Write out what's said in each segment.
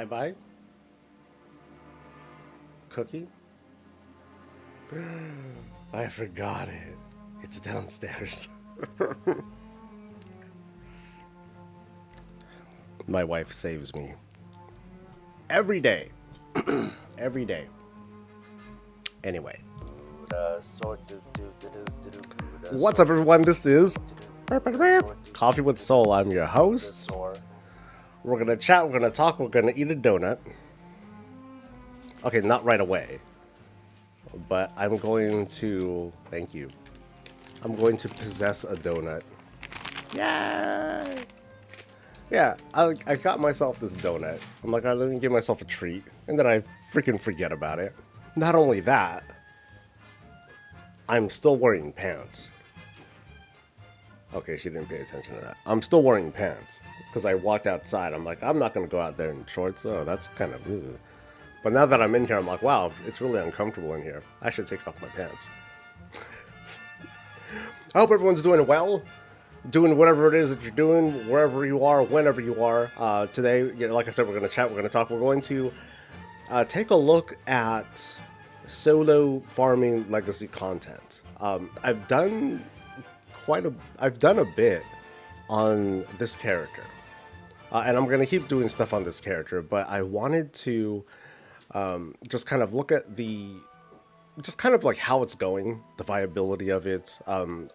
Bye-bye. Cookie? I forgot it. It's downstairs. My wife saves me. Every day. Every day. Anyway. What's up, everyone? This is Coffee with Soul. I'm your host. We're gonna chat, we're gonna talk, we're gonna eat a donut. Okay, not right away. But I'm going to... Thank you. I'm going to possess a donut. Yay! Yeah, I got myself this donut. I'm like, let me give myself a treat. And then I freaking forget about it. Not only that, I'm still wearing pants. Okay, she didn't pay attention to that. I'm still wearing pants. Because I walked outside. I'm like, I'm not going to go out there in shorts. Oh, that's kind of... Ugh. But now that I'm in here, I'm like, wow, it's really uncomfortable in here. I should take off my pants. I hope everyone's doing well. Doing whatever it is that you're doing, wherever you are, whenever you are. Today, like I said, we're going to chat, we're going to talk. We're going to take a look at solo farming legacy content. I've done a bit on this character. And I'm going to keep doing stuff on this character, but I wanted to just kind of look at just kind of like how it's going, the viability of it,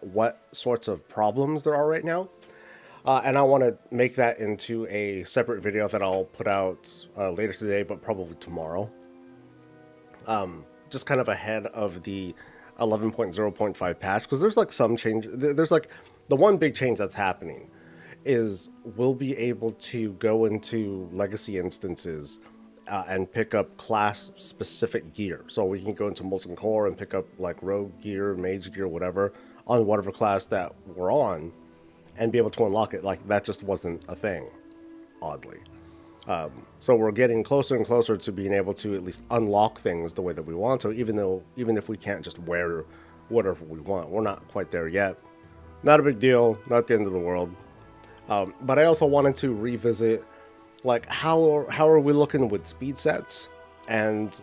what sorts of problems there are right now. And I want to make that into a separate video that I'll put out later today, but probably tomorrow. Just kind of ahead of the 11.0.5 patch, because there's like some change. There's like the one big change that's happening is we'll be able to go into legacy instances and pick up class-specific gear. So we can go into Molten Core and pick up like rogue gear, mage gear, whatever, on whatever class that we're on, and be able to unlock it. Like, that just wasn't a thing, oddly. So we're getting closer and closer to being able to at least unlock things the way that we want to, even if we can't just wear whatever we want. We're not quite there yet. Not a big deal, not the end of the world. But I also wanted to revisit, like, how are we looking with speed sets, and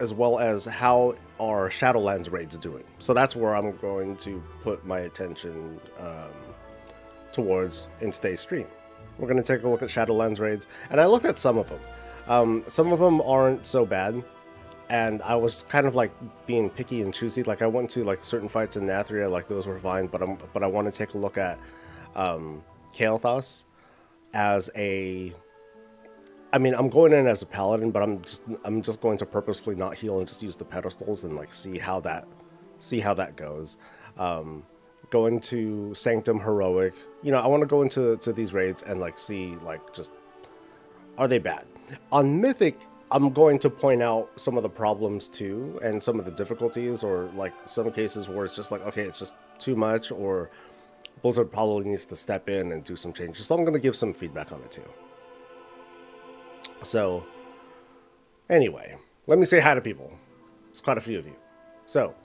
as well as how are Shadowlands raids doing. So that's where I'm going to put my attention towards in today's stream. We're going to take a look at Shadowlands raids, and I looked at some of them. Some of them aren't so bad, and I was kind of like being picky and choosy. Like, I went to like certain fights in Nathria, like those were fine, but I want to take a look at Kel'Thuzad as a... I mean, I'm going in as a paladin, but I'm just going to purposefully not heal and just use the pedestals and like see how that goes. Going to Sanctum Heroic, I want to go into these raids and like see, like, just, are they bad? On Mythic, I'm going to point out some of the problems too, and some of the difficulties, or like some cases where it's just like, okay, it's just too much, or Blizzard probably needs to step in and do some changes. So I'm going to give some feedback on it too. So, anyway, let me say hi to people. There's quite a few of you. So,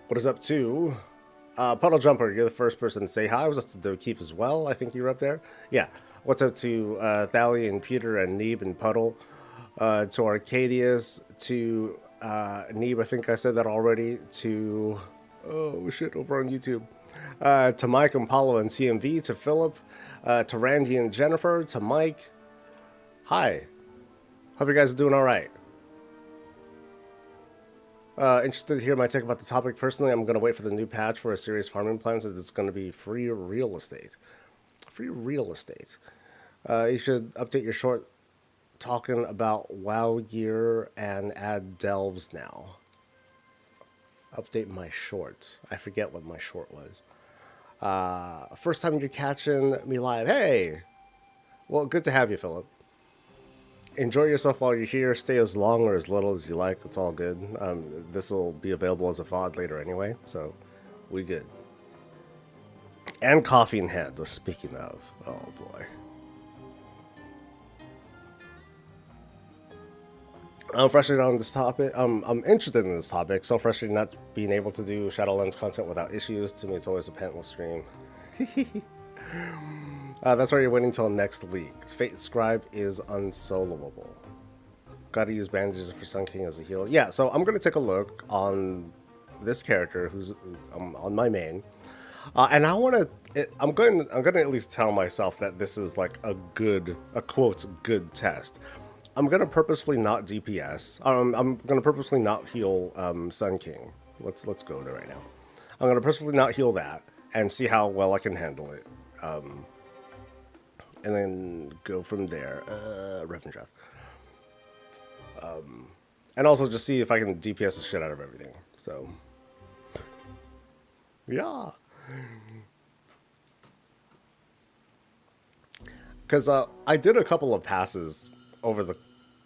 what is up to Puddle Jumper? You're the first person to say hi. What's up to Keith as well? I think you're up there. Yeah. What's up to Thali and Peter and Neeb and Puddle? To Arcadius, to Neeb, I think I said that already. To, oh shit, over on YouTube. To Mike and Paulo and CMV, to Philip, to Randy and Jennifer, to Mike. Hi. Hope you guys are doing all right. Interested to hear my take about the topic. Personally, I'm going to wait for the new patch for a serious farming plan, since it's going to be free real estate. Free real estate. You should update your short talking about WoW gear and add delves now. Update my short. I forget what my short was. First time you're catching me live. Hey! Well, good to have you, Philip. Enjoy yourself while you're here. Stay as long or as little as you like. It's all good. This will be available as a VOD later anyway, so we good. And coffee in hand. Speaking of, oh boy. I'm frustrated on this topic. I'm interested in this topic. So frustrated not being able to do Shadowlands content without issues. To me, it's always a pantless stream. That's why you're waiting until next week. Fate Scribe is unsolvable. Gotta use bandages for Sun King as a heal. Yeah, so I'm gonna take a look on this character who's on my main, and I want to. I'm going to at least tell myself that this is like a quote good test. I'm gonna purposefully not DPS. I'm gonna purposefully not heal Sun King. Let's go there right now. I'm gonna purposefully not heal that and see how well I can handle it, and then go from there. Revendreth. And also just see if I can DPS the shit out of everything. So, yeah. Because I did a couple of passes over the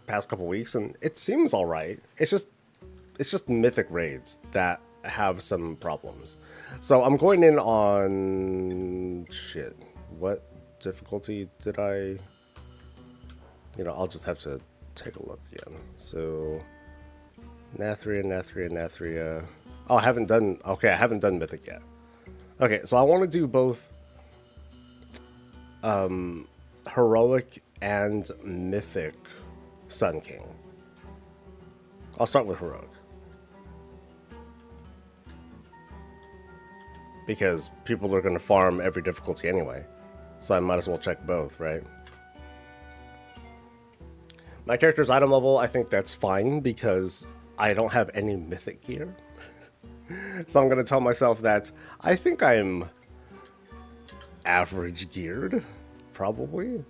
past couple weeks, and it seems all right. It's just mythic raids that have some problems. So I'm going in on shit. What difficulty did I? You know, I'll just have to take a look again. So Nathria. Oh, I haven't done. Okay, I haven't done mythic yet. Okay, so I want to do both heroic and mythic Sun King. I'll start with heroic. Because people are going to farm every difficulty anyway. So I might as well check both, right? My character's item level, I think that's fine because I don't have any mythic gear. So I'm going to tell myself that I think I'm average geared, probably.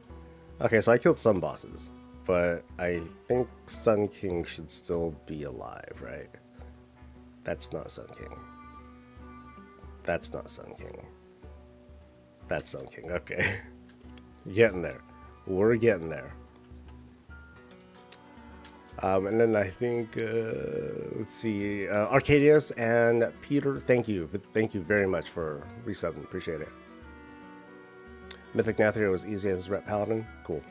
Okay, so I killed some bosses, but I think Sun King should still be alive, right? That's not Sun King. That's not Sun King. That's Sun King, okay. Getting there. We're getting there. And then I think, let's see, Arcadius and Peter, thank you. Thank you very much for resubbing. Appreciate it. Mythic Nathria was easy as Ret Paladin. Cool.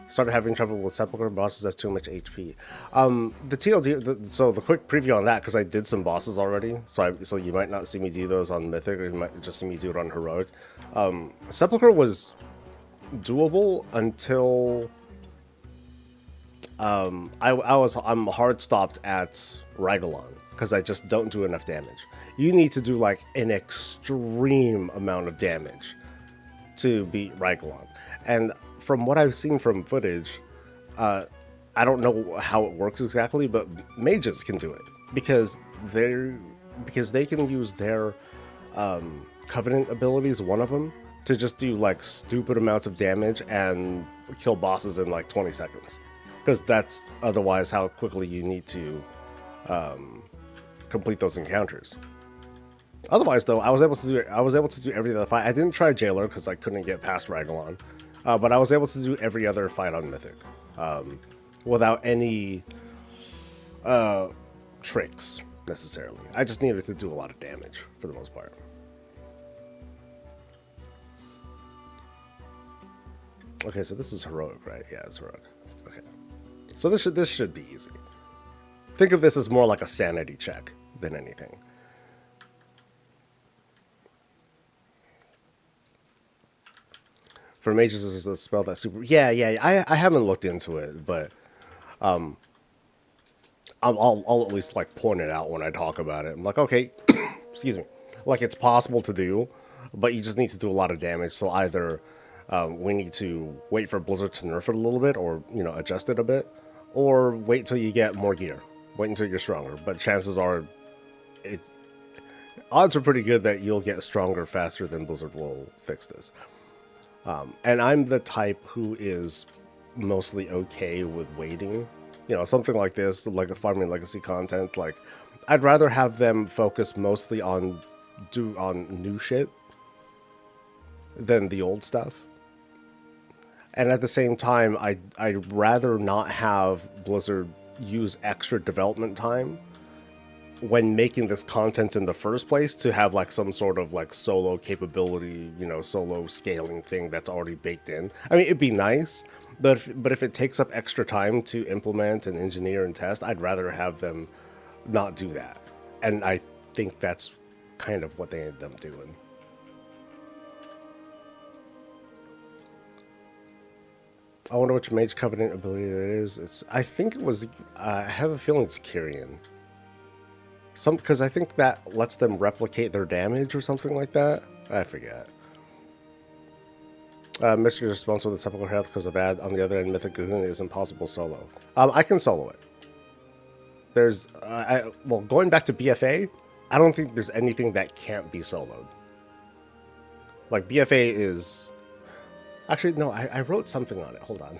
Started having trouble with Sepulchre. Bosses have too much HP. The TLD, so the quick preview on that, because I did some bosses already, so you might not see me do those on Mythic, or you might just see me do it on Heroic. Sepulchre was doable until I'm hard stopped at Ragallon because I just don't do enough damage. You need to do like an extreme amount of damage to beat Ragallon. And from what I've seen from footage, I don't know how it works exactly, but mages can do it because they can use their Covenant abilities, one of them, to just do like stupid amounts of damage and kill bosses in like 20 seconds. Because that's otherwise how quickly you need to complete those encounters. Otherwise, though, I was able to do every other fight. I didn't try Jailer because I couldn't get past Ragallon, but I was able to do every other fight on Mythic without any tricks necessarily. I just needed to do a lot of damage for the most part. Okay, so this is heroic, right? Yeah, it's heroic. Okay. So this should be easy. Think of this as more like a sanity check than anything. For mages, is a spell that super. Yeah. I haven't looked into it, but I'll at least like point it out when I talk about it. I'm like, okay, excuse me, like it's possible to do, but you just need to do a lot of damage. So either we need to wait for Blizzard to nerf it a little bit, or adjust it a bit, or wait till you get more gear. Wait until you're stronger. But chances are, odds are pretty good that you'll get stronger faster than Blizzard will fix this. And I'm the type who is mostly okay with waiting. Something like this, like the farming legacy content. Like, I'd rather have them focus mostly on new shit than the old stuff. And at the same time, I'd rather not have Blizzard use extra development time when making this content in the first place to have like some sort of like solo capability, solo scaling thing that's already baked in. I mean, it'd be nice, but if it takes up extra time to implement and engineer and test, I'd rather have them not do that. And I think that's kind of what they ended up doing. I wonder which Mage Covenant ability that is. I think it was. I have a feeling it's Kyrian. Because I think that lets them replicate their damage or something like that. I forget. Mystery is responsible with the Sepulchral Health because of Ad. On the other end, Mythic Goon is impossible solo. I can solo it. There's, well, going back to BFA, I don't think there's anything that can't be soloed. Like, BFA is... Actually, no, I wrote something on it. Hold on.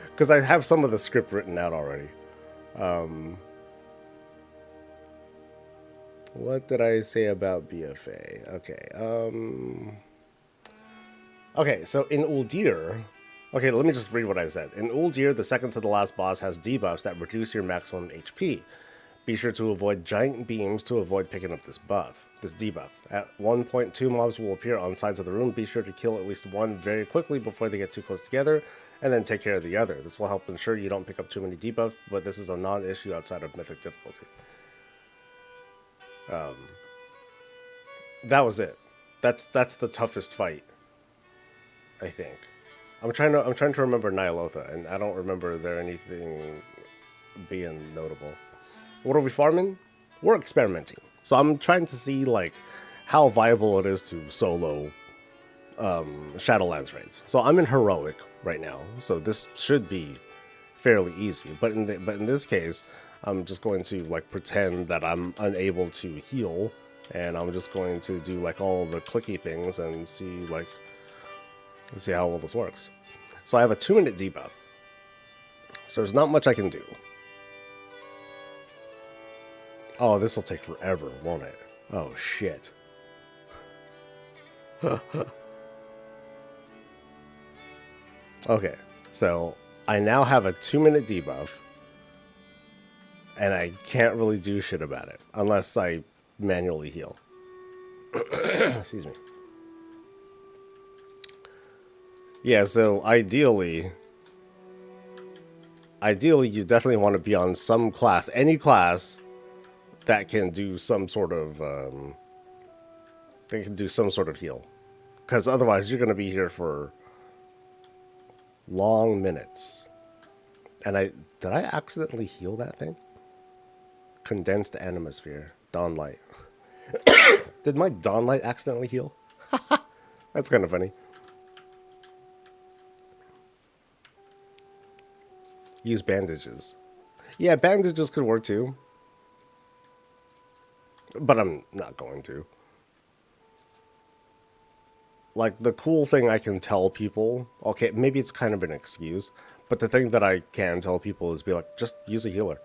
Because I have some of the script written out already. What did I say about BFA? Okay, okay, so in Uldir... Okay, let me just read what I said. In Uldir, the second to the last boss has debuffs that reduce your maximum HP. Be sure to avoid giant beams to avoid picking up this debuff. At 1 point, 2 mobs will appear on sides of the room. Be sure to kill at least one very quickly before they get too close together, and then take care of the other. This will help ensure you don't pick up too many debuffs, but this is a non-issue outside of Mythic difficulty. That was it. That's the toughest fight, I think. I'm trying to remember Nyalotha, and I don't remember there anything being notable. What are we farming? We're experimenting. So I'm trying to see like how viable it is to solo Shadowlands raids. So I'm in heroic right now, so this should be fairly easy. But in this case, I'm just going to like pretend that I'm unable to heal, and I'm just going to do like all the clicky things and see how well this works. So I have a 2-minute debuff. So there's not much I can do. Oh, this will take forever, won't it? Oh, shit. Okay, so I now have a 2-minute debuff, and I can't really do shit about it unless I manually heal. Excuse me. Yeah, so ideally you definitely want to be on some class, any class that can do some sort of heal, because otherwise you're going to be here for long minutes. And did I accidentally heal that thing? Condensed Animosphere, Dawnlight. Did my Dawnlight accidentally heal? That's kind of funny. Use bandages. Yeah, bandages could work too. But I'm not going to. Like, the cool thing I can tell people... Okay, maybe it's kind of an excuse. But the thing that I can tell people is be like, just use a healer.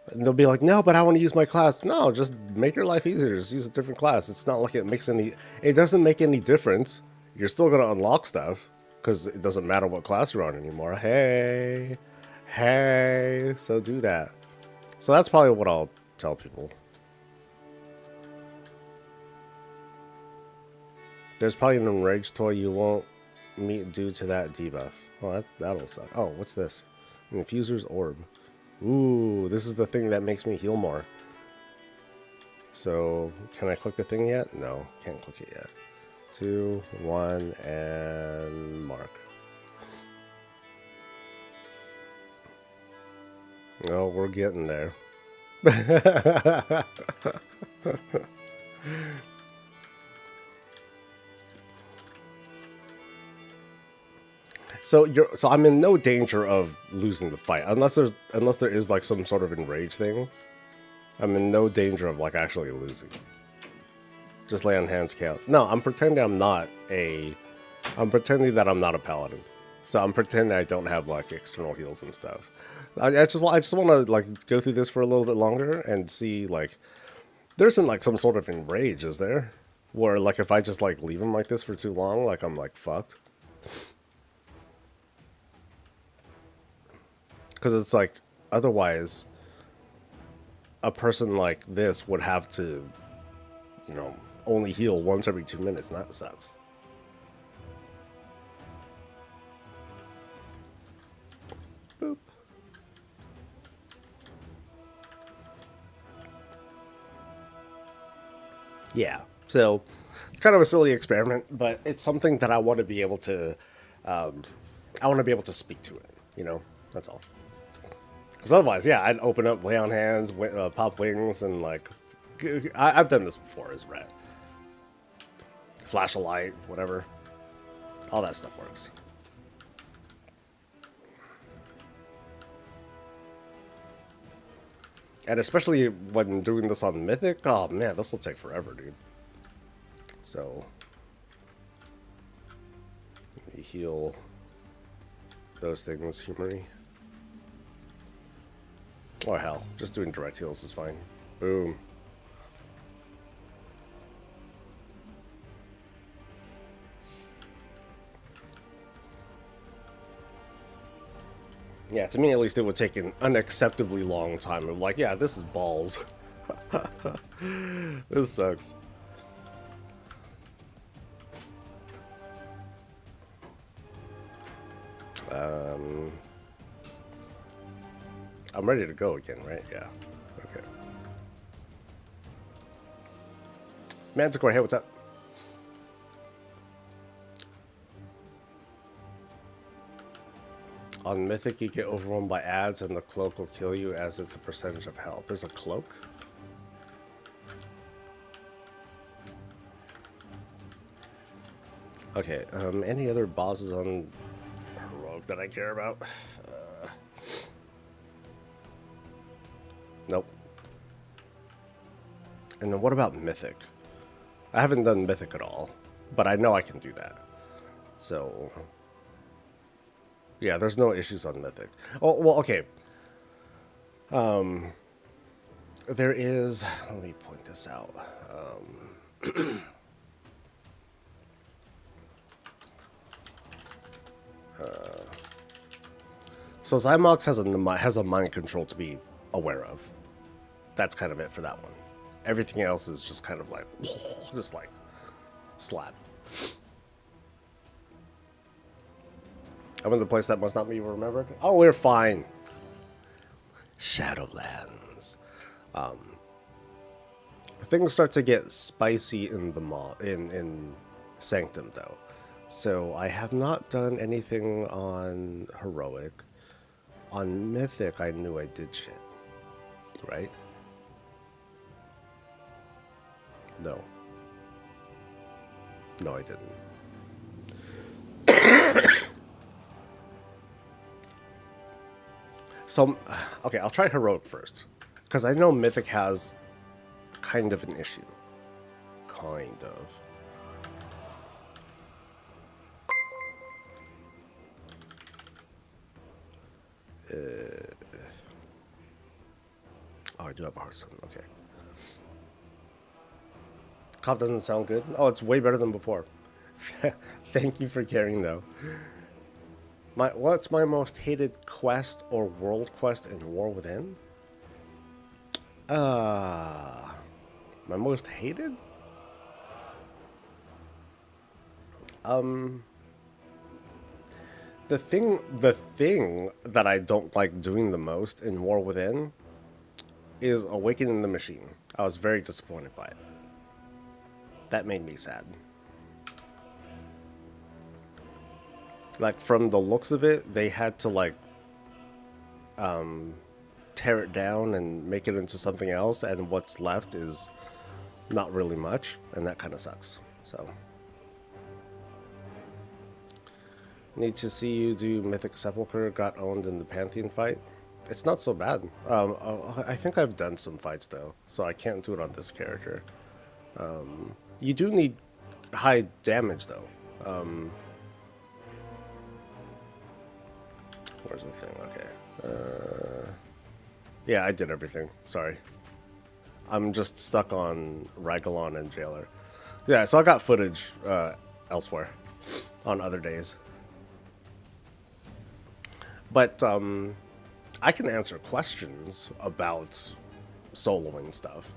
And they'll be like, no, but I want to use my class. No, just make your life easier. Just use a different class. It's not like it makes any... It doesn't make any difference. You're still going to unlock stuff. Because it doesn't matter what class you're on anymore. Hey... Hey, so do that. So that's probably what I'll tell people. There's probably an enraged toy you won't meet due to that debuff. Oh, that'll suck. Oh, what's this? An Infuser's Orb. Ooh, this is the thing that makes me heal more. So, can I click the thing yet? No, can't click it yet. 2, 1, and mark. Oh, we're getting there. So I'm in no danger of losing the fight unless there is like some sort of enrage thing. I'm in no danger of like actually losing. Just lay on hands count. No, I'm pretending that I'm not a paladin. So I'm pretending I don't have like external heals and stuff. I just want to like go through this for a little bit longer and see like there isn't like some sort of enrage, is there? Where like if I just like leave him like this for too long, like I'm like fucked. Because it's like otherwise a person like this would have to, you know, only heal once every 2 minutes, and that sucks. Boop. Yeah, so kind of a silly experiment, but it's something that I want to be able to I want to be able to speak to it, you know? That's all. Because otherwise, yeah, I'd open up, lay on hands, pop wings, and like... I've done this before as Rat. Flash a light, whatever. All that stuff works. And especially when doing this on Mythic, oh man, this will take forever, dude. So... let me heal those things, Humery. Or hell, just doing direct heals is fine. Boom. Yeah, to me at least it would take an unacceptably long time. I'm like, yeah, this is balls. This sucks. I'm ready to go again, right? Yeah. Okay. Manticore, hey, what's up? On Mythic, you get overwhelmed by ads, and the cloak will kill you as it's a percentage of health. There's a cloak? Okay, any other bosses on Heroic that I care about? Nope. And then what about Mythic? I haven't done Mythic at all, but I know I can do that. So... yeah, there's no issues on Mythic. Oh, well, okay. There is... let me point this out. So Zymox has a mind control to be aware of. That's kind of it for that one. Everything else is just kind of like... just like... slap. I'm in the place that must not be remembered. Oh, we're fine. Shadowlands. Things start to get spicy in the in Sanctum though. So I have not done anything on Heroic. On Mythic, I knew I did shit. Right? No. No, I didn't. So, okay, I'll try Heroic first. Because I know Mythic has kind of an issue. Kind of. Oh, I do have a Hearthstone. Okay. Cough doesn't sound good. Oh, it's way better than before. Thank you for caring, though. What's my most hated quest or world quest in War Within? My most hated? The thing that I don't like doing the most in War Within is Awakening the Machine. I was very disappointed by it. That made me sad. Like, from the looks of it, they had to, like, tear it down and make it into something else, and what's left is not really much, and that kind of sucks. So, need to see you do Mythic Sepulchre. Got owned in the Pantheon fight. It's not so bad. I think I've done some fights, though, so I can't do it on this character. You do need high damage, though. Where's the thing? Okay. Yeah, I did everything. Sorry. I'm just stuck on Ragalon and Jailer. Yeah, so I got footage elsewhere on other days. But I can answer questions about soloing stuff.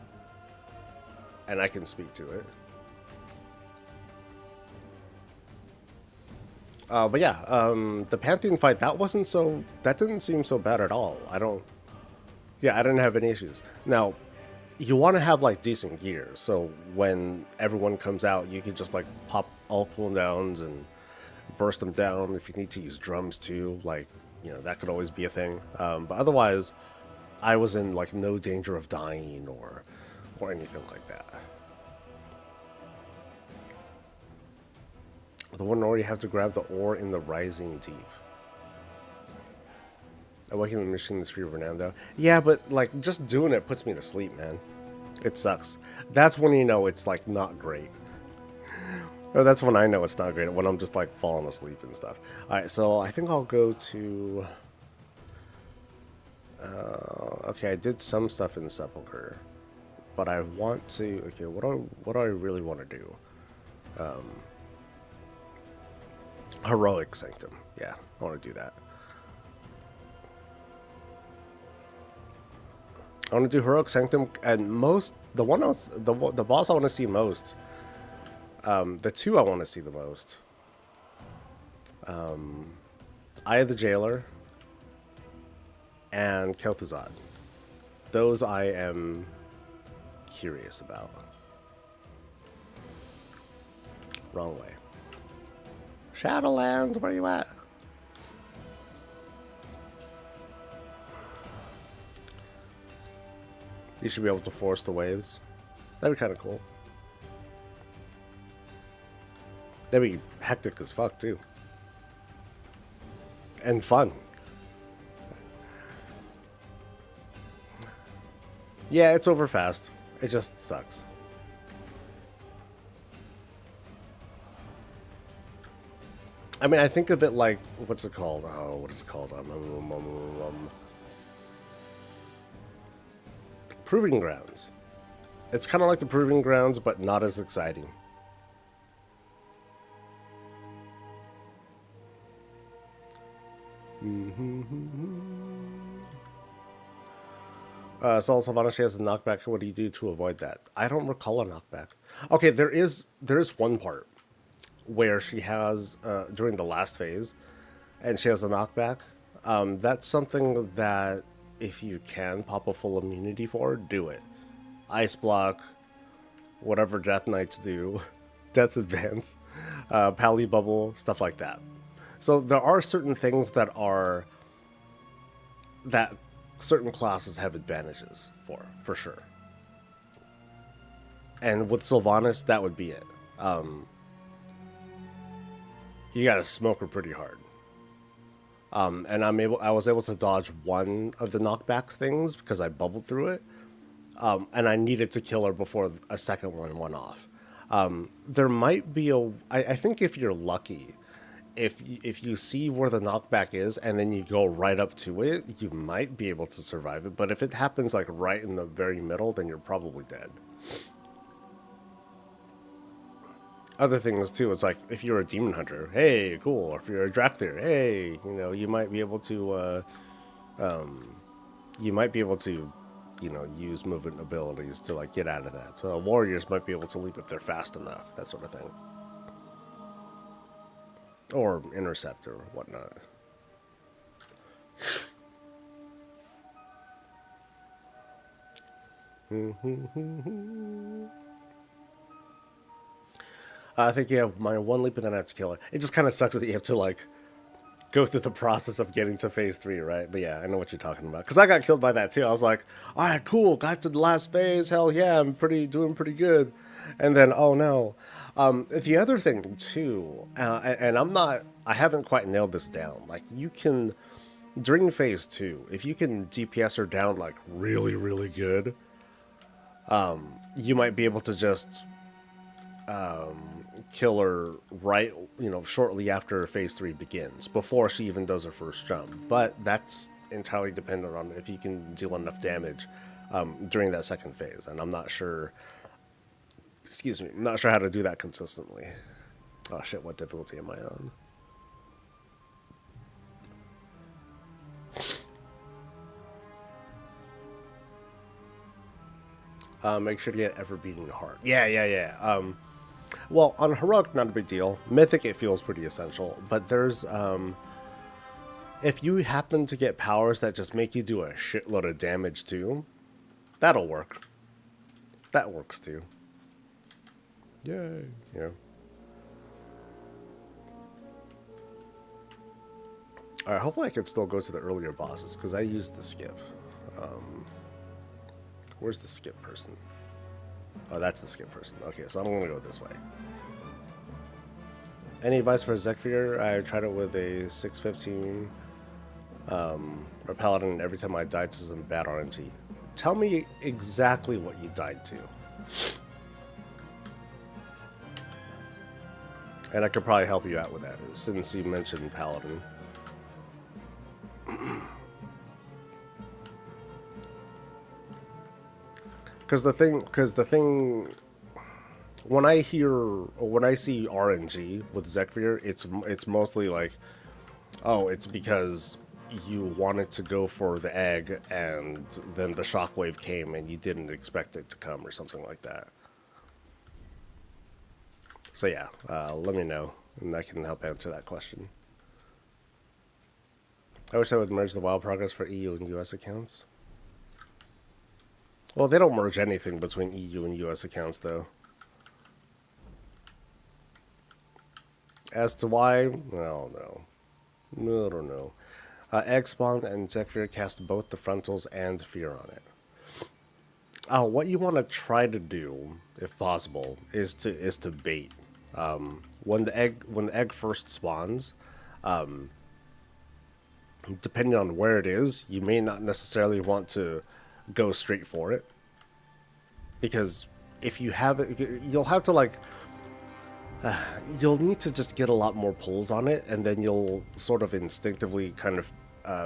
And I can speak to it. But yeah, the Pantheon fight, that didn't seem so bad at all. I didn't have any issues. Now, you want to have, like, decent gear, so when everyone comes out, you can just, like, pop all cooldowns and burst them down. If you need to use drums too, like, you know, that could always be a thing. But otherwise, I was in like no danger of dying or anything like that. The one where you have to grab the ore in the rising deep. Awakening the machine is free Fernando. Yeah, but like just doing it puts me to sleep, man. It sucks. That's when you know it's like not great. Or that's when I know it's not great, when I'm just like falling asleep and stuff. Alright, so I think I'll go to... okay, I did some stuff in Sepulchre. But I want to... Okay, what do I really want to do? Heroic Sanctum. Yeah, I want to do that. I want to do Heroic Sanctum, and most... The boss I want to see most... the two I want to see the most. Eye of the Jailer and Kel'Thuzad. Those I am curious about. Wrong way. Shadowlands, where you at? You should be able to force the waves. That'd be kind of cool. That'd be hectic as fuck, too. And fun. Yeah, it's over fast. It just sucks. I mean, I think of it like, what's it called? Oh, what is it called? Proving Grounds. It's kind of like the Proving Grounds, but not as exciting. So Sylvanas, she has a knockback. What do you do to avoid that? I don't recall a knockback. Okay, there is one part where she has during the last phase, and she has a knockback. That's something that if you can pop a full immunity for, do it. Ice block, whatever Death Knights do, Death Advance, Pally Bubble, stuff like that. So there are certain things that certain classes have advantages for sure. And with Sylvanas, that would be it. You gotta smoke her pretty hard. And I was able to dodge one of the knockback things because I bubbled through it. And I needed to kill her before a second one went off. There might be I think if you're lucky, if you see where the knockback is and then you go right up to it, you might be able to survive it. But if it happens like right in the very middle, then you're probably dead. Other things too, it's like if you're a demon hunter, hey, cool. Or if you're a Drakthir, hey, you know, you might be able to use movement abilities to like get out of that. So warriors might be able to leap if they're fast enough, that sort of thing. Or intercept or whatnot. I think you have my one leap and then I have to kill it. It just kind of sucks that you have to like go through the process of getting to phase 3, right? But yeah, I know what you're talking about. Because I got killed by that too. I was like, all right, cool, got to the last phase. Hell yeah, I'm doing pretty good. And then, oh no. The other thing too, and I haven't quite nailed this down. Like you can, during phase 2, if you can DPS her down like really, really good, you might be able to just kill her right, shortly after phase 3 begins, before she even does her first jump. But that's entirely dependent on if you can deal enough damage during that second phase, and I'm not sure. Excuse me, I'm not sure how to do that consistently. Oh shit, what difficulty am I on? Make sure to get ever beating heart. Yeah. Well, on heroic, not a big deal. Mythic, it feels pretty essential. But there's, if you happen to get powers that just make you do a shitload of damage too, that'll work. That works too. Yay. Yeah. Alright, hopefully I can still go to the earlier bosses, because I used the skip. Where's the skip person? Oh, that's the skip person. Okay, so I'm going to go this way. Any advice for Zekfir? I tried it with a 615 or Paladin, and every time I died to some bad RNG. Tell me exactly what you died to. And I could probably help you out with that, since you mentioned Paladin. Because the thing, when I see RNG with Zekfir, it's mostly like, oh, it's because you wanted to go for the egg, and then the shockwave came, and you didn't expect it to come, or something like that. So yeah, let me know, and I can help answer that question. I wish I would merge the WoW progress for EU and US accounts. Well, they don't merge anything between EU and US accounts, though. As to why, well, no. I don't know. Egg spawn and Zekfir cast both the frontals and fear on it. What you want to try to do, if possible, is to bait. When the egg first spawns, depending on where it is, you may not necessarily want to go straight for it, because if you have it, you'll have to like you'll need to just get a lot more pulls on it, and then you'll sort of instinctively kind of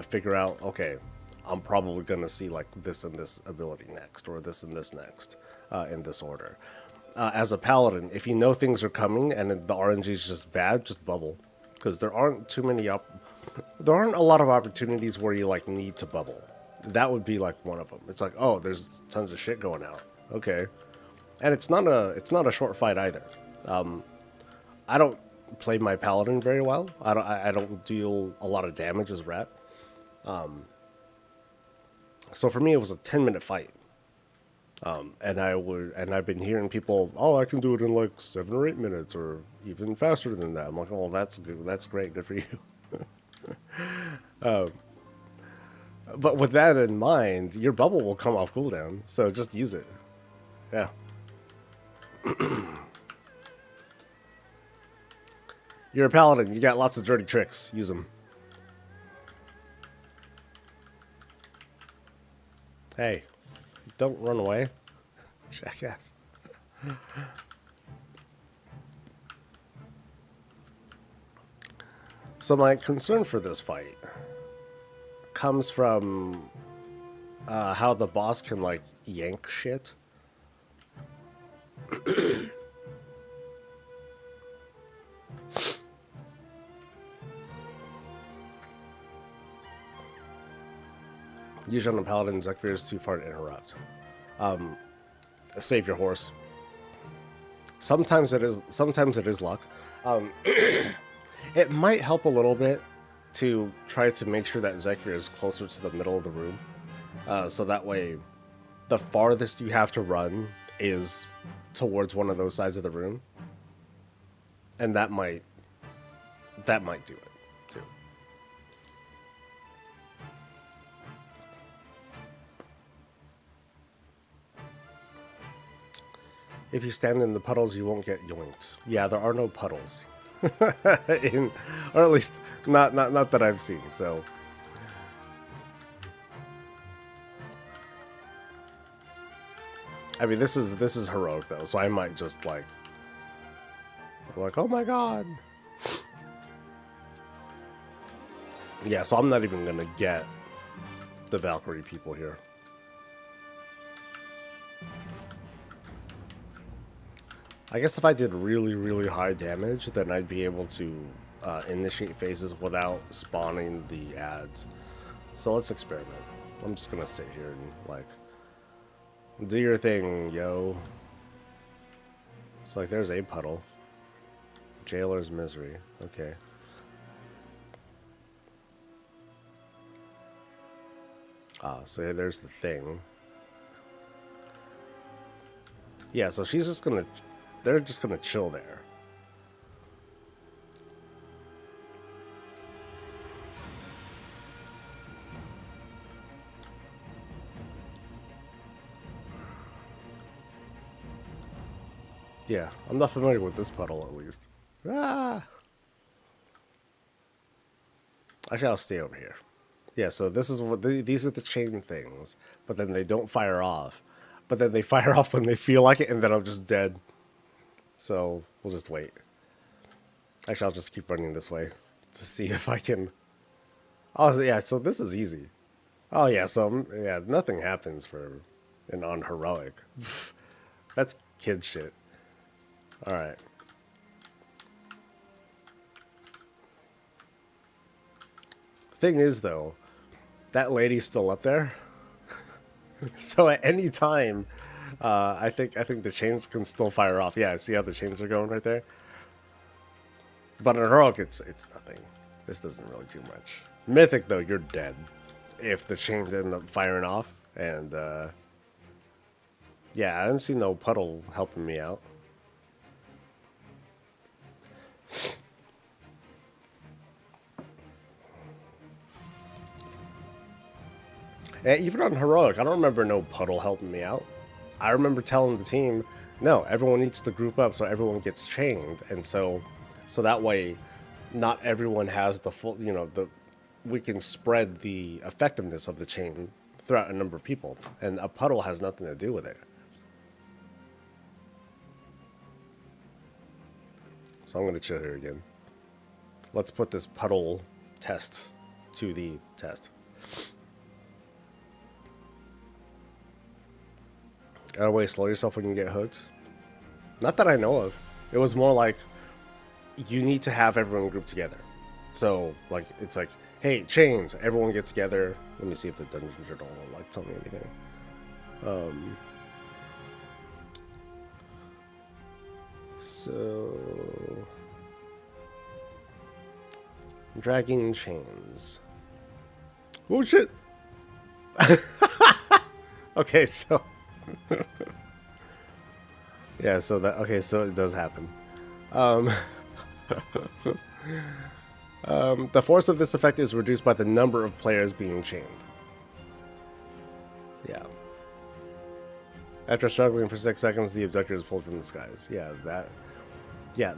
figure out, okay, I'm probably gonna see like this and this ability next, or this and this next, in this order. As a paladin, if you know things are coming and the RNG is just bad, just bubble, because there aren't a lot of opportunities where you like need to bubble. That would be like one of them. It's like, oh, there's tons of shit going out. Okay, and it's not a short fight either. I don't play my paladin very well. I don't deal a lot of damage as Rat. So for me, it was a 10-minute fight. And I've been hearing people, oh, I can do it in like 7 or 8 minutes, or even faster than that. I'm like, oh, that's good. That's great. Good for you. But with that in mind, your bubble will come off cooldown, so just use it. Yeah. You're a paladin. You got lots of dirty tricks. Use them. Hey, don't run away, jackass. So my concern for this fight comes from how the boss can like yank shit. Usually on a paladin, Zekfir is too far to interrupt. Save your horse. Sometimes it is luck. It might help a little bit to try to make sure that Zekfir is closer to the middle of the room, so that way the farthest you have to run is towards one of those sides of the room, and that might do it too. If you stand in the puddles, you won't get yoinked. Yeah, there are no puddles. Or at least not that I've seen. So I mean, this is heroic though, so I might just like oh my god. Yeah, so I'm not even gonna get the Valkyrie people here. I guess if I did really, really high damage, then I'd be able to initiate phases without spawning the ads. So let's experiment. I'm just gonna sit here and like do your thing, yo. So like there's a puddle. Jailer's misery. Okay. So yeah, there's the thing. Yeah, so she's just gonna... They're just gonna chill there. Yeah, I'm not familiar with this puddle at least. Ah! Actually, I'll stay over here. Yeah, so this is what these are the chain things, but then they don't fire off. But then they fire off when they feel like it, and then I'm just dead. So we'll just wait. Actually, I'll just keep running this way to see if I can. Oh, yeah, so this is easy. Oh, yeah, so, yeah, nothing happens for an unheroic. That's kid shit. Alright. Thing is, though, that lady's still up there. So at any time, I think the chains can still fire off. Yeah, see how the chains are going right there? But in heroic, it's nothing. This doesn't really do much. Mythic, though, you're dead if the chains end up firing off. And, yeah, I didn't see no puddle helping me out. And even on heroic, I don't remember no puddle helping me out. I remember telling the team, no, everyone needs to group up so everyone gets chained, and so that way, not everyone has the full, we can spread the effectiveness of the chain throughout a number of people, and a puddle has nothing to do with it. So I'm going to chill here again. Let's put this puddle test to the test. Wait, slow yourself when you get hooked? Not that I know of. It was more like, you need to have everyone group together. So, like, it's like, hey, chains, everyone get together. Let me see if the dungeon journal will, like, tell me anything. So... dragging chains. Oh, shit! Okay, so... yeah, so that... okay, so it does happen. The force of this effect is reduced by the number of players being chained. Yeah. After struggling for 6 seconds, the abductor is pulled from the skies. Yeah,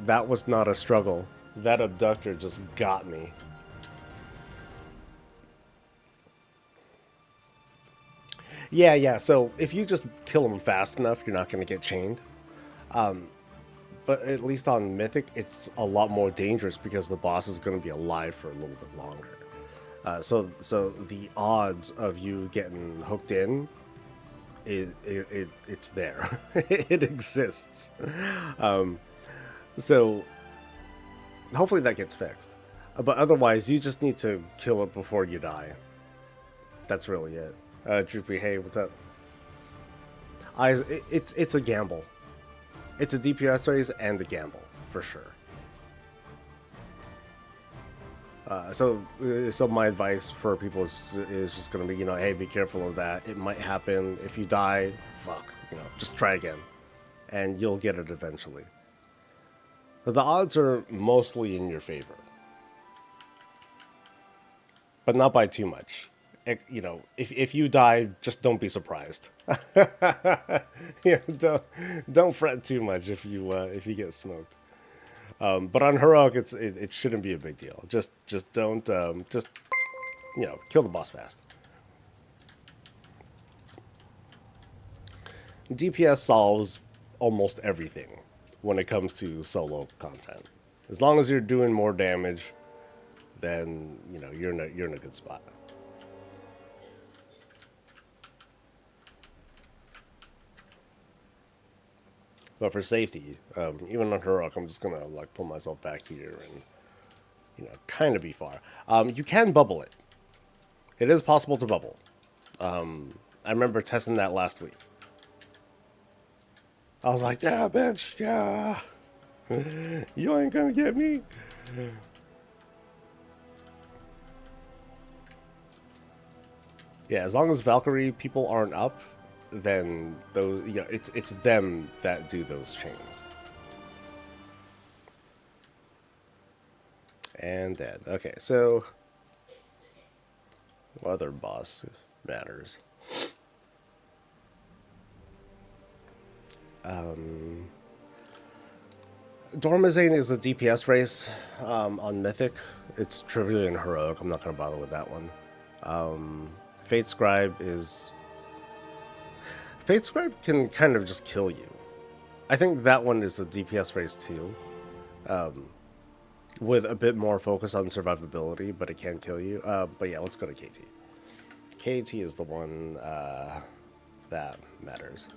that was not a struggle. That abductor just got me. Yeah, so if you just kill him fast enough, you're not going to get chained. But at least on Mythic, it's a lot more dangerous because the boss is going to be alive for a little bit longer. So the odds of you getting hooked in, it's there. It exists. So hopefully that gets fixed. But otherwise, you just need to kill it before you die. That's really it. Droopy, hey, what's up? It's a gamble. It's a DPS raise and a gamble, for sure. So my advice for people is just going to be, hey, be careful of that. It might happen. If you die, fuck, just try again. And you'll get it eventually. The odds are mostly in your favor. But not by too much. If you die, just don't be surprised. Don't fret too much if you get smoked. But on heroic, it shouldn't be a big deal. Just don't kill the boss fast. DPS solves almost everything when it comes to solo content. As long as you're doing more damage, then you're in a good spot. But for safety, even on heroic, I'm just gonna pull myself back here and kind of be far. You can bubble it. It is possible to bubble. I remember testing that last week. I was like, yeah, bitch, yeah. You ain't gonna get me. Yeah, as long as Valkyrie people aren't up, then those it's them that do those chains. And dead. Okay, so what other boss matters? Dormazane is a DPS race on Mythic. It's trivially and heroic. I'm not going to bother with that one. Fate Scribe is... Fate Scribe can kind of just kill you. I think that one is a DPS race too. With a bit more focus on survivability, but it can kill you. But yeah, let's go to KT. KT is the one that matters.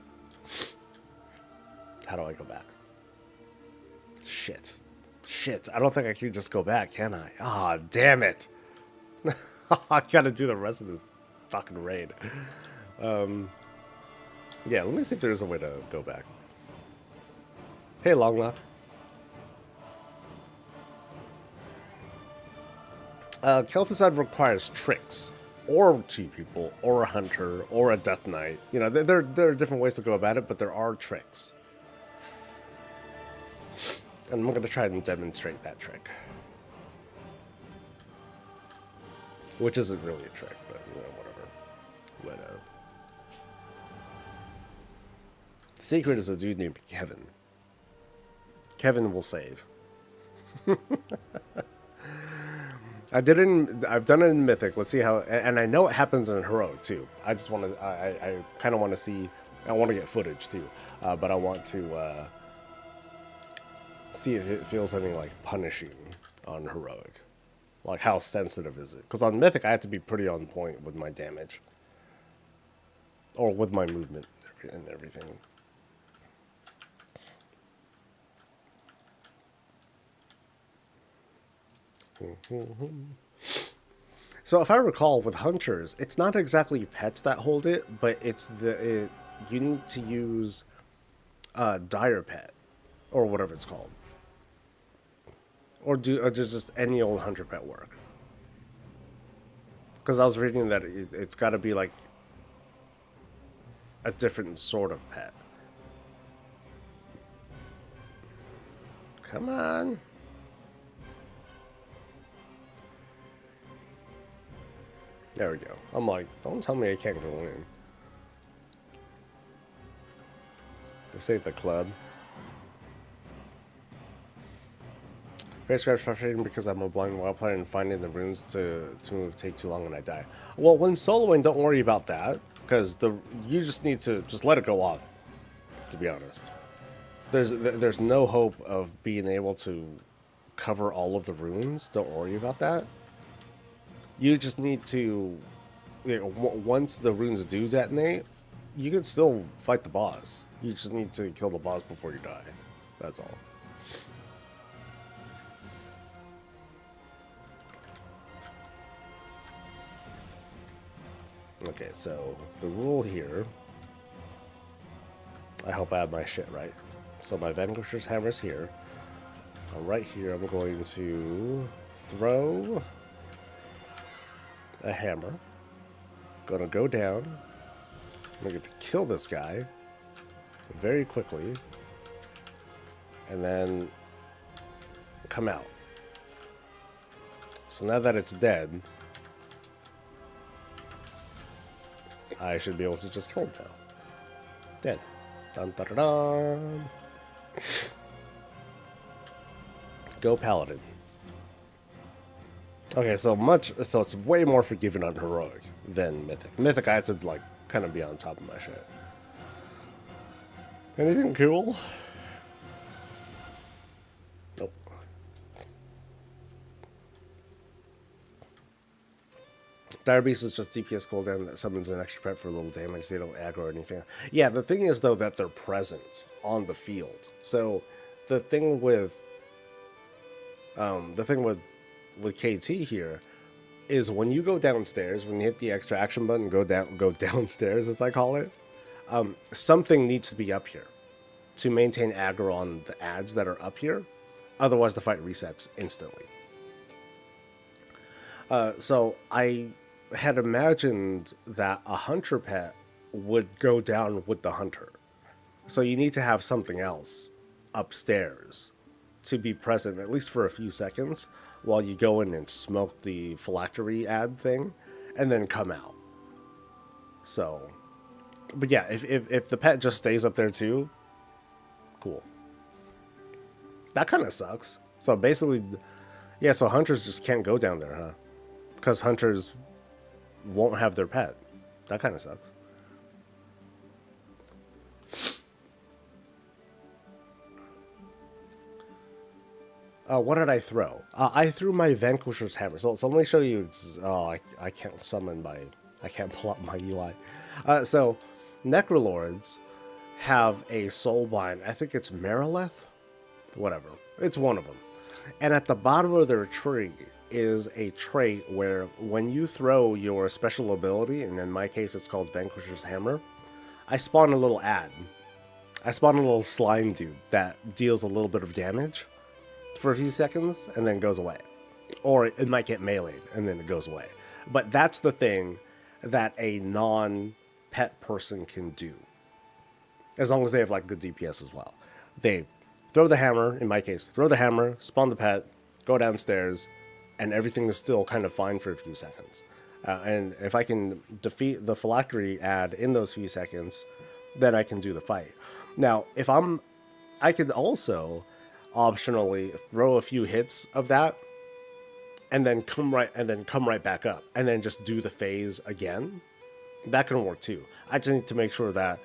How do I go back? Shit. Shit. I don't think I can just go back, can I? Ah, oh, damn it. I gotta do the rest of this fucking raid. Yeah, let me see if there's a way to go back. Hey, Longlock. Kel'Thuzad requires tricks, or 2 people, or a hunter, or a death knight. You know, there are different ways to go about it, but there are tricks. And I'm going to try and demonstrate that trick. Which isn't really a trick, but, you know, whatever. The secret is a dude named Kevin. Kevin will save. I've done it in Mythic. Let's see how, and I know it happens in Heroic too. I just want to, I kind of want to see, I want to get footage too, but I want to see if it feels any like punishing on Heroic. Like how sensitive is it? Because on Mythic I have to be pretty on point with my damage. Or with my movement and everything. So if I recall, with hunters, it's not exactly pets that hold it, but it's you need to use dire pet or whatever it's called, or does just any old hunter pet work? Because I was reading that it's got to be like a different sort of pet. Come on. There we go. I'm like, don't tell me I can't go in. This ain't the club. Face Scribe's frustrating because I'm a blind wild player and finding the runes to move take too long and I die. Well, when soloing, don't worry about that, because you just need to just let it go off, to be honest. There's no hope of being able to cover all of the runes. Don't worry about that. You just need to, you know, once the runes do detonate, you can still fight the boss. You just need to kill the boss before you die. That's all. Okay, so the rule here, I hope I have my shit right. So my Vanquisher's Hammer is here. Right here, I'm going to throw a hammer. Gonna go down. I'm going to kill this guy very quickly. And then come out. So now that it's dead, I should be able to just kill him now. Dead. Dun dun dun dun. Go Paladin. Okay, so it's way more forgiving on Heroic than Mythic. Mythic, I had to, like, kind of be on top of my shit. Anything cool? Nope. Dire Beast is just DPS cooldown that summons an extra pet for a little damage. They don't aggro or anything. Yeah, the thing is, though, that they're present on the field. So, the thing with KT here is when you go downstairs, when you hit the extra action button, go downstairs, as I call it, something needs to be up here to maintain aggro on the adds that are up here. Otherwise, the fight resets instantly. So I had imagined that a hunter pet would go down with the hunter. So you need to have something else upstairs to be present, at least for a few seconds, while you go in and smoke the phylactery ad thing, and then come out. So, but yeah, if the pet just stays up there too, cool. That kind of sucks. So basically, yeah, so hunters just can't go down there, huh? Because hunters won't have their pet. That kind of sucks. What did I throw? I threw my Vanquisher's Hammer. So let me show you. Oh, I can't summon my... I can't pull up my UI. So, Necrolords have a Soulbind. I think it's Marileth? Whatever. It's one of them. And at the bottom of their tree is a trait where when you throw your special ability, and in my case it's called Vanquisher's Hammer, I spawn a little ad. I spawn a little slime dude that deals a little bit of damage for a few seconds and then goes away. Or it might get meleeed and then it goes away. But that's the thing that a non-pet person can do. As long as they have like good DPS as well. They throw the hammer, in my case, throw the hammer, spawn the pet, go downstairs, and everything is still kind of fine for a few seconds. And if I can defeat the phylactery ad in those few seconds, then I can do the fight. Now, I could also optionally throw a few hits of that, and then come right back up, and then just do the phase again. That can work too. I just need to make sure that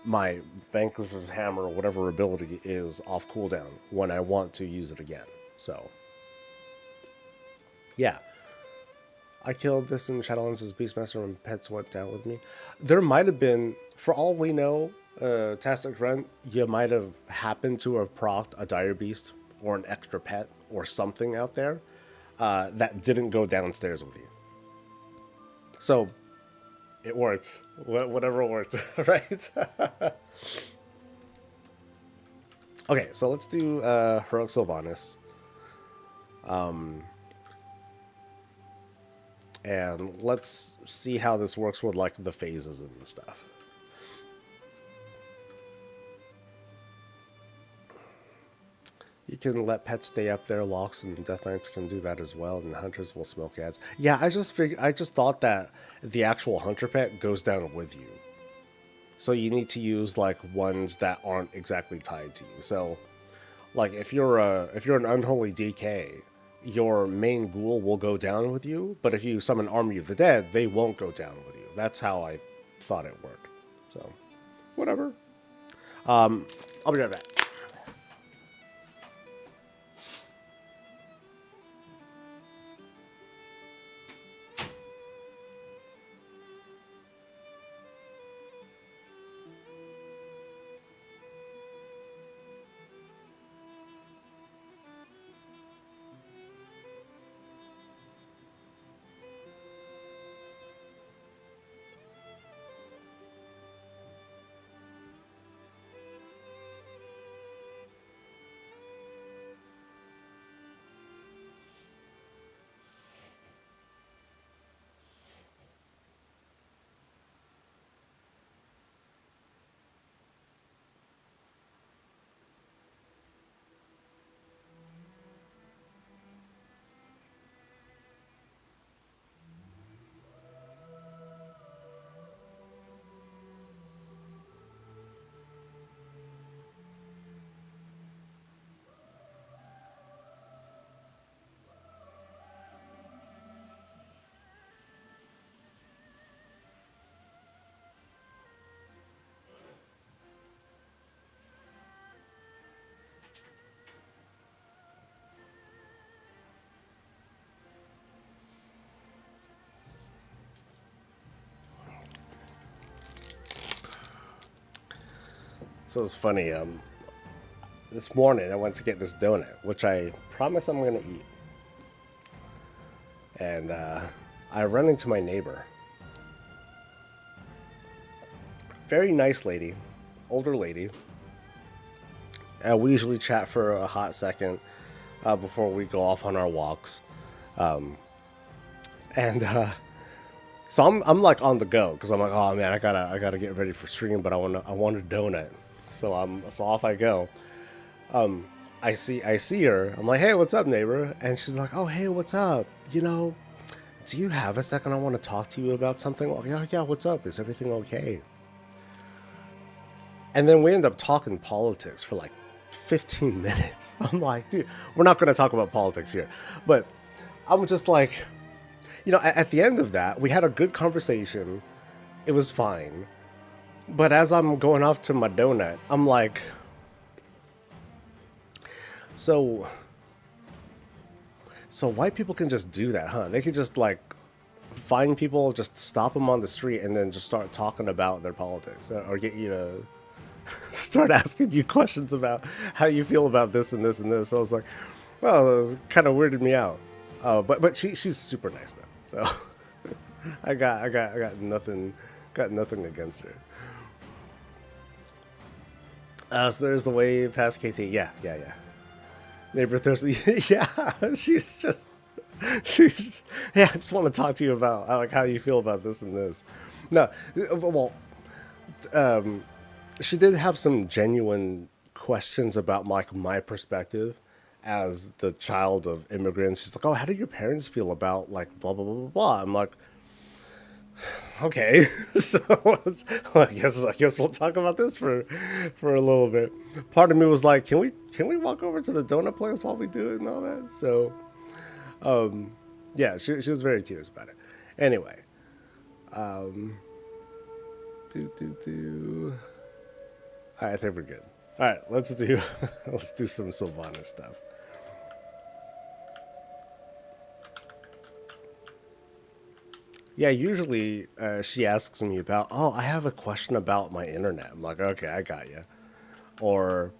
my Vanquisher's Hammer or whatever ability is off cooldown when I want to use it again. So, yeah. I killed this in Shadowlands' Beastmaster when pets went down with me. There might have been, for all we know, Tastic Rent, you might have happened to have procced a Dire Beast or an extra pet or something out there that didn't go downstairs with you. So, it worked. Whatever worked, right? Okay, so let's do Heroic Sylvanas. And let's see how this works with like the phases and stuff. You can let pets stay up there. Locks and Death Knights can do that as well, and hunters will smoke ads. Yeah, I just thought that the actual hunter pet goes down with you. So you need to use like ones that aren't exactly tied to you. So, like if you're an unholy DK, your main ghoul will go down with you. But if you summon Army of the Dead, they won't go down with you. That's how I thought it worked. So, whatever. I'll be right back. So it's funny. This morning I went to get this donut, which I promise I'm gonna eat, and I run into my neighbor. Very nice lady, older lady. We usually chat for a hot second before we go off on our walks, and so I'm like on the go because I'm like, oh man, I gotta get ready for stream, but I want a donut. So off I go. I see her. I'm like, hey, what's up, neighbor? And she's like, oh, hey, what's up? You know, do you have a second? I want to talk to you about something. Well, yeah, what's up? Is everything okay? And then we end up talking politics for like 15 minutes. I'm like, dude, we're not going to talk about politics here. But I'm just like, you know, at the end of that, we had a good conversation. It was fine. But as I'm going off to my donut, I'm like, so white people can just do that, huh? They can just like find people, just stop them on the street, and then just start talking about their politics, or get you to start asking you questions about how you feel about this and this and this. So I was like, well, it kind of weirded me out. But she's super nice though. So I got nothing against her. So there's the wave past KT. Yeah. Neighbor Thirsty. Yeah, she's yeah, I just want to talk to you about like how you feel about this and this. No, well, she did have some genuine questions about like my perspective as the child of immigrants. She's like, oh, how do your parents feel about like blah blah blah blah blah? I'm like, okay, so I guess we'll talk about this for a little bit. Part of me was like, can we walk over to the donut place while we do it and all that? So, yeah, she was very curious about it. Anyway, All right, I think we're good. All right, let's do some Sylvanas stuff. Yeah, usually she asks me about, oh, I have a question about my internet. I'm like, okay, I got you. Or,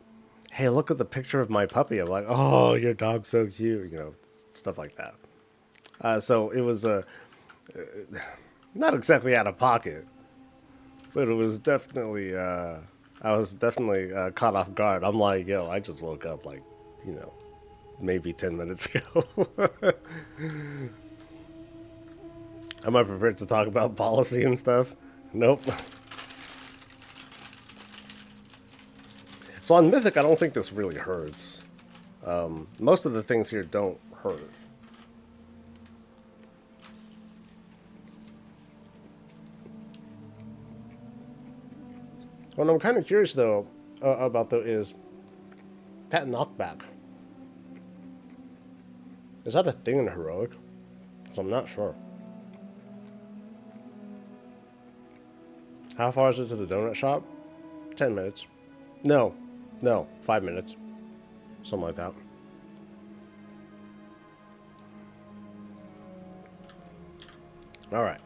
hey, look at the picture of my puppy. I'm like, oh, your dog's so cute. You know, stuff like that. So it was not exactly out of pocket, but it was definitely, I was definitely caught off guard. I'm like, yo, I just woke up like, you know, maybe 10 minutes ago. Am I prepared to talk about policy and stuff? Nope. So on Mythic, I don't think this really hurts. Most of the things here don't hurt. What I'm kind of curious though about though is Pet Knockback. Is that a thing in Heroic? So I'm not sure. How far is it to the donut shop? 10 minutes. No, 5 minutes. Something like that. All right.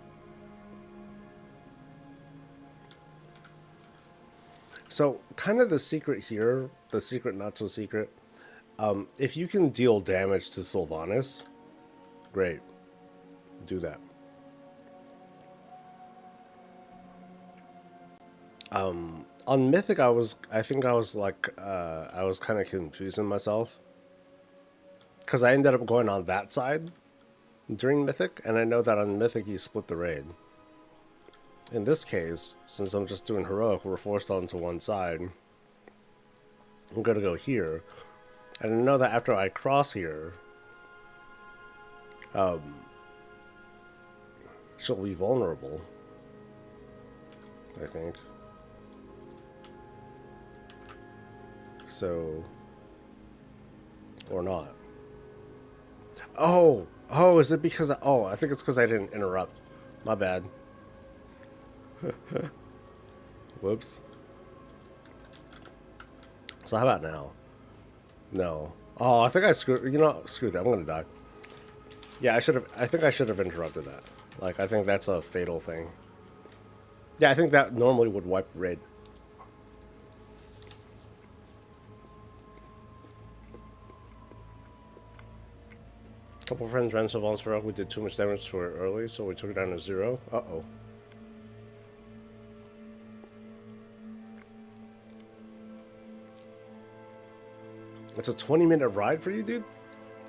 So, kind of the secret here, the secret not so secret, if you can deal damage to Sylvanas, great. Do that. On Mythic, I think I was kind of confusing myself. Because I ended up going on that side during Mythic, and I know that on Mythic you split the raid. In this case, since I'm just doing Heroic, we're forced onto one side. I'm going to go here. And I know that after I cross here, she'll be vulnerable, I think. So, or not. Oh, is it because I think it's because I didn't interrupt. My bad. Whoops. So how about now? No. Oh, I think I screwed. You know, screw that. I'm gonna die. Yeah, I think I should have interrupted that. Like, I think that's a fatal thing. Yeah, I think that normally would wipe raid. Couple friends ran Sylvanas for us. We did too much damage to her early, so we took it down to 0. Uh-oh. It's a 20-minute ride for you, dude?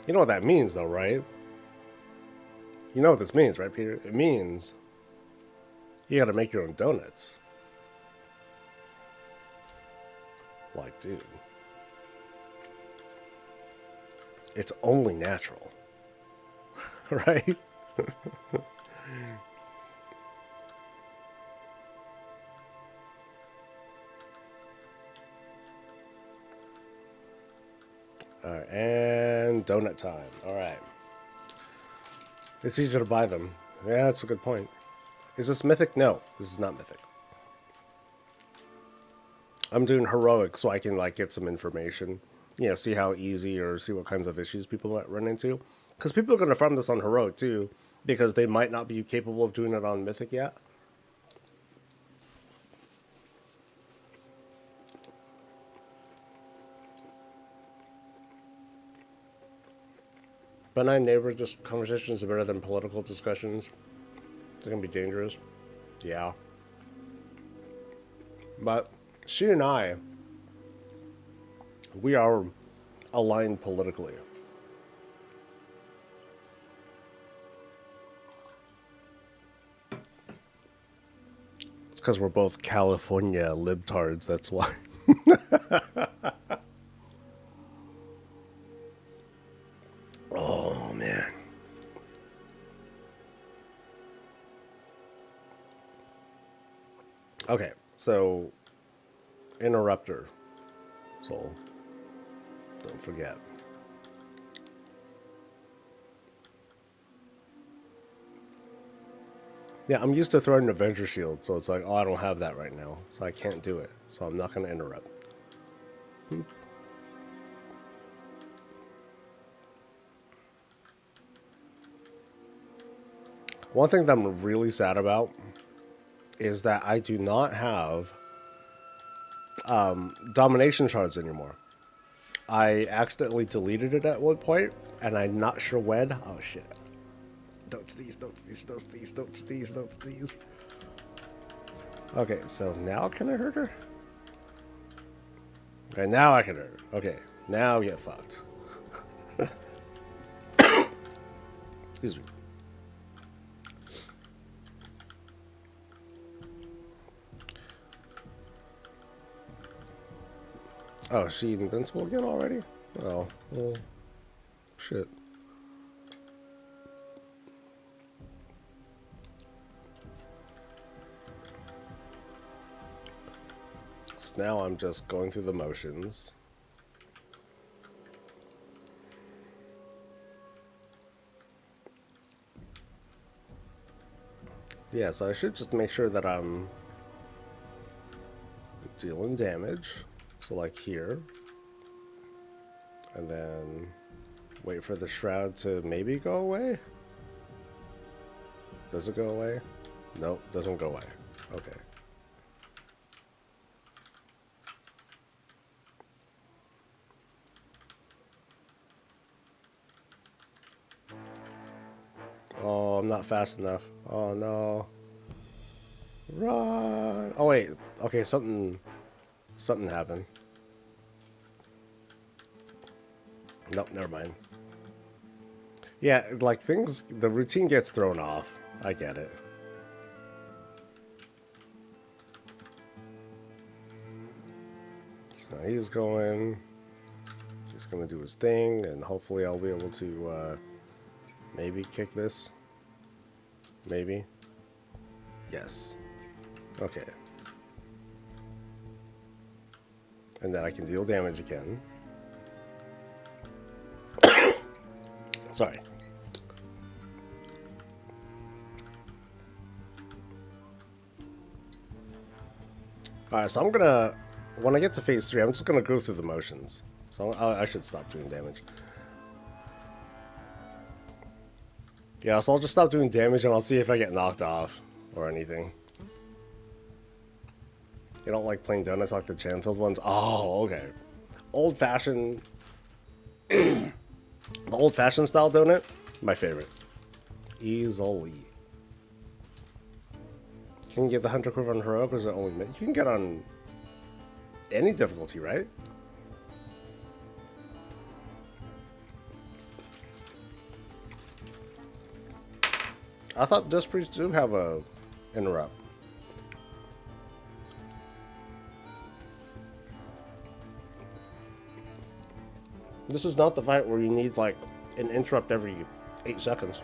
You know what that means, though, right? You know what this means, right, Peter? It means you gotta make your own donuts. Like, dude. It's only natural. Right? Alright, and donut time. Alright. It's easier to buy them. Yeah, that's a good point. Is this mythic? No, this is not mythic. I'm doing heroic so I can like get some information. You know, see how easy or see what kinds of issues people might run into. Because people are going to farm this on heroic too, because they might not be capable of doing it on mythic yet. Benign neighbor just conversations are better than political discussions. They're going to be dangerous. Yeah. But she and I, we are aligned politically. It's because we're both California libtards, that's why. Oh, man. Okay, so interrupter. So don't forget. Yeah, I'm used to throwing an Avenger Shield, so it's like, oh, I don't have that right now, so I can't do it. So I'm not going to interrupt. Boop. One thing that I'm really sad about is that I do not have domination shards anymore. I accidentally deleted it at one point, and I'm not sure when. Oh, shit. Don't these. Okay, so now can I hurt her? Okay, now I can hurt her. Okay, now get fucked. Excuse me. Oh, is she invincible again already? Oh, well, shit. So now I'm just going through the motions. Yeah, so I should just make sure that I'm dealing damage. So like here. And then wait for the shroud to maybe go away. Does it go away? Nope, doesn't go away. Okay. Oh, I'm not fast enough. Oh no. Run! Oh wait. Okay, something happened. Nope, never mind. Yeah, like things, the routine gets thrown off. I get it. So he's going. He's gonna do his thing, and hopefully I'll be able to maybe kick this. Maybe. Yes. Okay. And then I can deal damage again. Sorry. Alright, so I'm gonna... When I get to phase 3, I'm just gonna go through the motions. So I should stop doing damage. Yeah, so I'll just stop doing damage and I'll see if I get knocked off or anything. You don't like plain donuts like the jam-filled ones? Oh, okay. Old-fashioned... the old-fashioned style donut? My favorite. Easily. Can you get the Hunter Quiver on Heroic or is it only... You can get on any difficulty, right? I thought Disc Priests do have a interrupt. This is not the fight where you need like an interrupt every 8 seconds.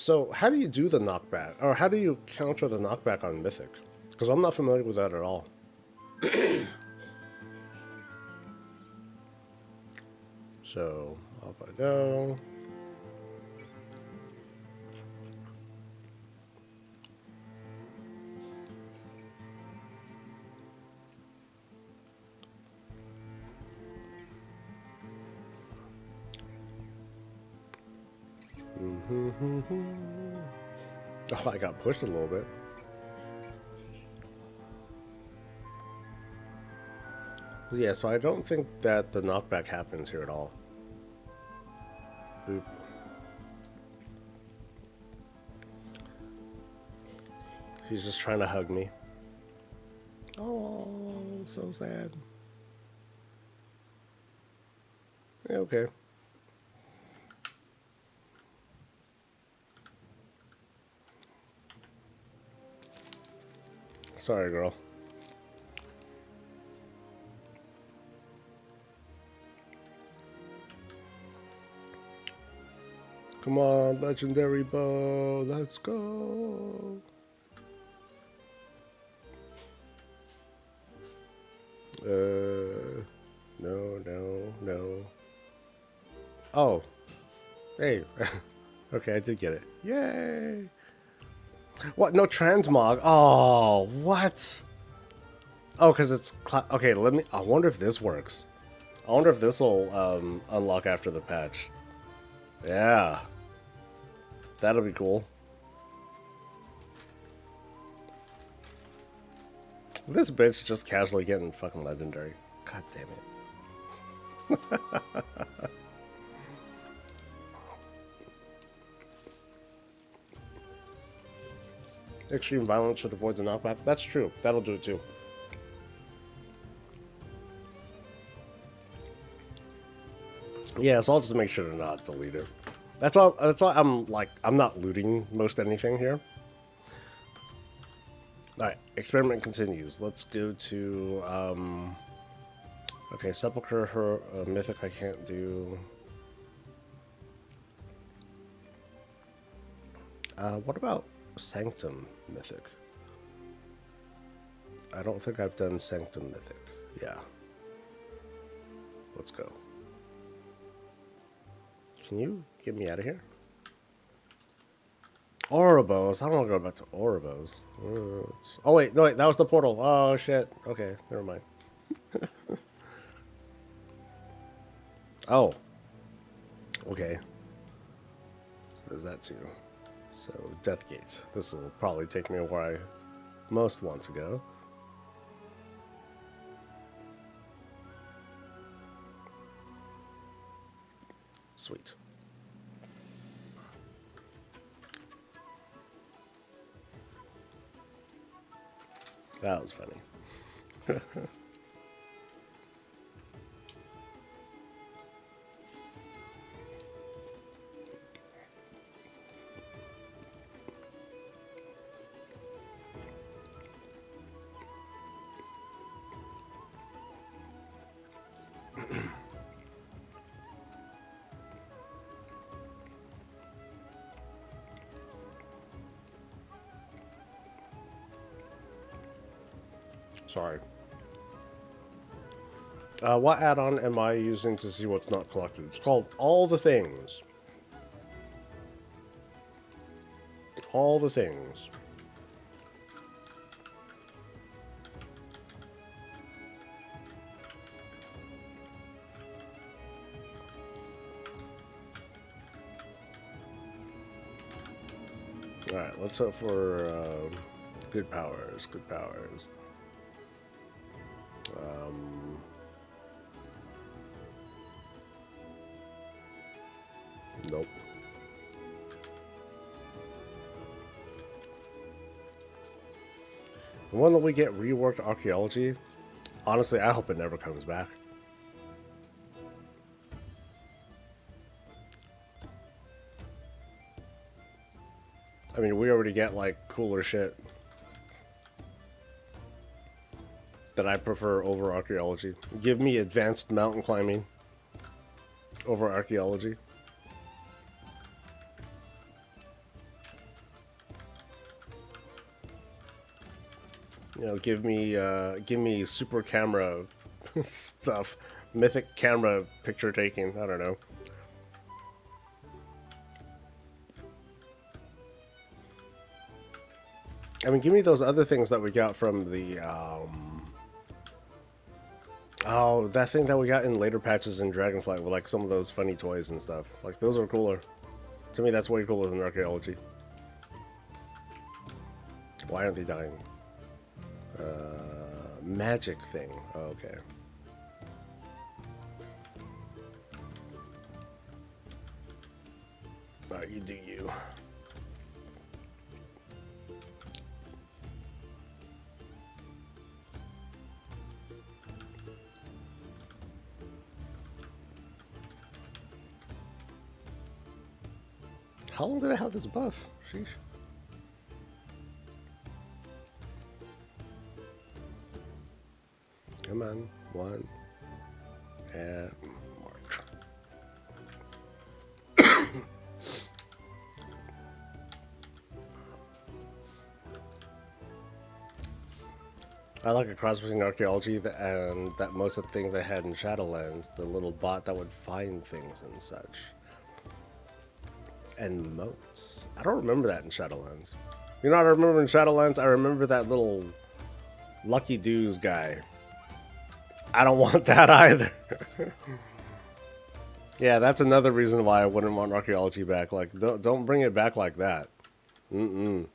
So how do you do the knockback, or how do you counter the knockback on Mythic? Because I'm not familiar with that at all. So off I go. Oh, I got pushed a little bit. Yeah, so I don't think that the knockback happens here at all. Boop. He's just trying to hug me. Oh, so sad. Yeah, okay. Sorry, girl. Come on, legendary bow. Let's go. No. Oh. Hey. Okay, I did get it. Yay. What? No transmog? Oh, what? Oh, because it's... Okay, let me... I wonder if this works. I wonder if this will unlock after the patch. Yeah. That'll be cool. This bitch just casually getting fucking legendary. God damn it. Extreme violence should avoid the knockback. That's true. That'll do it too. Yeah, so I'll just make sure to not delete it. That's all I'm like, I'm not looting most anything here. Alright, experiment continues. Let's go to okay, Sepulchre, her Mythic I can't do. What about Sanctum Mythic? I don't think I've done Sanctum Mythic. Yeah. Let's go. Can you get me out of here? Ouroboros. I don't want to go back to Ouroboros. Oh, wait. No, wait. That was the portal. Oh, shit. Okay. Never mind. Oh. Okay. So there's that too. So, Death Gates. This will probably take me where I most want to go. Sweet. That was funny. Sorry. What add-on am I using to see what's not collected? It's called All the Things. All the Things. Alright, let's hope for good powers. Good powers. Nope. When will we get reworked archaeology? Honestly, I hope it never comes back. I mean, we already get like cooler shit that I prefer over archaeology. Give me advanced mountain climbing over archaeology. You know, give me super camera stuff, mythic camera picture taking. I don't know. I mean, give me those other things that we got from the oh, that thing that we got in later patches in Dragonflight with like some of those funny toys and stuff. Like those are cooler. To me, that's way cooler than archaeology. Why aren't they dying? Magic thing. Oh, okay. Alright, you do you. How long did I have this buff? Sheesh. Come on, one. And mark. I like a cross between archaeology and that most of the thing they had in Shadowlands, the little bot that would find things and such. And moats. I don't remember that in Shadowlands. You know what I remember in Shadowlands? I remember that little Lucky Doos guy. I don't want that either. Yeah, that's another reason why I wouldn't want archaeology back. Like, don't bring it back like that. I'll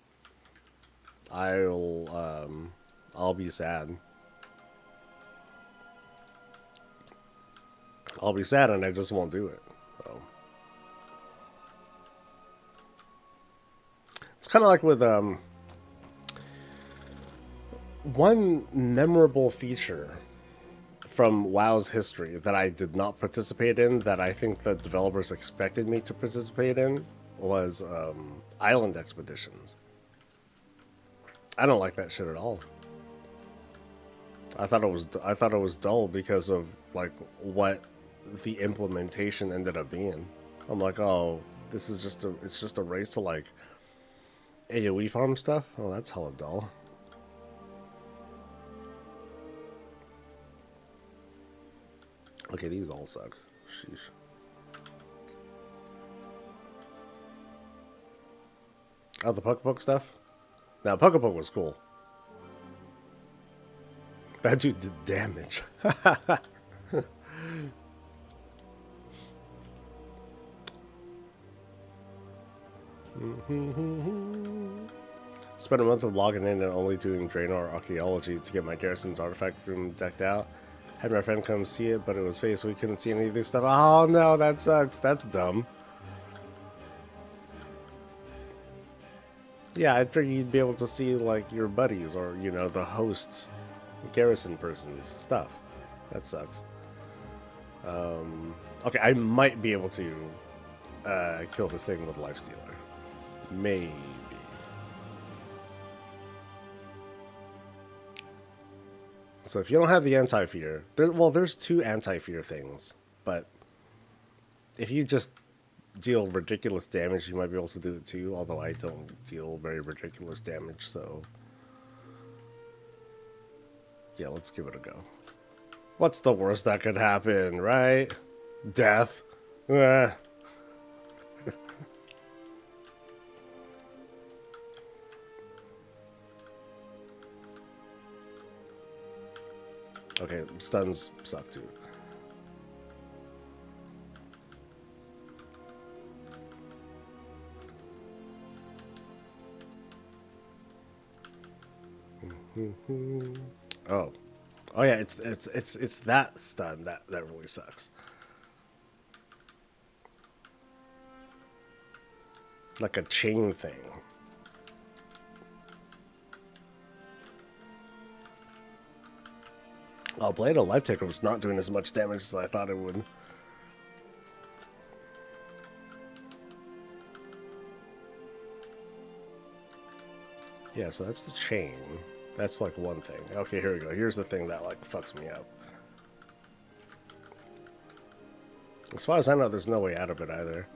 be sad. I'll be sad and I just won't do it. So. It's kind of like with one memorable feature from WoW's history that I did not participate in, that I think the developers expected me to participate in, was island expeditions. I don't like that shit at all. I thought it was dull because of like what the implementation ended up being. I'm like, oh, this is it's just a race to like AoE farm stuff. Oh, that's hella dull. Okay, these all suck. Sheesh. Oh, the Puck stuff? Now, Puck was cool. That dude did damage. Spent a month of logging in and only doing Draenor archaeology to get my garrison's artifact room decked out. Had my friend come see it, but it was phased, so we couldn't see any of this stuff. Oh no, that sucks. That's dumb. Yeah, I'd figure you'd be able to see like your buddies or, you know, the hosts, garrison person's stuff. That sucks. Okay, I might be able to kill this thing with Lifestealer. Maybe. So if you don't have the anti-fear, there's two anti-fear things, but if you just deal ridiculous damage, you might be able to do it too, although I don't deal very ridiculous damage, so yeah, let's give it a go. What's the worst that could happen, right? Death. Okay, stuns suck too. Oh yeah, it's that stun that really sucks. Like a chain thing. Oh, Blade of Life Taker was not doing as much damage as I thought it would. Yeah, so that's the chain. That's like one thing. Okay, here we go. Here's the thing that like fucks me up. As far as I know, there's no way out of it either.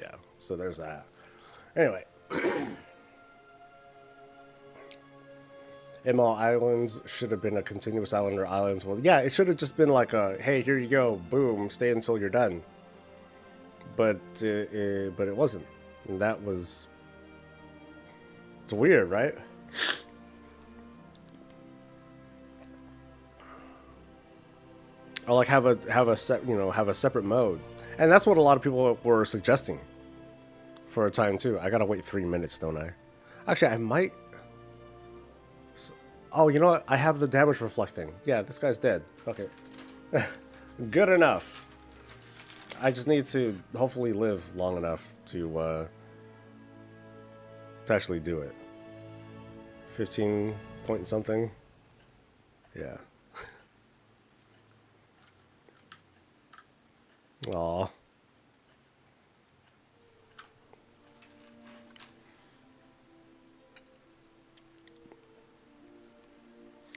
Yeah, so there's that. Anyway, ML Islands should have been a continuous island or islands. Well, yeah, it should have just been like a, hey, here you go, boom, stay until you're done. But it wasn't, and that was, it's weird, right? Or like have a set, have a separate mode, and that's what a lot of people were suggesting for a time too. I gotta wait 3 minutes, don't I? Actually, I might. Oh, you know what? I have the damage reflecting. Yeah, this guy's dead. Okay, good enough. I just need to hopefully live long enough to actually do it. 15 point something. Yeah. Aw.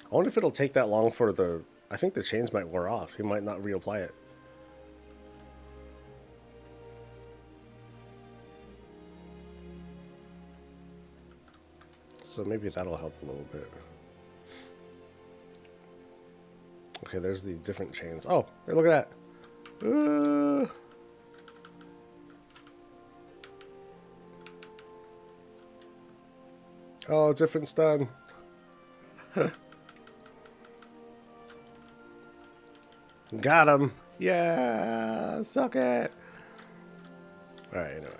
I wonder if it'll take that long for the... I think the chains might wear off. He might not reapply it. So maybe that'll help a little bit. Okay, there's the different chains. Oh, hey, look at that. Oh, different stun. Got him. Yeah, suck it. All right, anyway.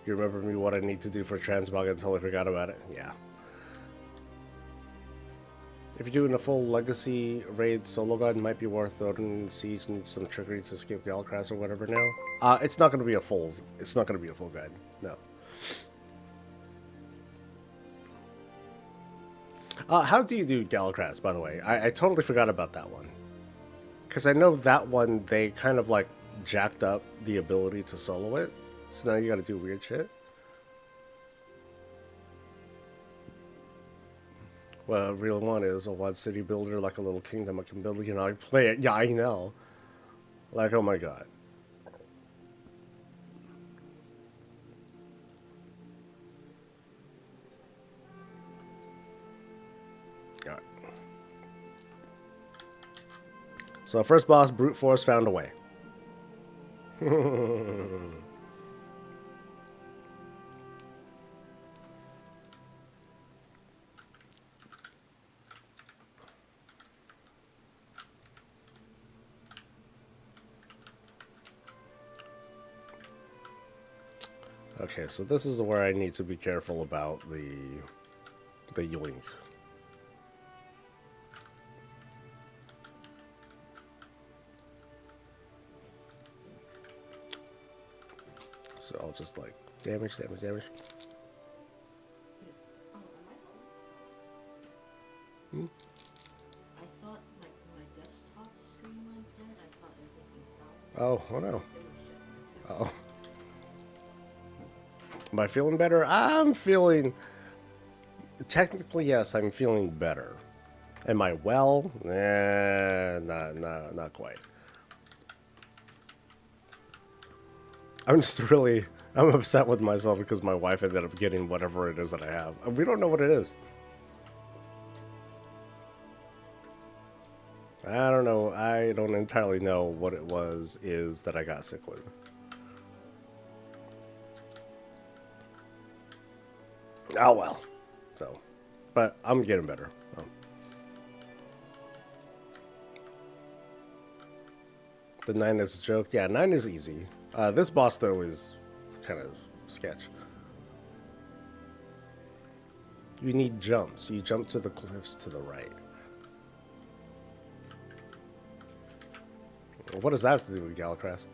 You remember me what I need to do for transmog? I totally forgot about it. Yeah. If you're doing a full legacy raid solo gun, might be worth throwing Siege. Needs some trickery to skip Galcras or whatever now. It's not going to be a full. It's not going to be a full guide. No. How do you do Galcras, by the way? I totally forgot about that one. Because I know that one, they kind of like jacked up the ability to solo it. So now you gotta do weird shit. Well, real one is a one city builder, like a little kingdom I can build. You know, I play it. Yeah, I know. Like, oh my god. Alright. So first boss, brute force found a way. Okay, so this is where I need to be careful about the yoink. So I'll just like damage. Oh, am I home? I thought like my desktop screen went dead. I thought everything died. Oh no. It was just Oh. Am I feeling better? I'm feeling... Technically, yes, I'm feeling better. Am I well? Not quite. I'm just really... I'm upset with myself because my wife ended up getting whatever it is that I have. We don't know what it is. I don't know. I don't entirely know what it is that I got sick with. Oh well. So, but I'm getting better. Oh. The 9 is a joke. Yeah, 9 is easy. This boss though is kind of sketch. You need jumps. You jump to the cliffs to the right. What does that have to do with Galcras?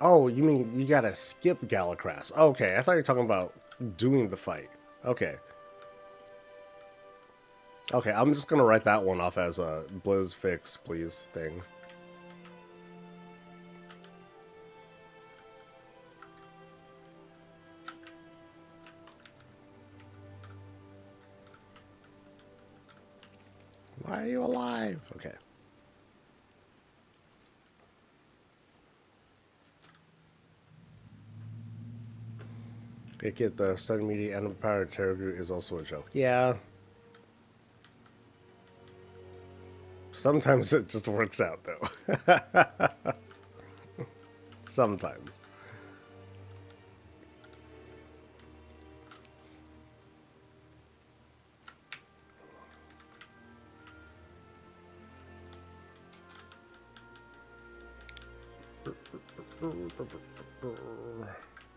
Oh, you mean you gotta skip Galcras? Okay, I thought you were talking about doing the fight. Okay. Okay, I'm just gonna write that one off as a Blizz fix, please thing. Why are you alive? Okay. Get the Sun Media and Power Terror is also a joke. Yeah. Sometimes it just works out, though. Sometimes.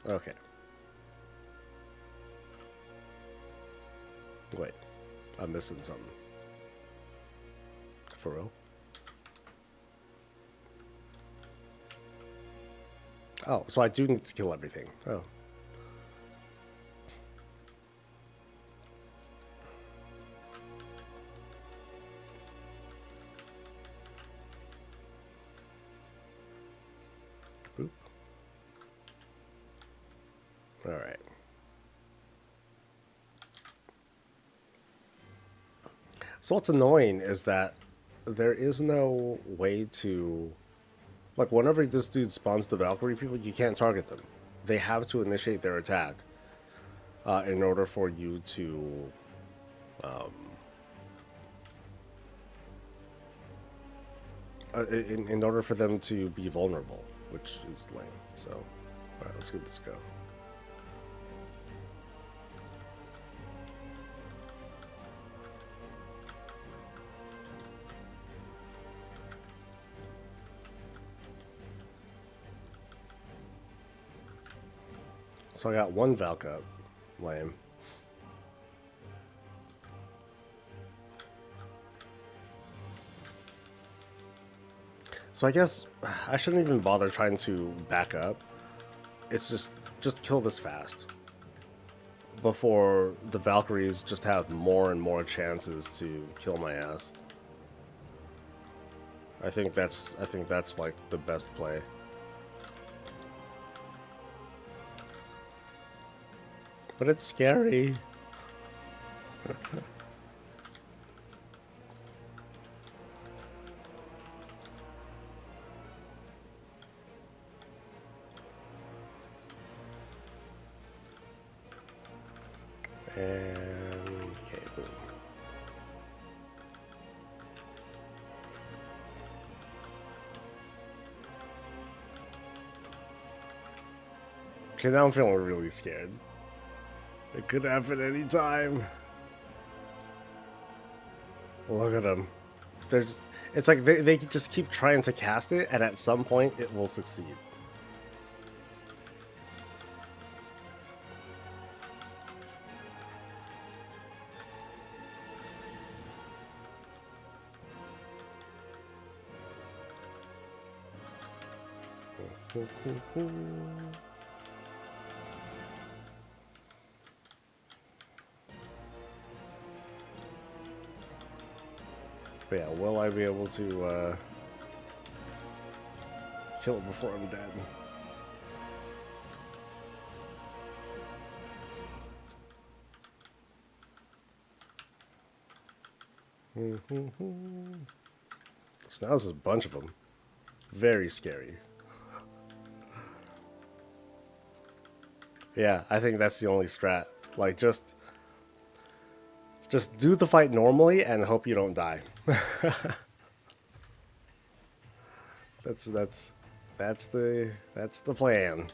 Okay. Wait. I'm missing something. For real? Oh, so I do need to kill everything. Oh. Boop. Alright. So what's annoying is that there is no way to... Like, whenever this dude spawns the Valkyrie people, you can't target them. They have to initiate their attack in order for you to... in order for them to be vulnerable, which is lame. So, alright, let's give this a go. So I got one Valk up. Lame. So I guess I shouldn't even bother trying to back up. It's just kill this fast. Before the Valkyries just have more and more chances to kill my ass. I think that's like the best play. But it's scary. And okay, boom. Okay, now I'm feeling really scared. It could happen any time. Look at them. There's, it's like they just keep trying to cast it, and at some point it will succeed. But yeah, will I be able to kill it before I'm dead? So now there's a bunch of them. Very scary. Yeah, I think that's the only strat. Like, just do the fight normally and hope you don't die. That's the plan.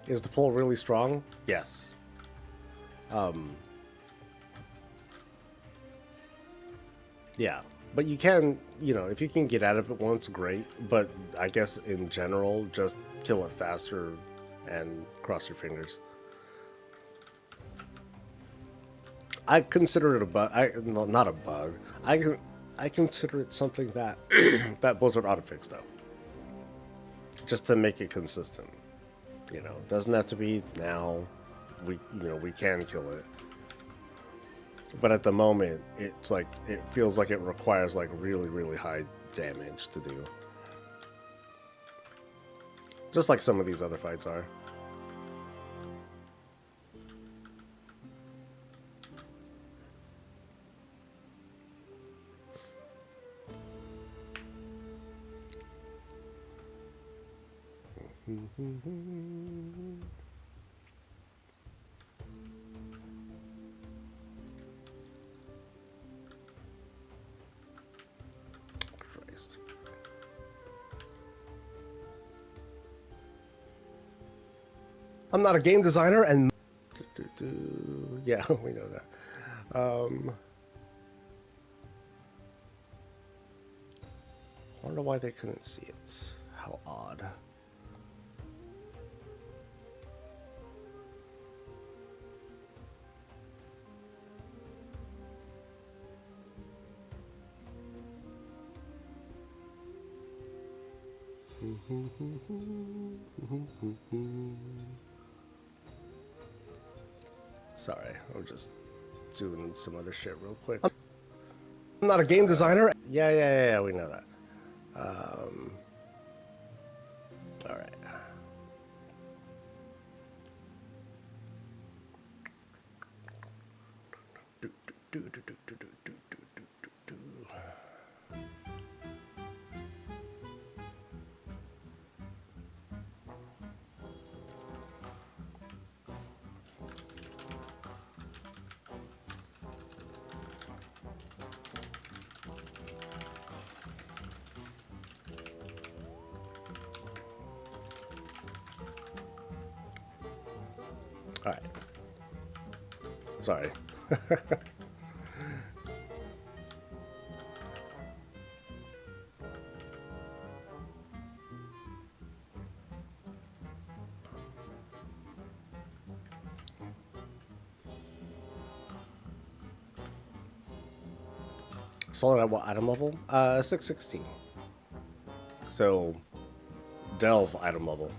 Is the pull really strong? Yes. Yeah, but you can, you know, if you can get out of it once, great. But I guess in general, just kill it faster and cross your fingers. I consider it a bug. Well, not a bug. I consider it something that that Blizzard ought to fix, though, just to make it consistent. You know, doesn't have to be now, we can kill it. But at the moment, it's like it feels like it requires like really, really high damage to do. Just like some of these other fights are. Christ. I'm not a game designer, and yeah, we know that. I wonder why they couldn't see it. How odd. Sorry, I'm just doing some other shit real quick. I'm not a game designer. Yeah, we know that. All right. All right. Sorry. Solid at what item level? 616. So, Delve item level.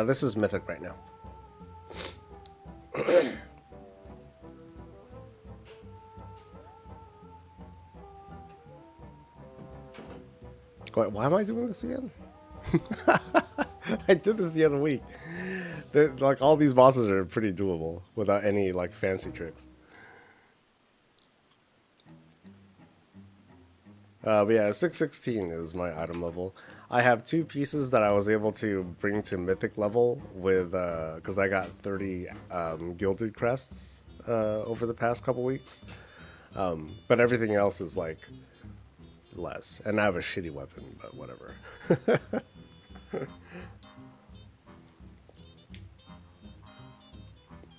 This is Mythic right now. Wait, why am I doing this again? I did this the other week. Like, all these bosses are pretty doable without any, like, fancy tricks. But yeah, 616 is my item level. I have 2 pieces that I was able to bring to Mythic level with, because I got 30 Gilded Crests over the past couple weeks. But everything else is, like, less. And I have a shitty weapon, but whatever.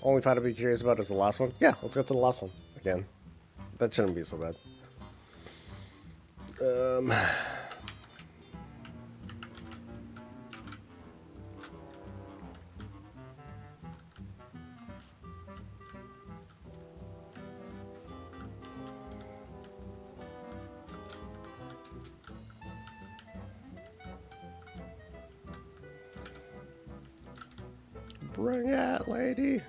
Only fight to be curious about is the last one? Yeah, let's get to the last one again. That shouldn't be so bad. Bring it, lady.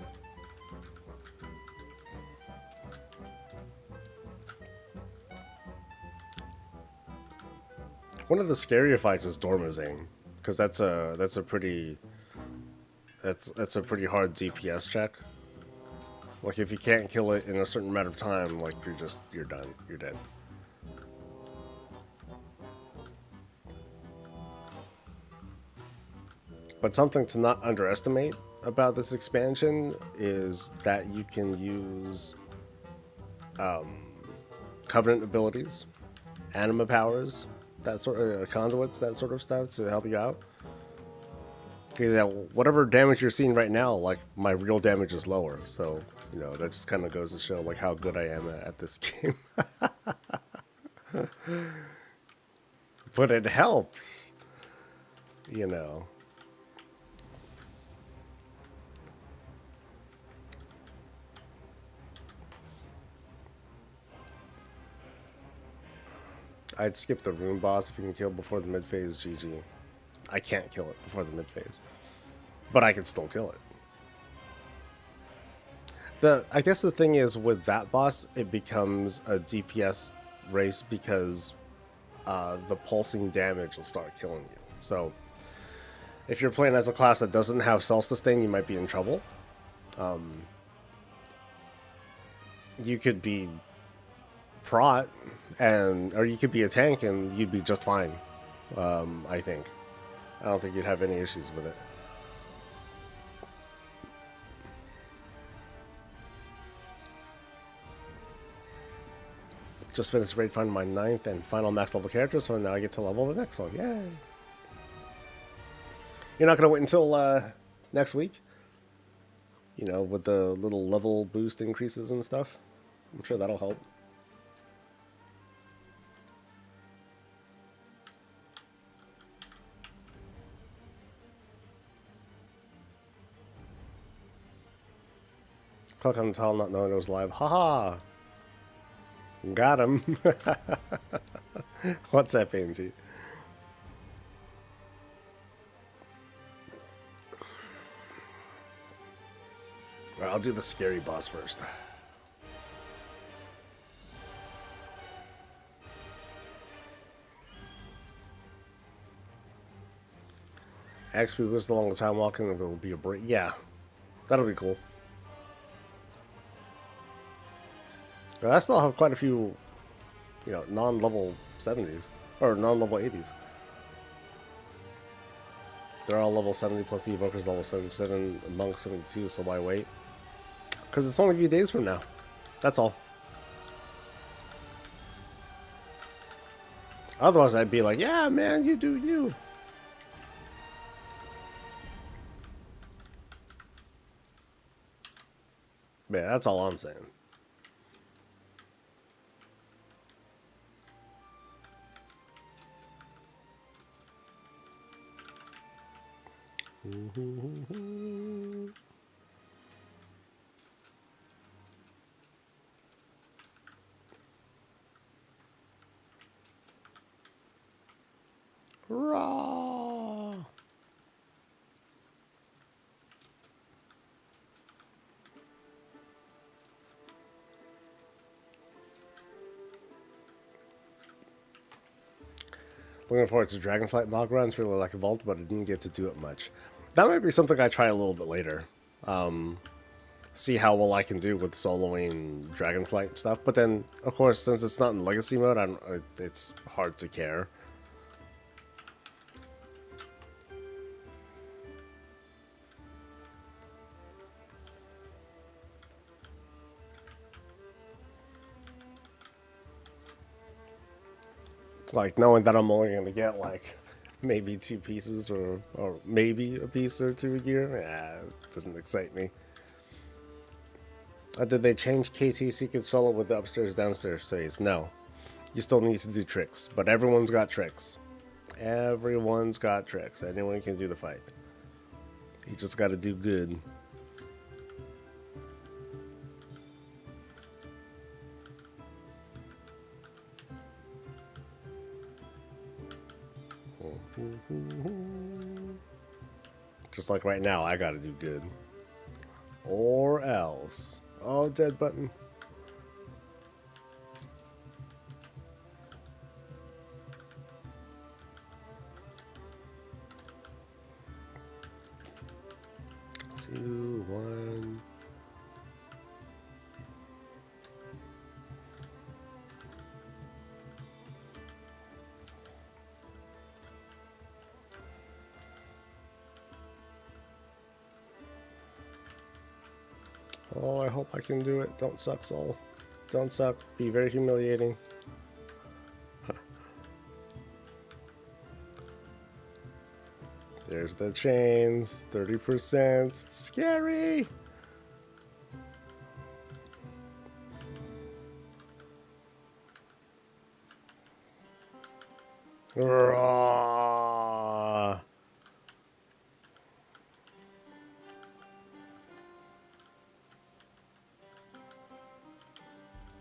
One of the scarier fights is Dormazane, because that's a pretty hard DPS check. Like, if you can't kill it in a certain amount of time, like, you're done. You're dead. But something to not underestimate about this expansion is that you can use Covenant abilities, anima powers, that sort of conduits, that sort of stuff to help you out. Because yeah, whatever damage you're seeing right now, like, my real damage is lower. So, you know, that just kind of goes to show, like, how good I am at this game. But it helps, you know. I'd skip the rune boss if you can kill before the mid phase. GG. I can't kill it before the mid phase, but I can still kill it. I guess the thing is with that boss, it becomes a DPS race because the pulsing damage will start killing you. So if you're playing as a class that doesn't have self-sustain, you might be in trouble. You could be prot, or you could be a tank and you'd be just fine. I think. I don't think you'd have any issues with it. Just finished raid finding my 9th and final max level character, so now I get to level the next one. Yay! You're not going to wait until next week? You know, with the little level boost increases and stuff? I'm sure that'll help. Click on the tile not knowing it was live. Haha! Got him. What's that, Pansy? Alright, I'll do the scary boss first. XP was the longest time walking, it will be a break. Yeah, that'll be cool. I still have quite a few, you know, non-level 70s. Or non-level 80s. They're all level 70 plus the Evoker's level 77, Monk 72, so why wait? Because it's only a few days from now. That's all. Otherwise, I'd be like, yeah, man, you do you. Yeah, that's all I'm saying. Raw. Looking forward to Dragonflight mock runs. Really like Vault, but I didn't get to do it much. That might be something I try a little bit later. See how well I can do with soloing Dragonflight stuff. But then, of course, since it's not in Legacy mode, it's hard to care. Like, knowing that I'm only going to get, like, maybe 2 pieces or maybe a piece or 2 a year, it doesn't excite me. Did they change KT so you could solo with the upstairs downstairs phase? No. You still need to do tricks, but everyone's got tricks. Everyone's got tricks. Anyone can do the fight. You just got to do good. Just like right now, I got to do good. Or else. Oh, dead button. Two, one. Oh, I hope I can do it. Don't suck, Saul. Don't suck. Be very humiliating. There's the chains. 30%. Scary! Raw.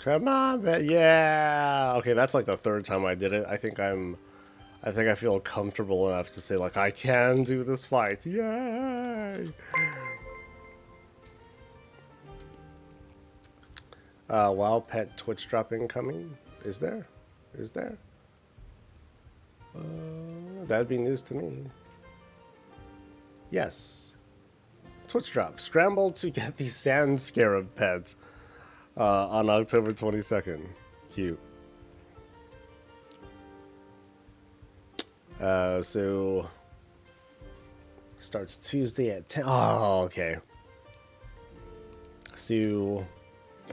Come on, man. Yeah. Okay, that's like the third time I did it. I think I feel comfortable enough to say like I can do this fight. Yay! Wild pet Twitch drop incoming. Is there? Is there? That'd be news to me. Yes. Twitch drop. Scramble to get the sand scarab pet on October 22nd. Cute. So starts Tuesday at 10. Oh, okay. So,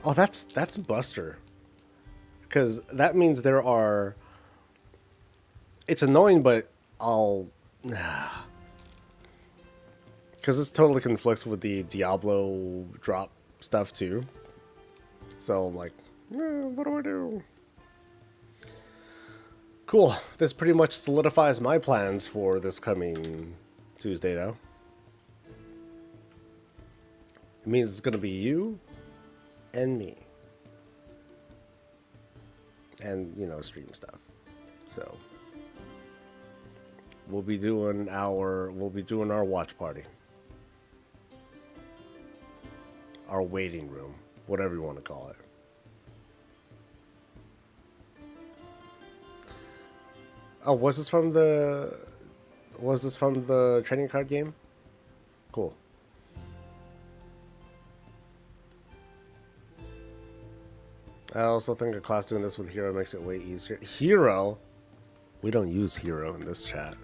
oh, that's Buster. Because that means there are. It's annoying, but I'll. Because this totally conflicts with the Diablo drop stuff too. So I'm like, what do I do? Cool. This pretty much solidifies my plans for this coming Tuesday, though. It means it's going to be you and me. And, you know, stream stuff. So we'll be doing our watch party. Our waiting room, whatever you want to call it. Oh, was this from the trading card game? Cool. I also think a class doing this with Hero makes it way easier. Hero? We don't use Hero in this chat.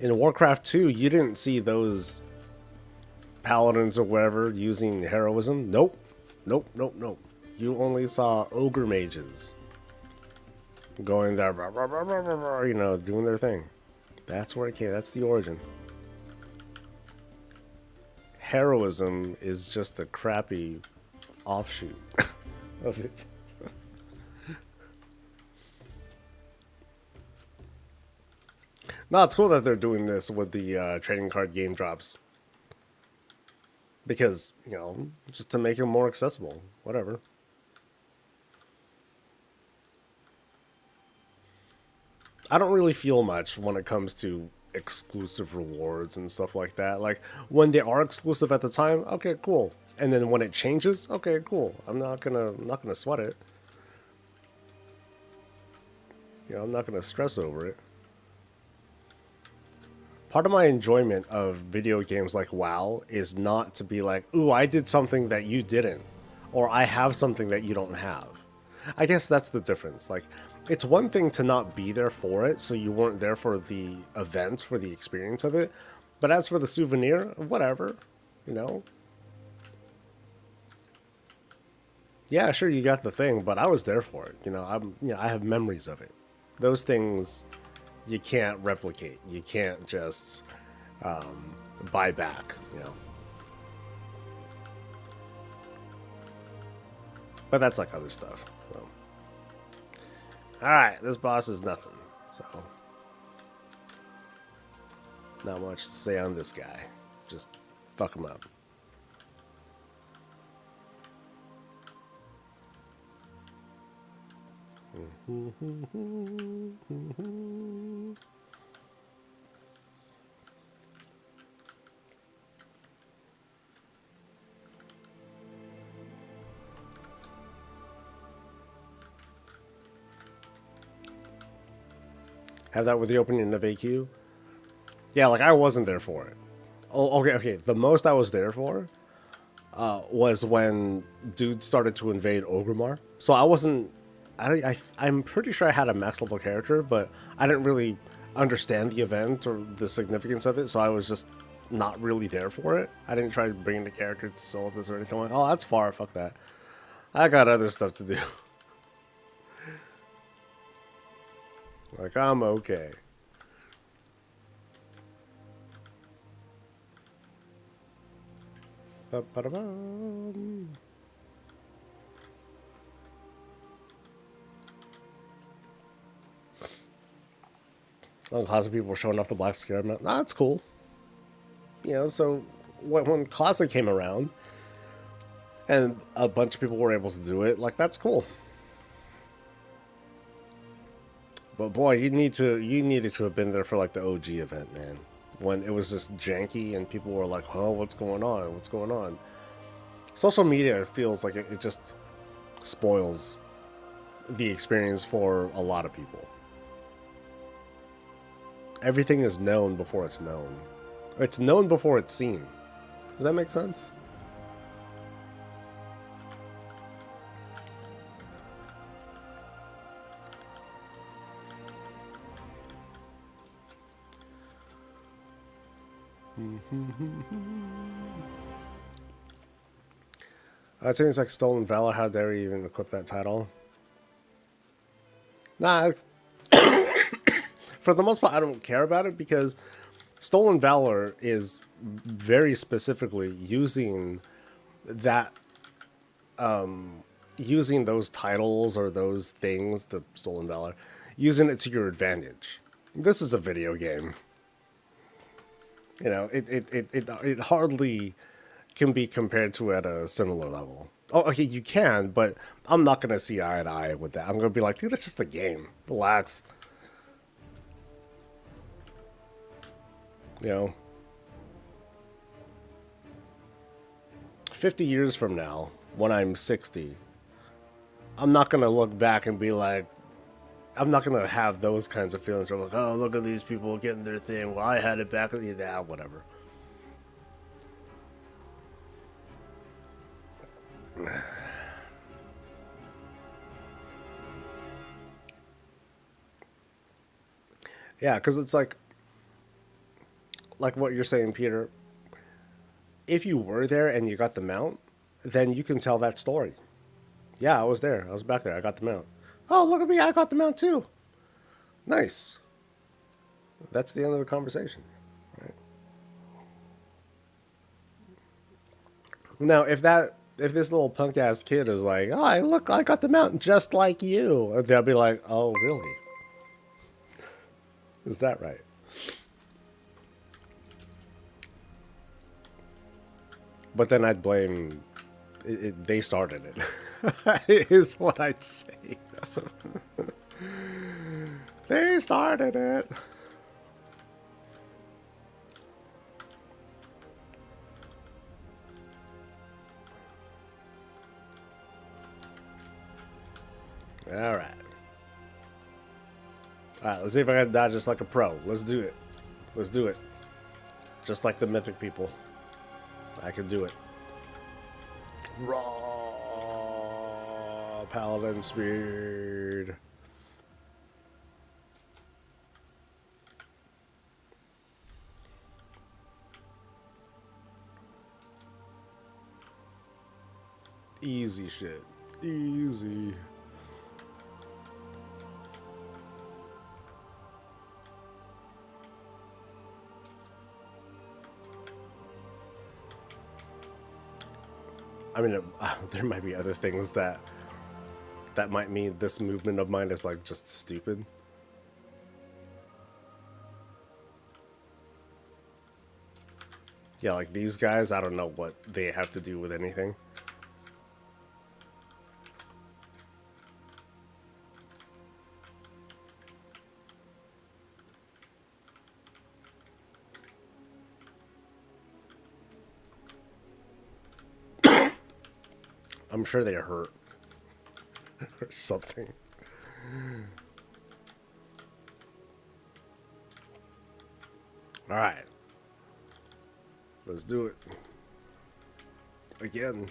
In Warcraft 2, you didn't see those paladins or whatever using heroism. Nope. Nope, nope, nope. You only saw ogre mages going there, you know, doing their thing. That's where it came. That's the origin. Heroism is just a crappy offshoot of it. No, it's cool that they're doing this with the trading card game drops. Because, you know, just to make it more accessible. Whatever. I don't really feel much when it comes to exclusive rewards and stuff like that. Like, when they are exclusive at the time, okay, cool. And then when it changes, okay, cool. I'm not gonna sweat it. You know, I'm not gonna stress over it. Part of my enjoyment of video games like WoW is not to be like, ooh, I did something that you didn't. Or I have something that you don't have. I guess that's the difference. Like, it's one thing to not be there for it, so you weren't there for the event, for the experience of it. But as for the souvenir, whatever, you know. Yeah, sure, you got the thing, but I was there for it. You know, I have memories of it. Those things you can't replicate. You can't just buy back, you know. But that's like other stuff. So. Alright, this boss is nothing. So, not much to say on this guy. Just fuck him up. Have that with the opening of AQ? Yeah, like I wasn't there for it. Oh, okay. The most I was there for was when dude started to invade Orgrimmar. So I wasn't. I'm pretty sure I had a max level character, but I didn't really understand the event or the significance of it, so I was just not really there for it. I didn't try to bring the character to solve this or anything like, oh, that's far, fuck that. I got other stuff to do. Like, I'm okay. Ba-ba-da-bum. Lots of people were showing off the black scarab. Nah, that's cool. So when Classic came around and a bunch of people were able to do it, like, that's cool. But boy, you needed to have been there for like the OG event, man. When it was just janky and people were like, "Oh, what's going on? What's going on?" Social media feels like it just spoils the experience for a lot of people. Everything is known before it's known. It's known before it's seen. Does that make sense? It seems like Stolen Valor. How dare you even equip that title? Nah, for the most part, I don't care about it because Stolen Valor is very specifically using that, using those titles or those things, the Stolen Valor, using it to your advantage. This is a video game. It hardly can be compared to at a similar level. Oh, okay, you can, but I'm not gonna see eye to eye with that. I'm gonna be like, dude, it's just a game. Relax. 50 years from now, when I'm 60, I'm not gonna look back and be like, I'm not gonna have those kinds of feelings. Of like, oh, look at these people getting their thing. Well, I had it back. Yeah, whatever. Yeah, because it's like what you're saying, Peter. If you were there and you got the mount, then you can tell that story. Yeah, I was there. I was back there. I got the mount. Oh, look at me. I got the mount too. Nice. That's the end of the conversation. Right? Now, if this little punk ass kid is like, "Oh, look, I got the mount just like you," they'll be like, "Oh, really? Is that right?" But then I'd blame they started it. Is what I'd say. They started it. All right. All right, let's see if I can dodge just like a pro. Let's do it. Let's do it. Just like the mythic people. I can do it. Raw Paladin Speed. Easy shit. Easy. I mean, there might be other things that might mean this movement of mine is like just stupid. Yeah, like these guys, I don't know what they have to do with anything. I'm sure they hurt or something. All right. Let's do it. Again.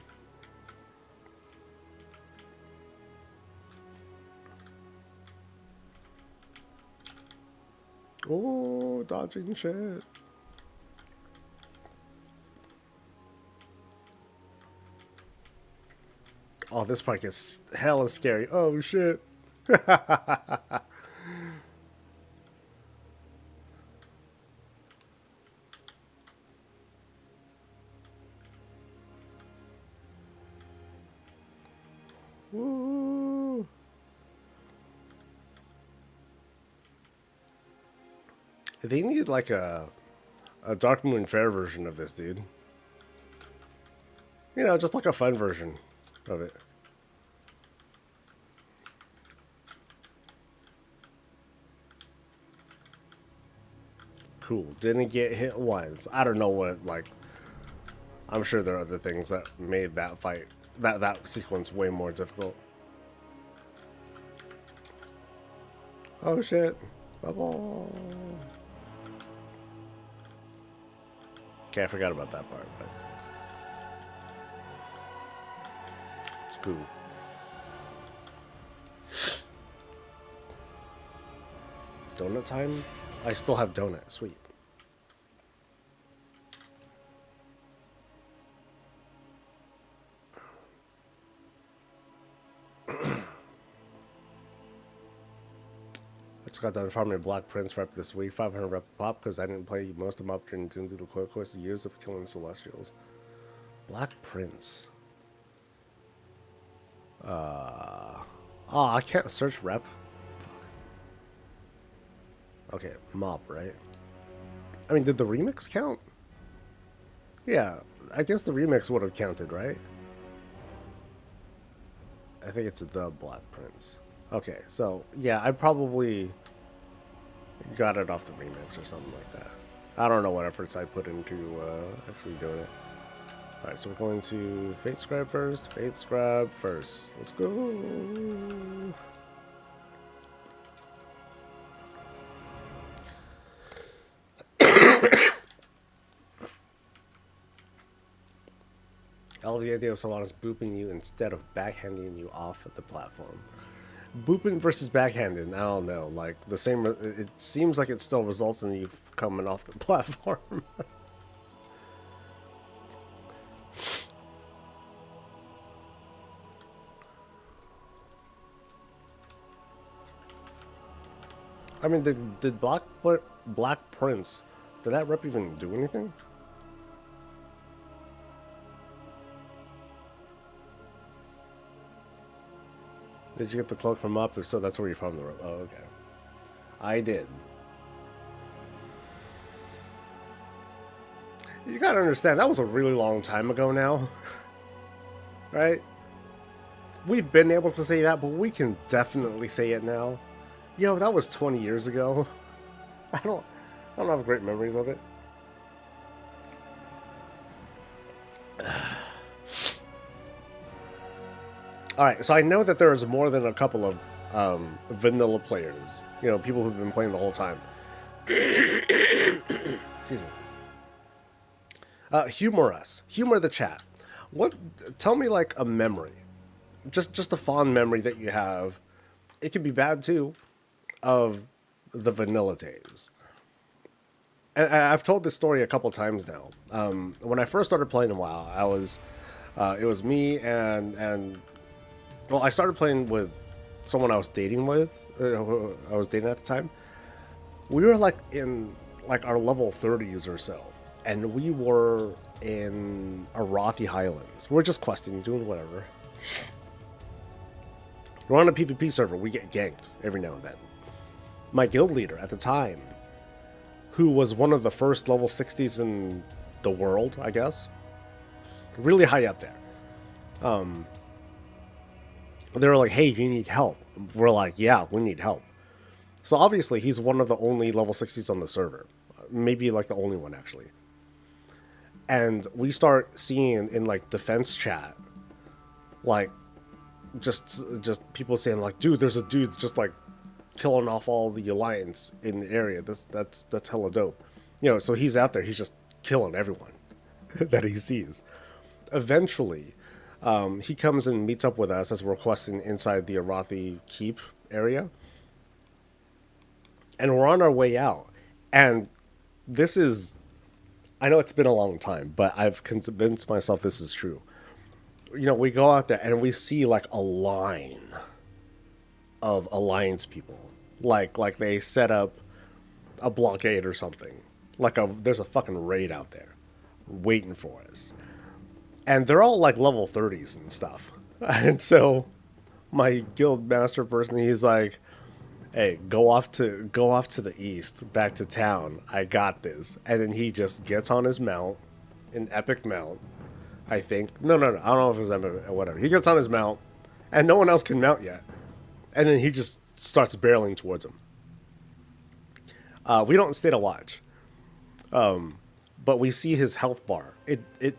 Oh, dodging shit. Oh, this part gets hella scary. Oh, shit. Woo. They need like a A Dark Moon Fair version of this, dude. You know, just like a fun version of it. Cool. Didn't get hit once. I don't know what, like... I'm sure there are other things that made that fight, that sequence way more difficult. Oh shit. Bubble. Okay, I forgot about that part, but... It's cool. Donut time? I still have donut. Sweet. I just got done farming Black Prince rep this week. 500 rep pop because I didn't play most of them up during the course of years of killing Celestials. Black Prince. Oh, I can't search rep. Fuck. Okay, mob, right? I mean, did the remix count? Yeah, I guess the remix would have counted, right? I think it's the Black Prince. Okay, so, yeah, I probably got it off the remix or something like that. I don't know what efforts I put into actually doing it. Alright, so we're going to Fate Scribe first. Fate Scribe first. Let's go. I love the idea of Sylvanas booping you instead of backhanding you off the platform. Booping versus backhanding, I don't know. Like, the same, it seems like it still results in you coming off the platform. I mean, did Black Prince, did that rep even do anything? Did you get the cloak from up? If so, that's where you found the rope. Oh, okay. I did. You gotta understand, that was a really long time ago now. Right? We've been able to say that, but we can definitely say it now. Yo, that was 20 years ago. I don't have great memories of it. Alright, so I know that there's more than a couple of vanilla players. You know, people who've been playing the whole time. Excuse me. Humor us. Humor the chat. Tell me like a memory. Just a fond memory that you have. It can be bad too. Of the vanilla days. And I've told this story a couple times now. When I first started playing WoW, it was me and well, I started playing with someone I was dating with. Who I was dating at the time. We were like in like our level 30s or so, and we were in Arathi Highlands. We're just questing, doing whatever. We're on a PvP server. We get ganked every now and then. My guild leader at the time, who was one of the first level 60s in the world, I guess, really high up there. They were like, hey, you need help. We're like, yeah, we need help. So obviously he's one of the only level 60s on the server. Maybe like the only one, actually. And we start seeing in like defense chat, like just people saying like, dude, there's a dude just like killing off all the alliance in the area. That's hella dope. You know, so he's out there, he's just killing everyone that he sees. Eventually, he comes and meets up with us as we're questing inside the Arathi Keep area. And we're on our way out. And this is... I know it's been a long time, but I've convinced myself this is true. You know, we go out there and we see like a line of alliance people. Like they set up a blockade or something. There's a fucking raid out there waiting for us. And they're all like level 30s and stuff. And so my guild master person, he's like, hey, go off to the east, back to town. I got this. And then he just gets on his mount, an epic mount, I think. No, no, no. I don't know if it was epic or whatever. He gets on his mount, and no one else can mount yet. And then he just starts barreling towards him. We don't stay to watch, but we see his health bar. It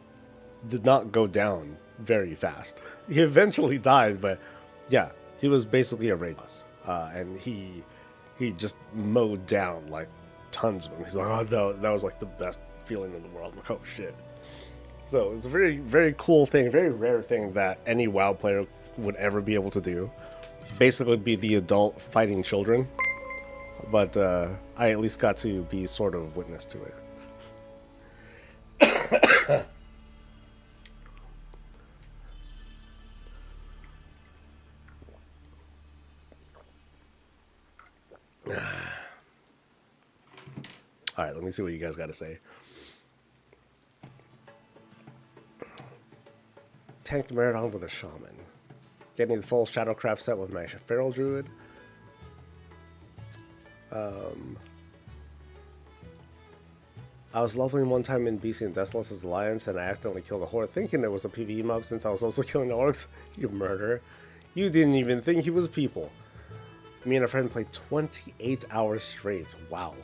did not go down very fast. He eventually died, but yeah, he was basically a raid boss, and he just mowed down like tons of them. He's like, oh no, that was like the best feeling in the world. I'm like, oh shit. So it's a very very cool thing, very rare thing that any WoW player would ever be able to do. Basically, be the adult fighting children. But I at least got to be sort of witness to it. All right, let me see what you guys got to say. Tanked Marathon with a Shaman. Getting the full Shadowcraft set with my Feral Druid. I was leveling one time in BC and Desolus' Alliance, and I accidentally killed a horde, thinking it was a PvE mob since I was also killing orcs. You murderer. You didn't even think he was people. Me and a friend played 28 hours straight. Wow.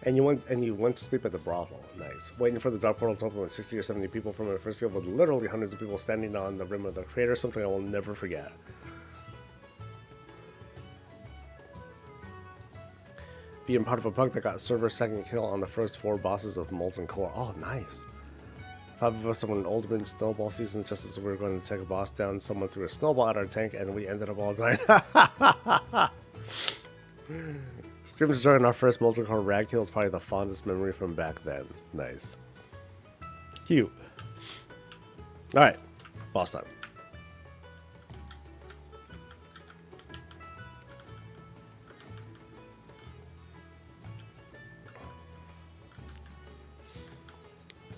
And you went to sleep at the brothel. Nice. Waiting for the dark portal to open with 60 or 70 people from my first guild with literally hundreds of people standing on the rim of the crater. Something I will never forget. Being part of a bug that got server's second kill on the first 4 bosses of Molten Core. Oh, nice. 5 of us were in Oldman snowball season just as we were going to take a boss down. Someone threw a snowball at our tank and we ended up all dying. Scrimmage during our first Molten Core rag kill is probably the fondest memory from back then. Nice. Cute. Alright. Boss time.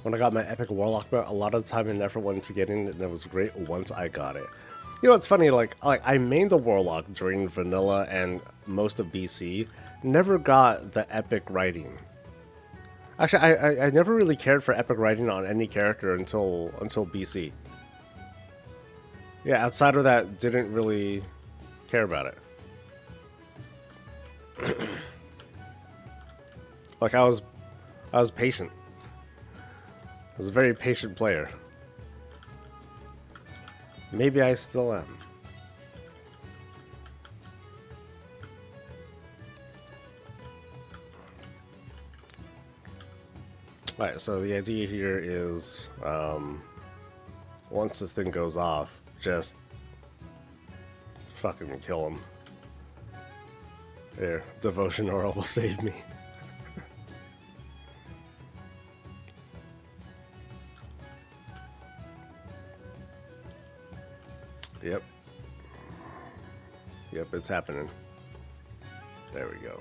When I got my epic warlock mount, a lot of time and effort went into getting it, and it was great once I got it. You know, it's funny, like I mained the warlock during vanilla and most of BC, never got the epic writing. Actually, I never really cared for epic writing on any character until BC. Yeah, outside of that, didn't really care about it. Like I was patient. I was a very patient player. Maybe I still am. Alright, so the idea here is once this thing goes off, just fucking kill him. There, Devotion Aura will save me. Yep. Yep, it's happening. There we go.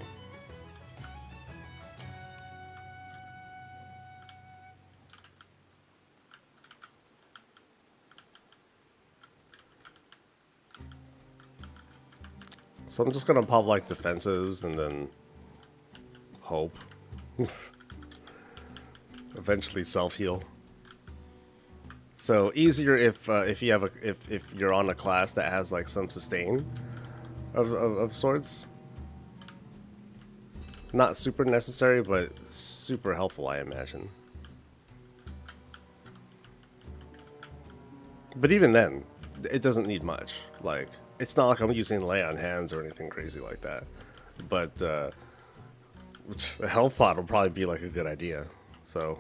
So I'm just gonna pop like defensives and then hope. Eventually self-heal. So easier if you have if you're on a class that has like some sustain of sorts. Not super necessary, but super helpful, I imagine. But even then, it doesn't need much. Like, it's not like I'm using lay on hands or anything crazy like that. But a health pot will probably be like a good idea. So.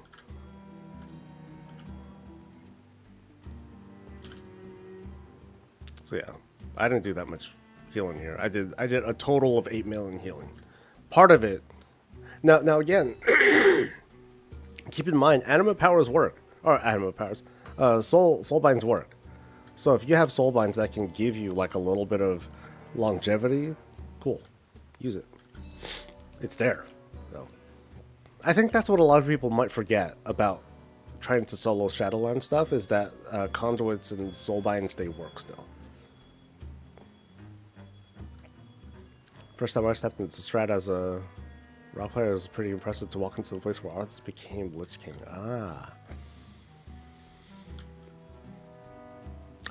So yeah, I didn't do that much healing here. I did a total of 8 million healing. Part of it. Now again, keep in mind, anima powers work. Or anima powers. Soulbinds work. So if you have soulbinds that can give you like a little bit of longevity, cool. Use it. It's there. So I think that's what a lot of people might forget about trying to solo Shadowland stuff, is that conduits and soulbinds, they work still. First time I stepped into Strat as a rock player, it was pretty impressive to walk into the place where Arthas became Lich King. Ah.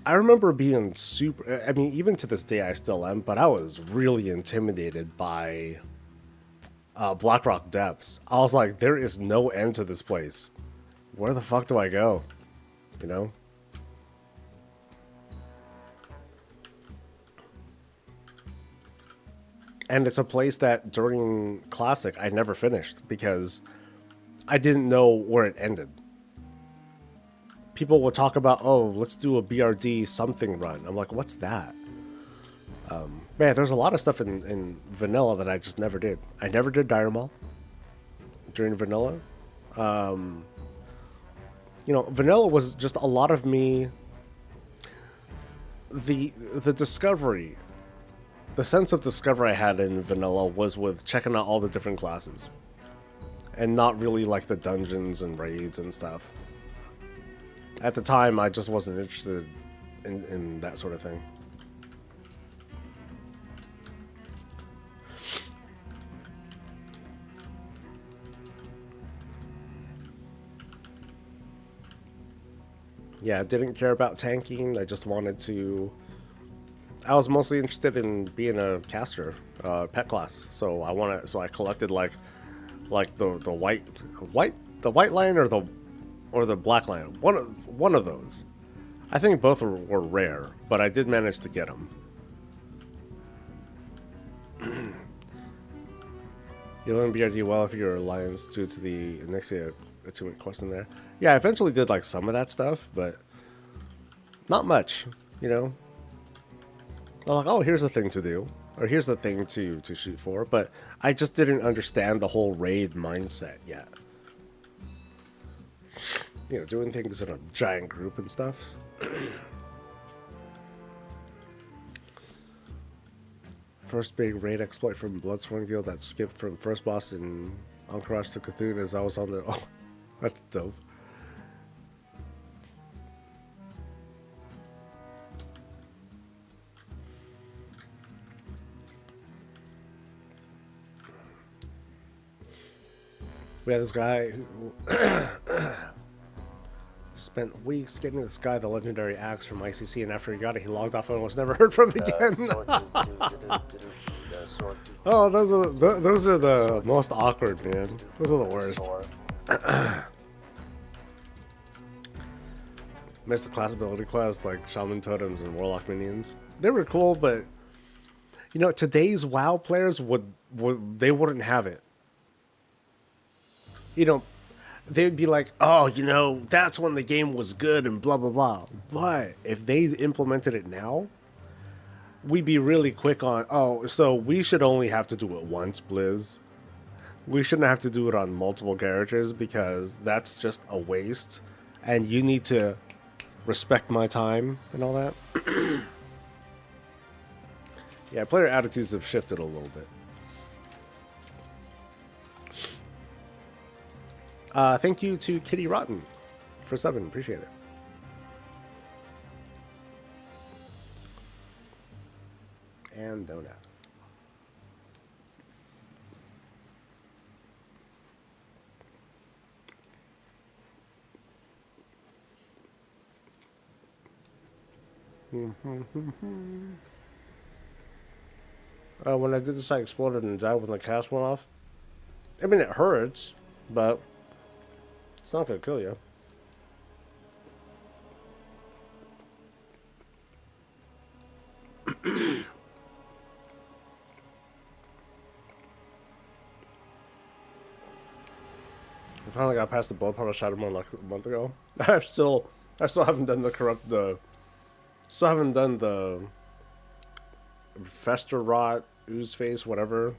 I remember being super, I mean, even to this day I still am, but I was really intimidated by Blackrock Depths. I was like, there is no end to this place. Where the fuck do I go? You know? And it's a place that during Classic I never finished because I didn't know where it ended. People would talk about, oh, let's do a BRD something run. I'm like, what's that? Man, there's a lot of stuff in Vanilla that I just never did. I never did Dire Maul during Vanilla. You know, Vanilla was just a lot of me. The discovery, the sense of discovery I had in Vanilla was with checking out all the different classes, and not really like the dungeons and raids and stuff. At the time, I just wasn't interested in that sort of thing. Yeah, I didn't care about tanking. I just wanted to. I was mostly interested in being a caster, pet class. So I collected like the white lion or the black lion. One of those. I think both were rare, but I did manage to get them. You learn BRD well if you're alliance due to the Nathria attunement quest in there. Yeah, I eventually did like some of that stuff, but not much, you know. I'm like, oh, here's a thing to do, or here's the thing to shoot for, but I just didn't understand the whole raid mindset yet. You know, doing things in a giant group and stuff. First big raid exploit from Bloodsworn Guild that skipped from first boss in Ankarash to Cthulhu as I was on the. Oh, that's dope. We had this guy who spent weeks getting this guy the legendary axe from ICC, and after he got it, he logged off and was never heard from again. Oh, those are the most awkward, man. Those are the worst. Missed the class ability quest like Shaman Totems and Warlock Minions. They were cool, but you know, today's WoW players wouldn't have it. You know, they'd be like, oh, you know, that's when the game was good and blah, blah, blah. But if they implemented it now, we'd be really quick on, oh, so we should only have to do it once, Blizz. We shouldn't have to do it on multiple characters because that's just a waste. And you need to respect my time and all that. Yeah, player attitudes have shifted a little bit. Thank you to Kitty Rotten for subbing. Appreciate it. And Donut. When I did this, I exploded and died when the cast went off. I mean, it hurts, but it's not gonna kill you. I finally got past the blood powder Shadowmoon like a month ago. I still haven't done still haven't done the Fester Rot, Ooze Face, whatever.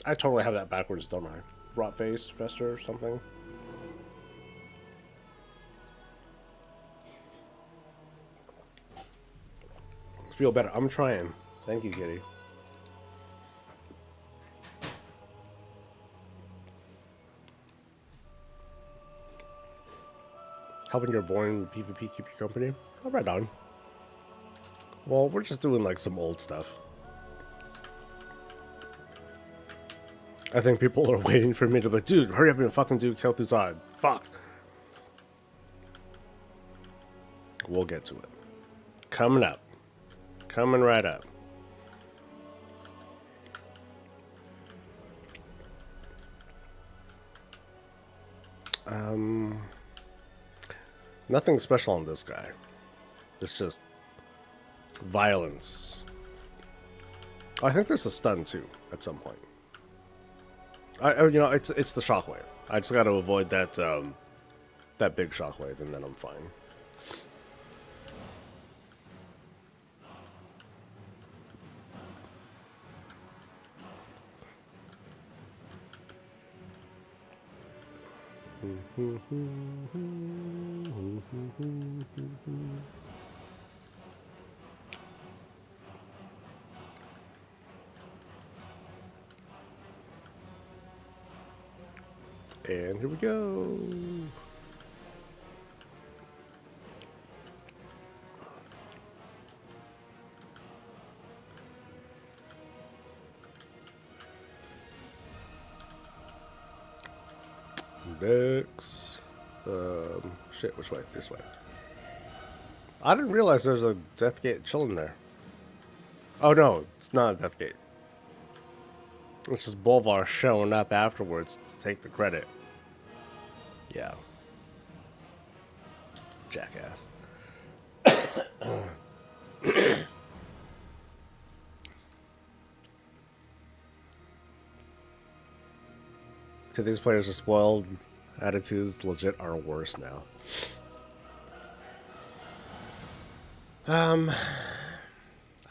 I totally have that backwards, don't I? Rot Face, Fester, something. Feel better. I'm trying. Thank you, Kitty. Helping your boring PvP keep you company? Oh, right on. Well, we're just doing like some old stuff. I think people are waiting for me to be like, dude, hurry up and fucking do Kel'Thuzad. Fuck. We'll get to it. Coming up. Coming right up. Nothing special on this guy. It's just violence. Oh, I think there's a stun too at some point. You know, it's the shockwave. I just got to avoid that that big shockwave, and then I'm fine. And here we go. Next. Shit, which way? This way. I didn't realize there's a death gate chilling there. Oh no, it's not a death gate. It's just Bolvar showing up afterwards to take the credit. Yeah. Jackass. So these players are spoiled. Attitudes legit are worse now.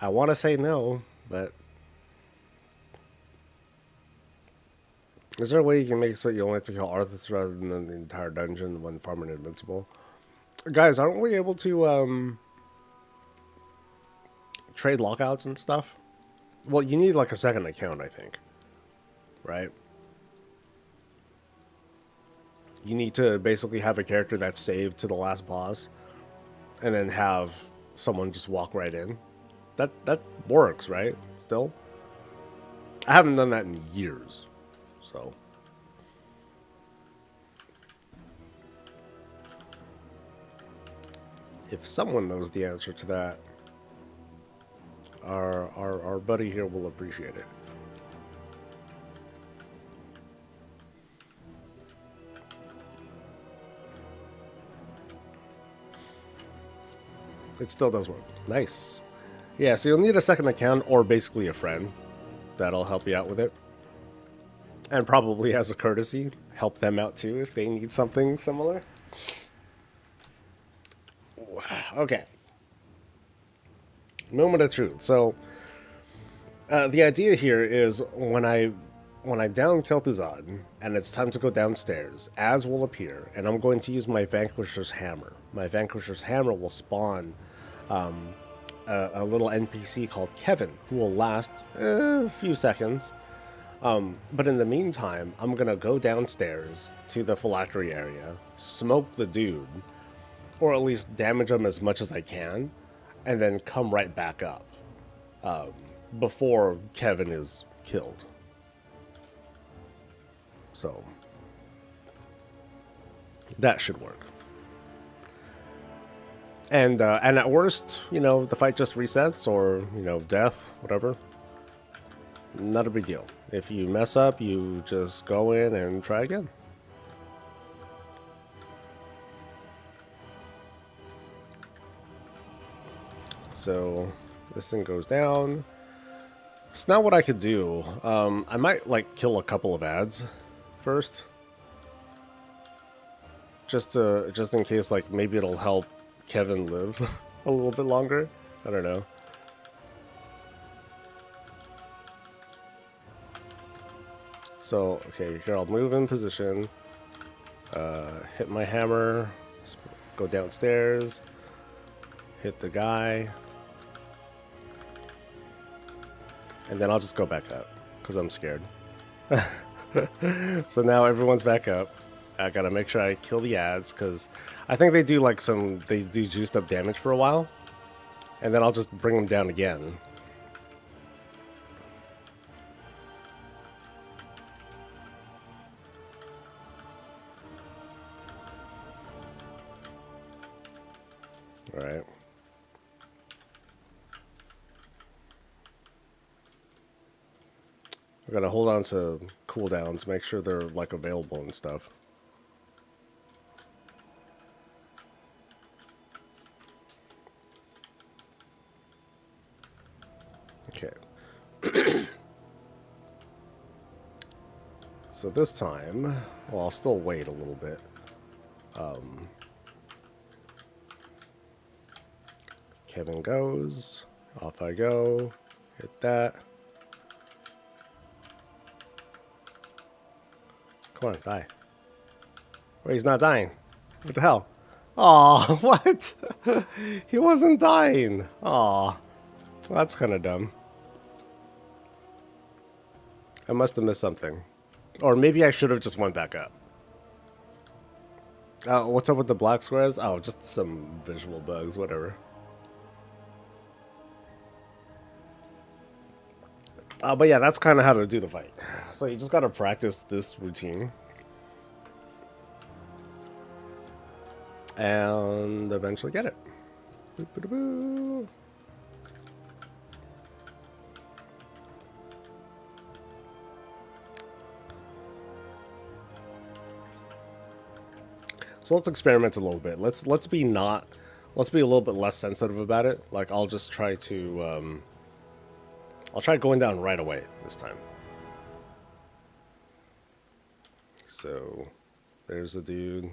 I want to say no, but is there a way you can make it so you only have to kill Arthas rather than the entire dungeon when farming invincible? Guys, aren't we able to trade lockouts and stuff? Well, you need like a second account, I think. Right? You need to basically have a character that's saved to the last boss and then have someone just walk right in. That works, right? Still? I haven't done that in years. So if someone knows the answer to that, our buddy here will appreciate it. It still does work. Nice. Yeah, so you'll need a second account or basically a friend that'll help you out with it. And probably as a courtesy, help them out too if they need something similar. Okay. Moment of truth. So, the idea here is when I down Kel'Thuzad and it's time to go downstairs, ads will appear, and I'm going to use my Vanquisher's Hammer. My Vanquisher's Hammer will spawn a little NPC called Kevin, who will last a few seconds. But in the meantime, I'm going to go downstairs to the phylactery area, smoke the dude, or at least damage him as much as I can, and then come right back up before Kevin is killed. So that should work. And at worst, you know, the fight just resets, or, you know, death, whatever. Not a big deal. If you mess up, you just go in and try again. So this thing goes down. It's not what I could do. I might like kill a couple of ads first, just in case, like maybe it'll help Kevin live a little bit longer. I don't know. So okay, here I'll move in position, hit my hammer, go downstairs, hit the guy, and then I'll just go back up because I'm scared. So now everyone's back up. I gotta make sure I kill the ads because I think they do like they do juiced up damage for a while, and then I'll just bring them down again. All right. I gotta hold on to cooldowns, make sure they're like available and stuff. Okay. So this time, well, I'll still wait a little bit. Kevin goes. Off I go. Hit that. Come on, die. Wait, he's not dying. What the hell? Aw, what? He wasn't dying. Aw, that's kind of dumb. I must have missed something. Or maybe I should have just went back up. What's up with the black squares? Oh, just some visual bugs, whatever. But yeah, that's kind of how to do the fight. So you just gotta practice this routine. And eventually get it. Boop, boop, boop. So let's experiment a little bit. Let's be a little bit less sensitive about it. Like I'll just try to I'll try going down right away this time. So there's a dude.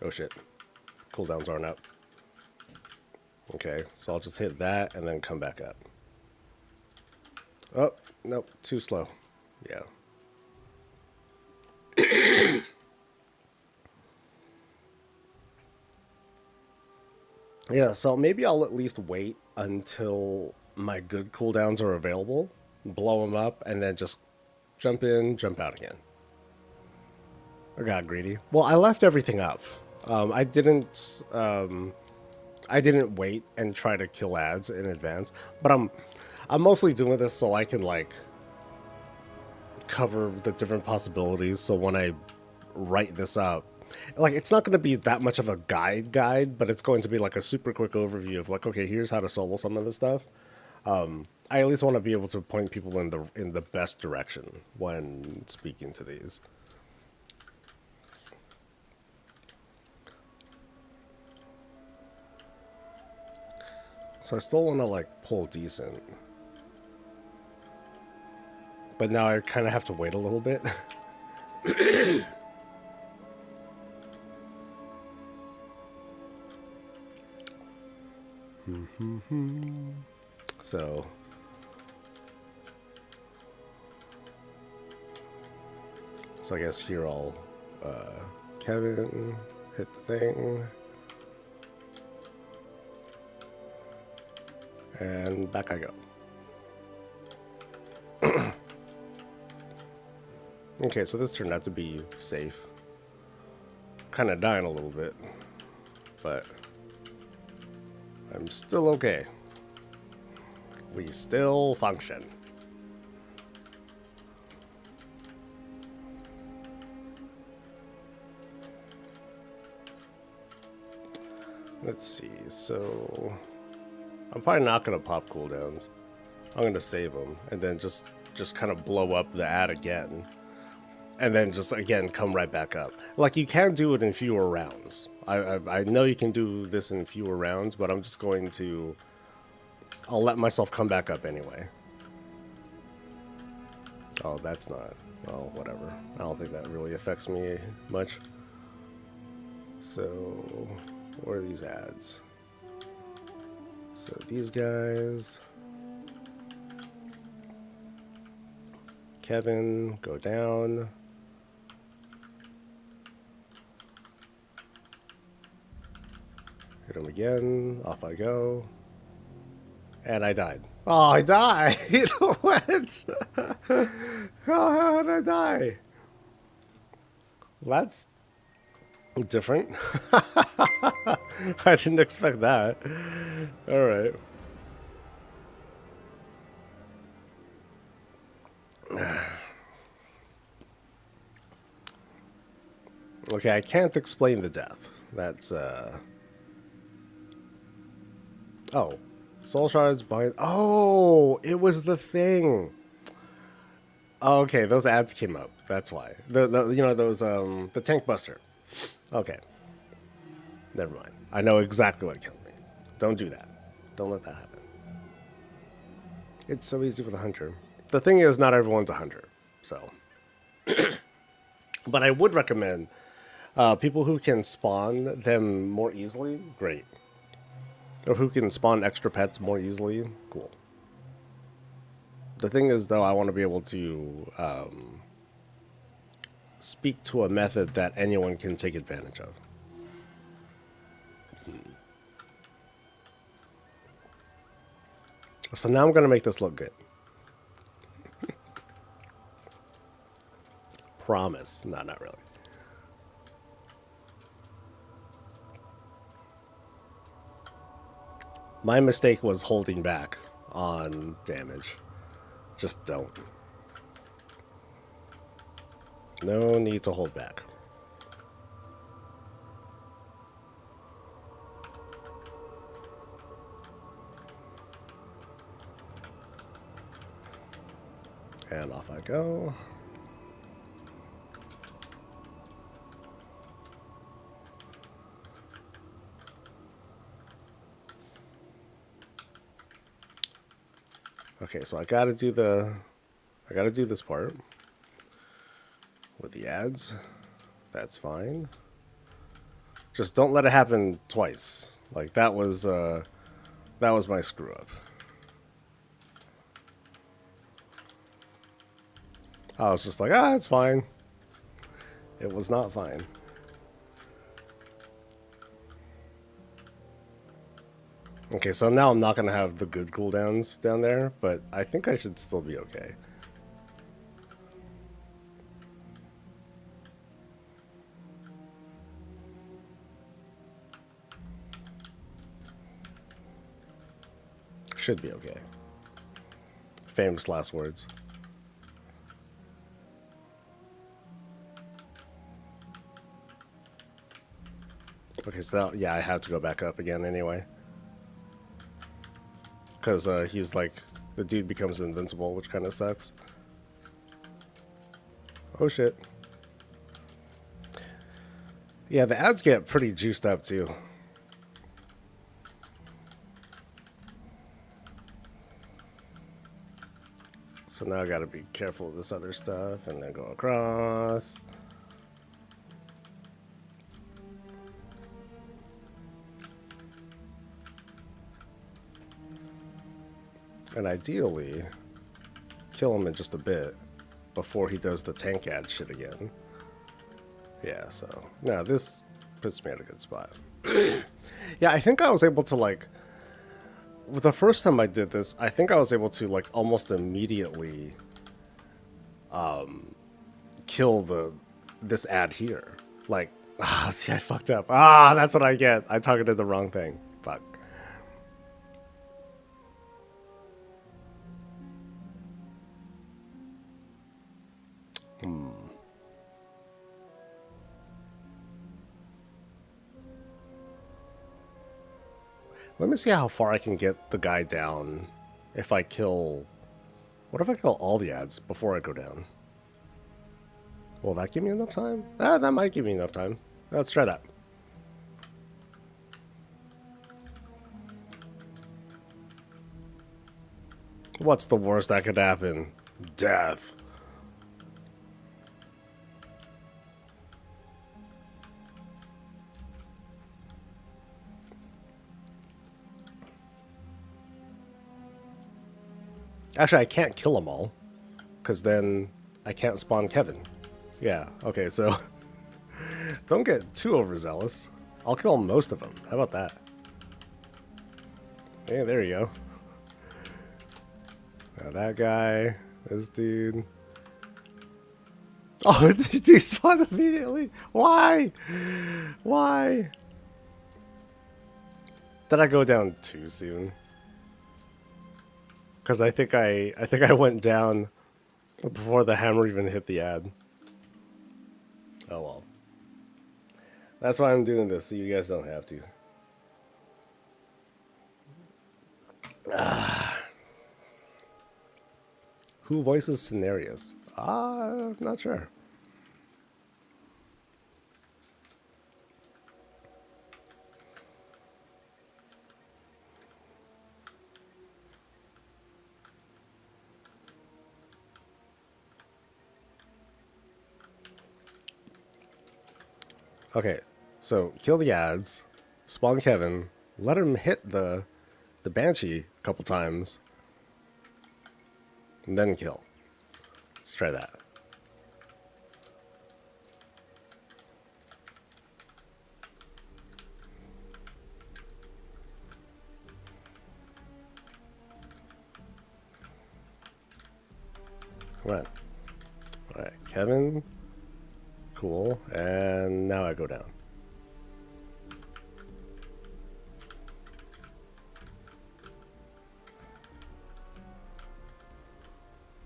Oh shit. Cooldowns aren't up. Okay, so I'll just hit that and then come back up. Oh, nope, too slow. Yeah. Yeah, so maybe I'll at least wait until my good cooldowns are available, blow them up, and then just jump in, jump out again. I got greedy. Well, I left everything up. I didn't wait and try to kill ads in advance, but I'm mostly doing this so I can like cover the different possibilities. So when I write this up, like it's not going to be that much of a guide, but it's going to be like a super quick overview of like, okay, here's how to solo some of this stuff. I at least want to be able to point people in the best direction when speaking to these. So I still want to like pull decent, but now I kind of have to wait a little bit. So I guess here I'll Kevin hit the thing and back I go. Okay, so this turned out to be safe. Kind of dying a little bit, but I'm still okay. We still function. Let's see, so I'm probably not going to pop cooldowns. I'm going to save them and then just kind of blow up the ad again. And then just, again, come right back up. Like, you can do it in fewer rounds. I know you can do this in fewer rounds, but I'm just going to... I'll let myself come back up anyway. Oh, that's not... Oh, whatever. I don't think that really affects me much. So, what are these ads? So, these guys... Kevin, go down. Hit him again. Off I go. And I died. Oh, I died! What? How did I die? That's different. I didn't expect that. Alright. Okay, I can't explain the death. That's, Oh. Soul shards bind... Oh! It was the thing! Okay, those ads came up. That's why. You know, those, the tank buster. Okay. Never mind. I know exactly what killed me. Don't do that. Don't let that happen. It's so easy for the hunter. The thing is, not everyone's a hunter, so... But I would recommend people who can spawn them more easily, great. Or who can spawn extra pets more easily, cool. The thing is, though, I want to be able to speak to a method that anyone can take advantage of. So now I'm going to make this look good. Promise. No, not really. My mistake was holding back on damage. Just don't. No need to hold back. And off I go. Okay, so I gotta do this part with the ads. That's fine. Just don't let it happen twice. Like that was my screw up. I was just like, it's fine. It was not fine. Okay, so now I'm not going to have the good cooldowns down there, but I think I should still be okay. Should be okay. Famous last words. Okay, so now, yeah, I have to go back up again anyway. Because he's like, the dude becomes invincible, which kind of sucks. Oh shit. Yeah, the ads get pretty juiced up too. So now I gotta be careful of this other stuff and then go across. And ideally, kill him in just a bit before he does the tank ad shit again. Yeah, so now this puts me at a good spot. Yeah, I think I was able to like, the first time I did this, I think I was able to like almost immediately kill this ad here. Like, see, I fucked up. That's what I get. I targeted the wrong thing. Fuck. Let me see how far I can get the guy down if I kill... What if I kill all the ads before I go down? Will that give me enough time? That might give me enough time. Let's try that. What's the worst that could happen? Death. Actually, I can't kill them all, because then I can't spawn Kevin. Yeah, okay, so don't get too overzealous. I'll kill most of them. How about that? Hey, there you go. Now that guy, this dude. Oh, he despawned immediately. Why? Why? Did I go down too soon? Because I think I went down before the hammer even hit the ad. Oh well. That's why I'm doing this, so you guys don't have to. Who voices Cenarius? Not sure. Okay, so kill the ads, spawn Kevin, let him hit the Banshee a couple times, and then kill. Let's try that. Come on. Alright, Kevin. Cool. And now I go down.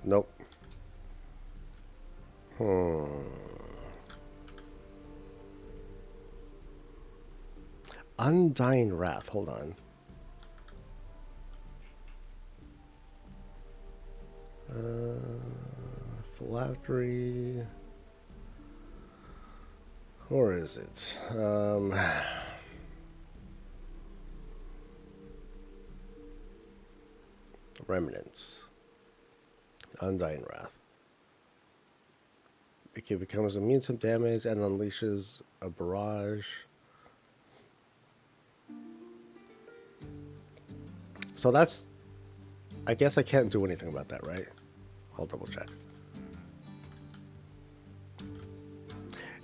Nope. Undying Wrath. Hold on. Phylactery. Or is it? Remnants. Undying Wrath. It becomes immune to damage and unleashes a barrage. So that's... I guess I can't do anything about that, right? I'll double check.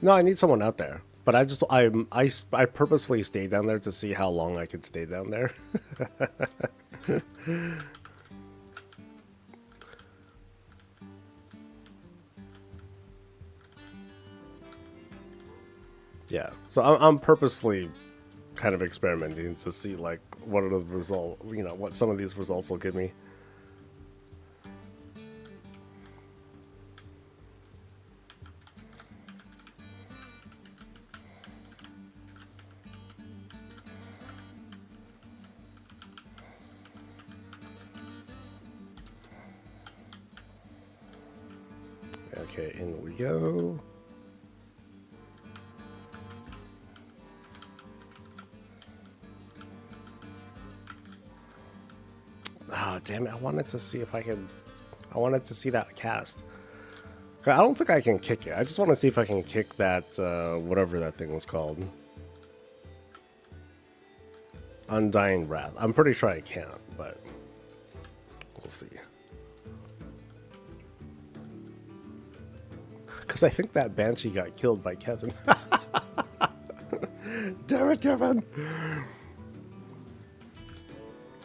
No, I need someone out there. But I purposefully stayed down there to see how long I could stay down there. Yeah, so I'm purposefully kind of experimenting to see like what are the result, you know, what some of these results will give me. Okay, in we go. Oh, damn it. I wanted to see if I could... I wanted to see that cast. I don't think I can kick it. I just want to see if I can kick that, whatever that thing was called. Undying Wrath. I'm pretty sure I can't, but we'll see. Because I think that Banshee got killed by Kevin. Damn it, Kevin!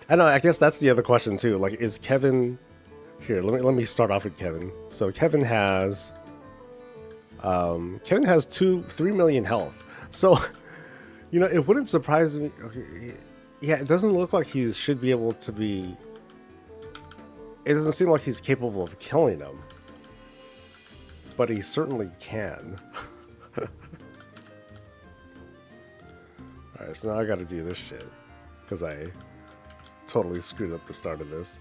I know, I guess that's the other question too. Like, is Kevin... Here, let me start off with Kevin. So Kevin has... Kevin has 3 million health. So, you know, it wouldn't surprise me... Okay, yeah, it doesn't look like he should be able to be... It doesn't seem like he's capable of killing him. But he certainly can. Alright, so now I gotta do this shit. Because I totally screwed up the start of this.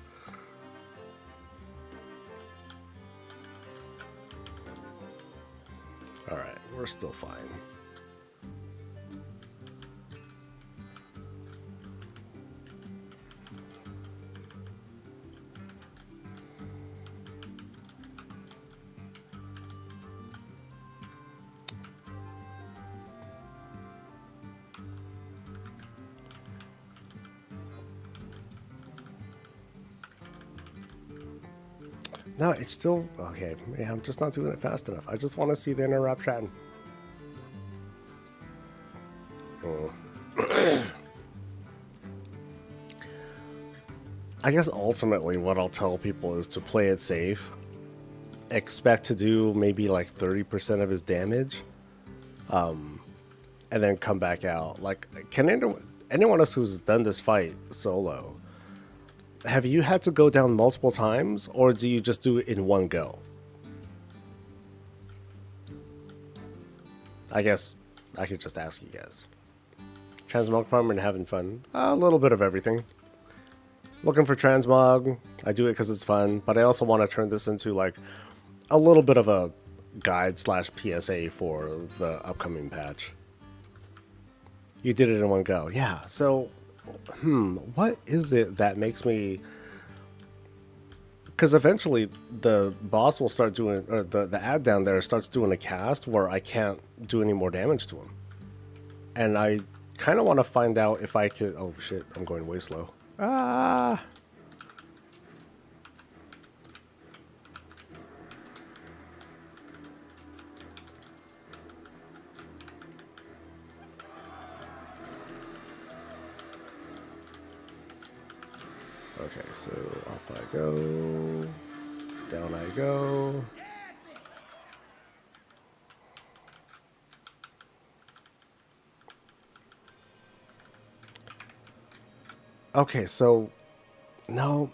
Alright, we're still fine. No, it's still... Okay, yeah, I'm just not doing it fast enough. I just want to see the interruption. Oh. I guess ultimately what I'll tell people is to play it safe. Expect to do maybe like 30% of his damage. And then come back out. Like, can anyone else who's done this fight solo... Have you had to go down multiple times, or do you just do it in one go? I guess I could just ask you guys. Transmog farmer and having fun. A little bit of everything. Looking for transmog. I do it because it's fun, but I also want to turn this into like a little bit of a guide slash PSA for the upcoming patch. You did it in one go. Yeah, so, what is it that makes me... Because eventually the boss will start doing, or the ad down there starts doing a cast where I can't do any more damage to him. And I kind of want to find out if I could... Oh shit, I'm going way slow. Ah! Okay, so off I go. Down I go. Okay, so no.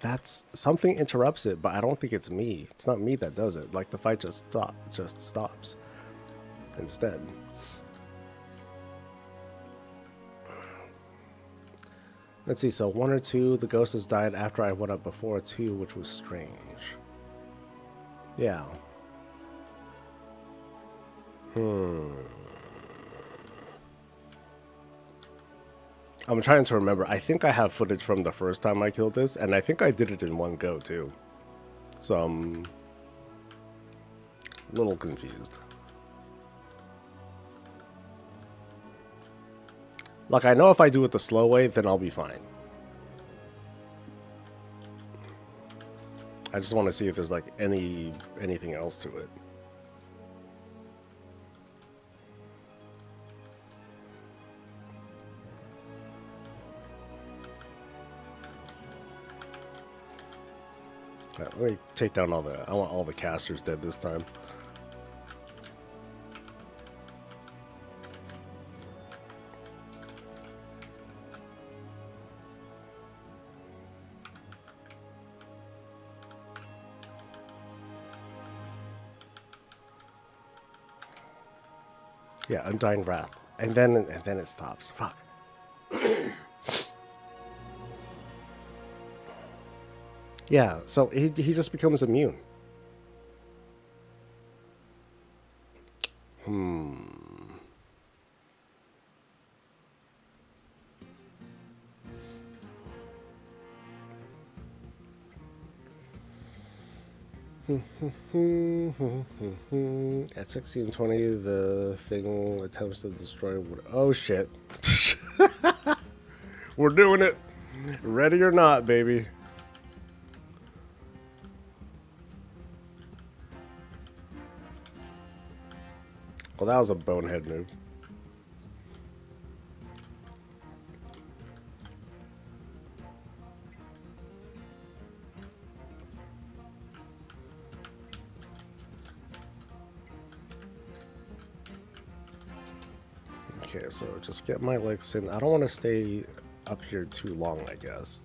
That's something interrupts it, but I don't think it's me. It's not me that does it. Like the fight just stops instead. Let's see, so 1 or 2, the ghost has died after I went up before 2, which was strange. Yeah. I'm trying to remember. I think I have footage from the first time I killed this, and I think I did it in one go, too. So I'm a little confused. Like, I know if I do it the slow way, then I'll be fine. I just want to see if there's, like, anything else to it. Let me take down all the... I want all the casters dead this time. Yeah, Undying Wrath. And then it stops. Fuck. Yeah, so he just becomes immune. At 1620, the thing attempts to destroy... Oh, shit. We're doing it. Ready or not, baby. Well, that was a bonehead move. Okay, so just get my legs in. I don't want to stay up here too long, I guess.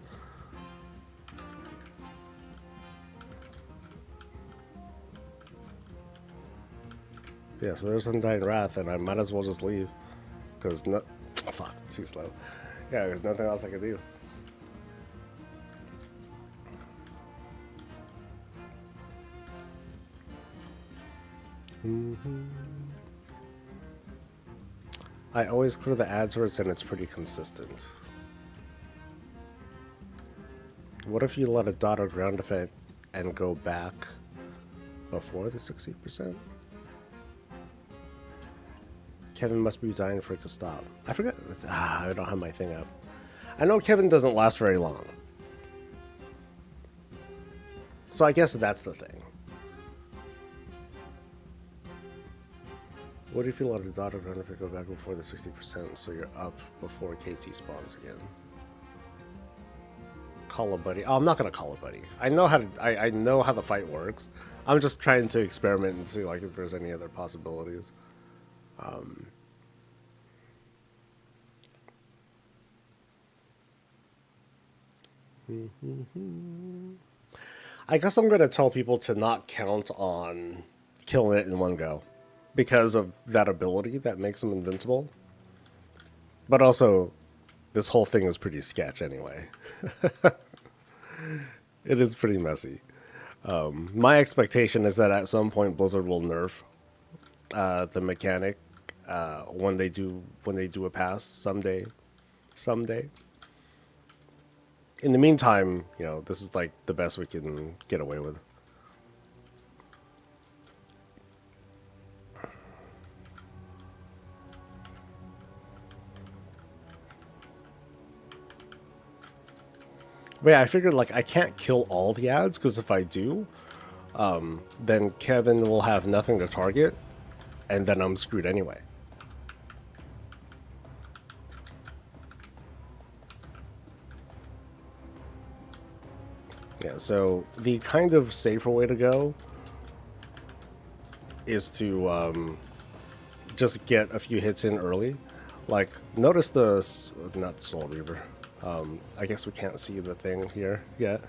Yeah, so there's Undying Wrath, and I might as well just leave. Because, no... Fuck, too slow. Yeah, there's nothing else I can do. I always clear the ad source, and it's pretty consistent. What if you let a dot or ground effect and go back before the 60%? Kevin must be dying for it to stop. I forgot. I don't have my thing up. I know Kevin doesn't last very long. So I guess that's the thing. What if you let a dot or ground effect go back before the 60% so you're up before KT spawns again? Call a buddy. Oh, I'm not gonna call a buddy. I know how to. I know how the fight works. I'm just trying to experiment and see like if there's any other possibilities. I guess I'm gonna tell people to not count on killing it in one go, because of that ability that makes him invincible. But also, this whole thing is pretty sketch anyway. It is pretty messy. My expectation is that at some point Blizzard will nerf the mechanic when they do a pass someday. Someday. In the meantime, this is like the best we can get away with. But yeah, I figured like I can't kill all the ads because if I do, then Kevin will have nothing to target, and then I'm screwed anyway. Yeah, so the kind of safer way to go is to just get a few hits in early. Like, notice not the Soul Reaver. I guess we can't see the thing here yet.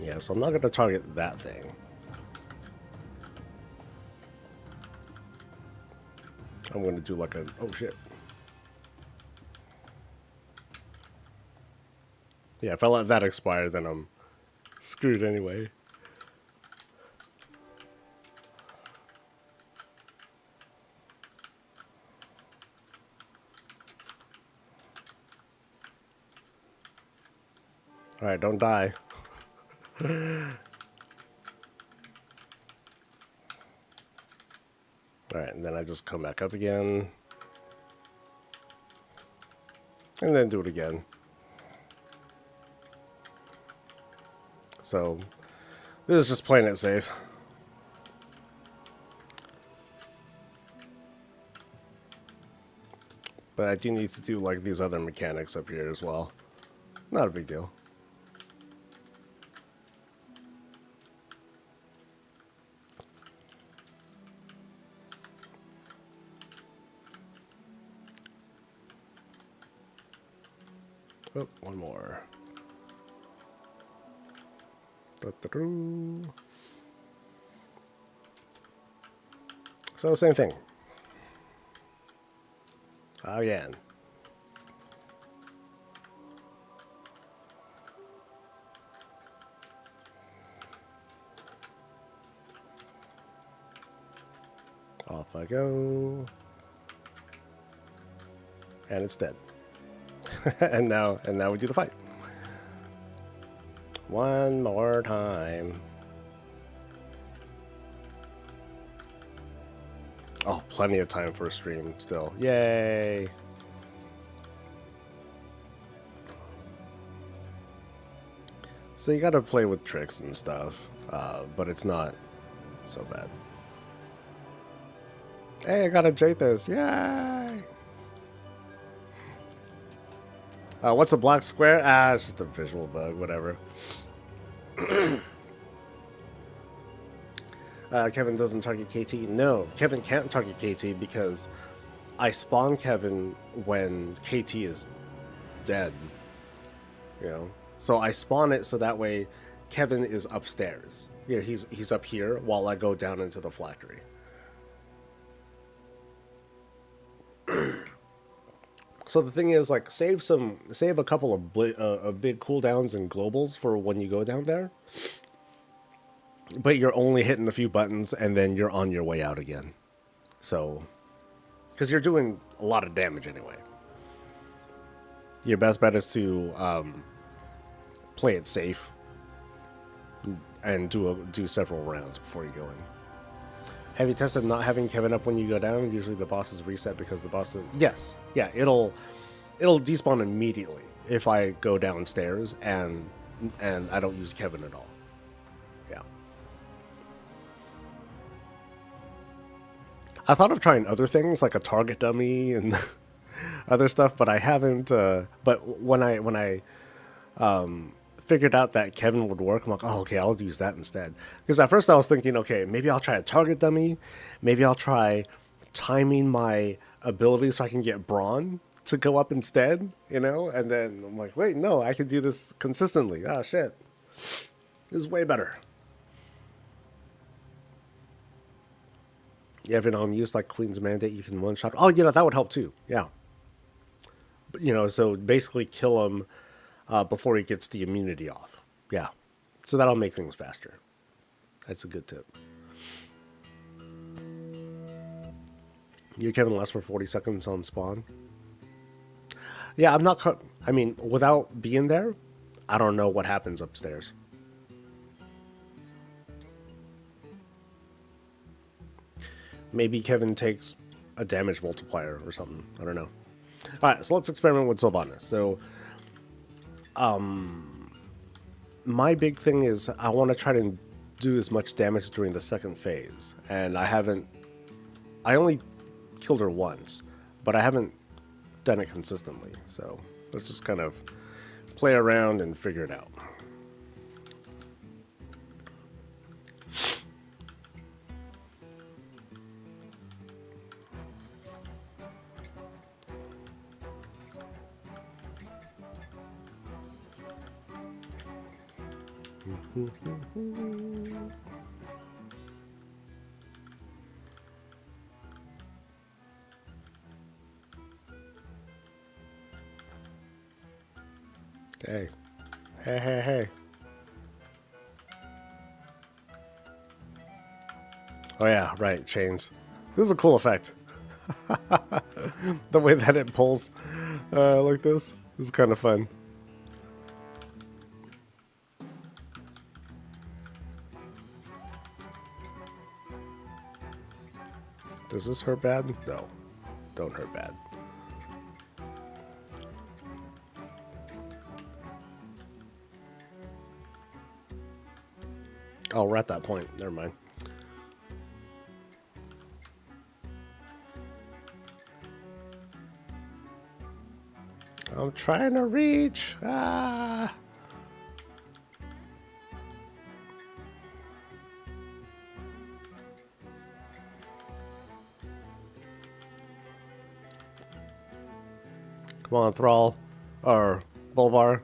Yeah, so I'm not going to target that thing. I'm going to do like a... Oh, shit. Yeah, if I let that expire, then I'm screwed anyway. Alright, don't die. Alright, and then I just come back up again. And then do it again. So, this is just playing it safe. But I do need to do like these other mechanics up here as well. Not a big deal. Oh, one more. So same thing. Again. Off I go. And it's dead. and now we do the fight. One more time. Oh, plenty of time for a stream still. Yay! So you gotta play with tricks and stuff, but it's not so bad. Hey, I got a Jathos. Yay! What's a black square? It's just a visual bug, whatever. Kevin doesn't target KT. No, Kevin can't target KT because I spawn Kevin when KT is dead. So I spawn it so that way Kevin is upstairs. He's up here while I go down into the phylactery. So the thing is, like, save a couple of big cooldowns and globals for when you go down there. But you're only hitting a few buttons, and then you're on your way out again. So, because you're doing a lot of damage anyway. Your best bet is to play it safe and do several rounds before you go in. Have you tested not having Kevin up when you go down? Usually the bosses reset because the bosses... Yes. Yeah, it'll despawn immediately if I go downstairs and I don't use Kevin at all. Yeah. I thought of trying other things like a target dummy and other stuff, but I haven't. But when I figured out that Kevin would work, I'm like, oh, okay, I'll use that instead. Because at first I was thinking, okay, maybe I'll try a target dummy. Maybe I'll try timing my ability so I can get Brawn to go up instead, you know? And then I'm like, wait, no, I can do this consistently. Ah, shit. This is way better. Yeah, if you know, use like Queen's Mandate, you can one-shot. Oh, you know, that would help too. Yeah. But, you know, so basically kill him before he gets the immunity off. Yeah. So that'll make things faster. That's a good tip. Your Kevin lasts for 40 seconds on spawn. Yeah, I'm not... I mean, without being there, I don't know what happens upstairs. Maybe Kevin takes a damage multiplier or something. I don't know. Alright, so let's experiment with Sylvanas. So, my big thing is I want to try to do as much damage during the second phase. And I only killed her once, but I haven't done it consistently. So, let's just kind of play around and figure it out. Hey. Hey, hey, hey. Oh yeah, right, chains. This is a cool effect. The way that it pulls like this is kind of fun. Does this hurt bad? No. Don't hurt bad. Oh, we're at that point. Never mind. I'm trying to reach. Ah. Come on, Thrall. Or Bolvar.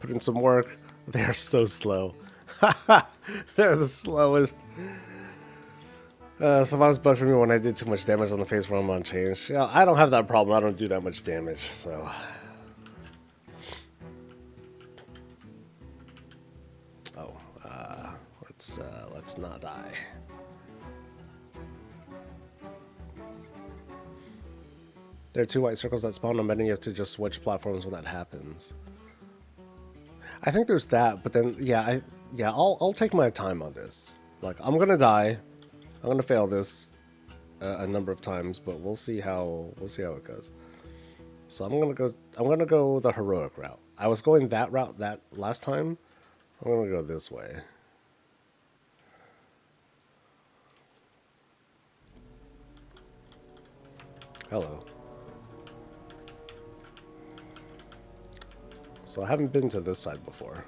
Put in some work. They're so slow. They're the slowest. Sylvanas bugged for me when I did too much damage on the face when I'm on change. Yeah, I don't have that problem. I don't do that much damage, so. Oh, let's not die. There are 2 white circles that spawn on bed and you have to just switch platforms when that happens. I think there's that, but then I'll take my time on this. Like, I'm gonna die. I'm gonna fail this a number of times, but we'll see how it goes. So I'm gonna go the heroic route. I was going that route that last time. I'm gonna go this way. Hello. So I haven't been to this side before.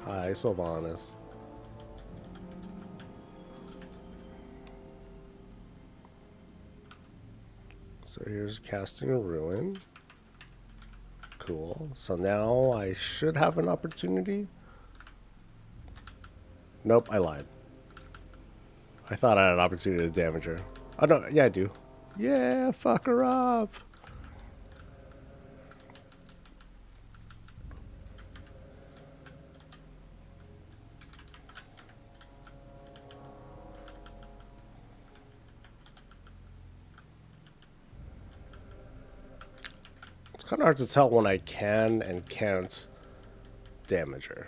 Hi, Sylvanas. So here's casting a ruin. Cool. So now I should have an opportunity. Nope, I lied. I thought I had an opportunity to damage her. Oh no, yeah I do. Yeah, fuck her up. It's kind of hard to tell when I can and can't damage her.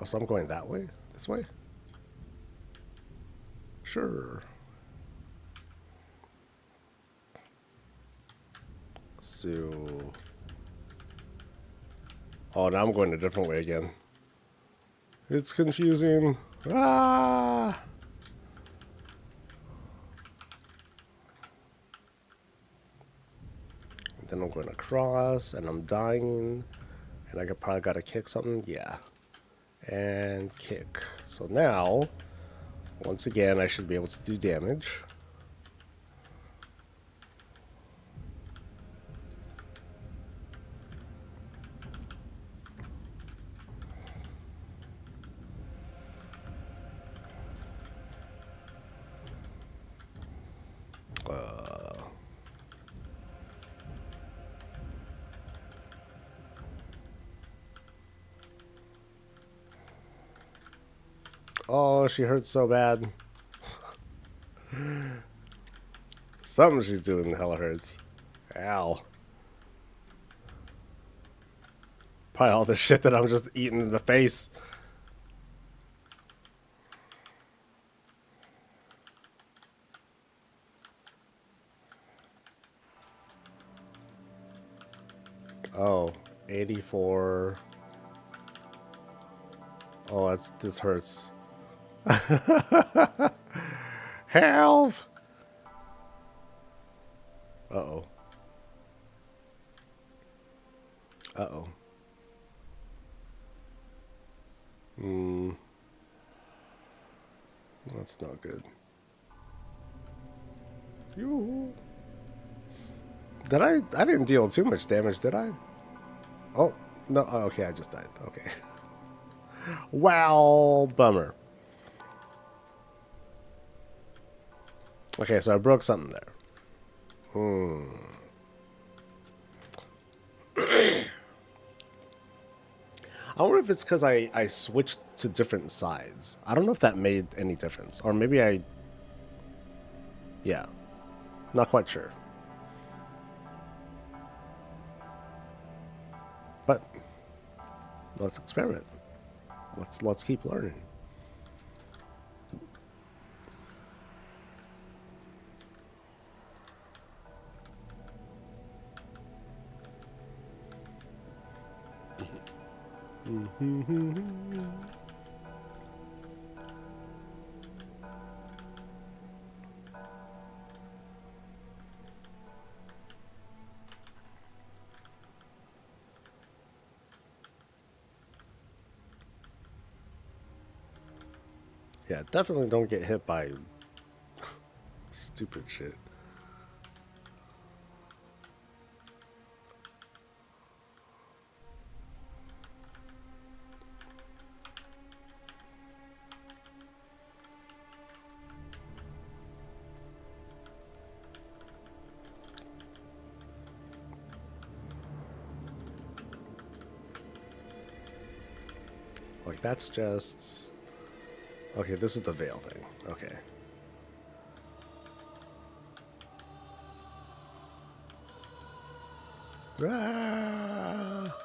Oh, so I'm going that way? This way? Sure. So... Oh, now I'm going a different way again. It's confusing. Ah! Then I'm going across, and I'm dying. And I probably got to kick something. Yeah. And kick. So now, once again, I should be able to do damage. Oh, she hurts so bad. Something she's doing hella hurts. Ow. Probably all the shit that I'm just eating in the face. Oh, 84. Oh, this hurts. Help! Uh-oh. Uh-oh. That's not good. Yoo-hoo. Did I didn't deal too much damage, did I? Oh, no. Oh, okay, I just died. Okay. Wow, bummer. Okay, so I broke something there. I wonder if it's because I switched to different sides. I don't know if that made any difference. Or maybe I... Yeah. Not quite sure. But let's experiment. Let's keep learning. Yeah, definitely don't get hit by stupid shit. Like, that's just... Okay, this is the veil thing. Okay. Ah!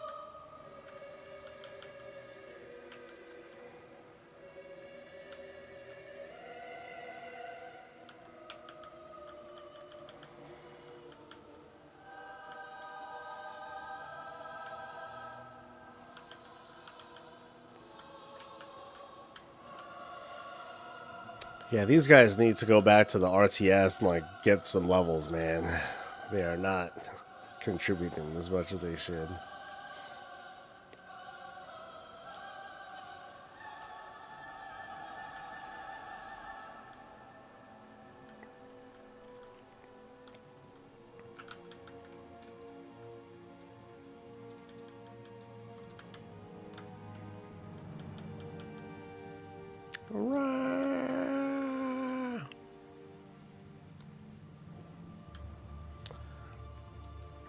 Yeah, these guys need to go back to the RTS and, like, get some levels, man. They are not contributing as much as they should.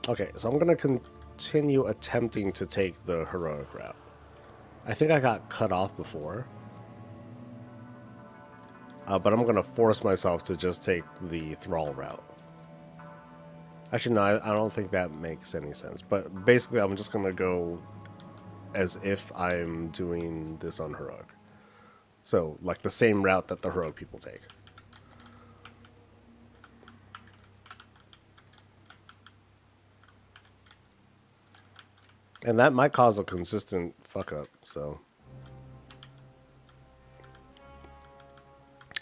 Okay, so I'm going to continue attempting to take the heroic route. I think I got cut off before. But I'm going to force myself to just take the thrall route. Actually, no, I don't think that makes any sense. But basically, I'm just going to go as if I'm doing this on heroic. So, like the same route that the heroic people take. And that might cause a consistent fuck up, so.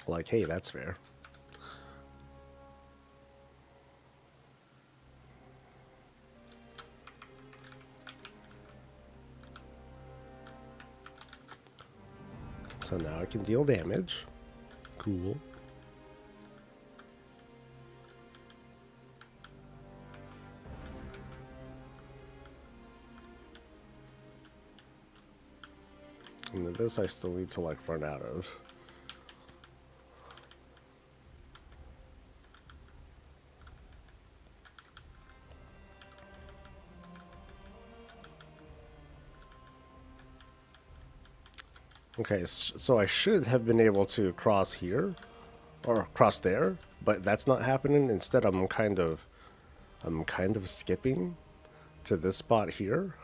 Like, hey, that's fair. So now I can deal damage. Cool. And then this I still need to like run out of. Okay, so I should have been able to cross here or cross there, but that's not happening. Instead, I'm kind of skipping to this spot here.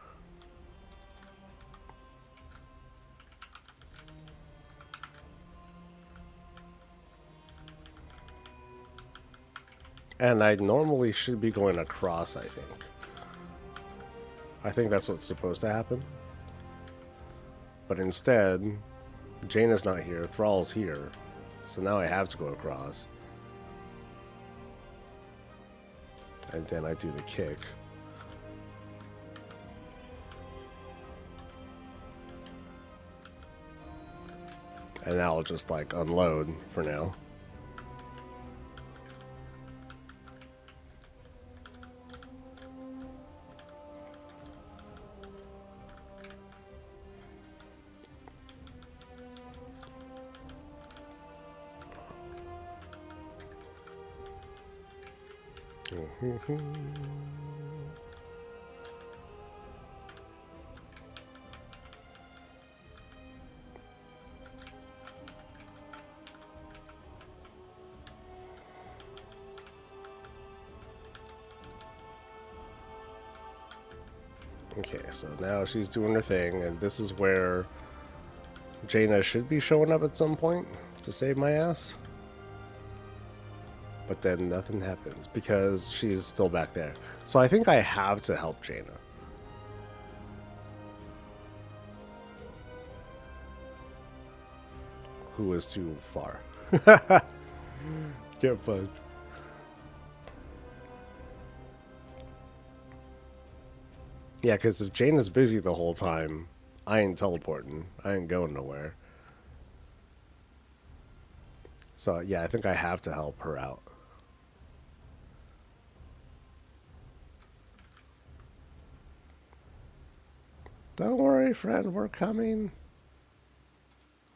And I normally should be going across, I think. I think that's what's supposed to happen. But instead, Jaina's not here, Thrall's here. So now I have to go across. And then I do the kick. And now I'll just like unload for now. Okay, so now she's doing her thing, and this is where Jaina should be showing up at some point to save my ass. But then nothing happens because she's still back there. So I think I have to help Jaina. Who is too far. Get fucked. Yeah, because if Jaina's busy the whole time, I ain't teleporting. I ain't going nowhere. So yeah, I think I have to help her out. Don't worry, friend, we're coming.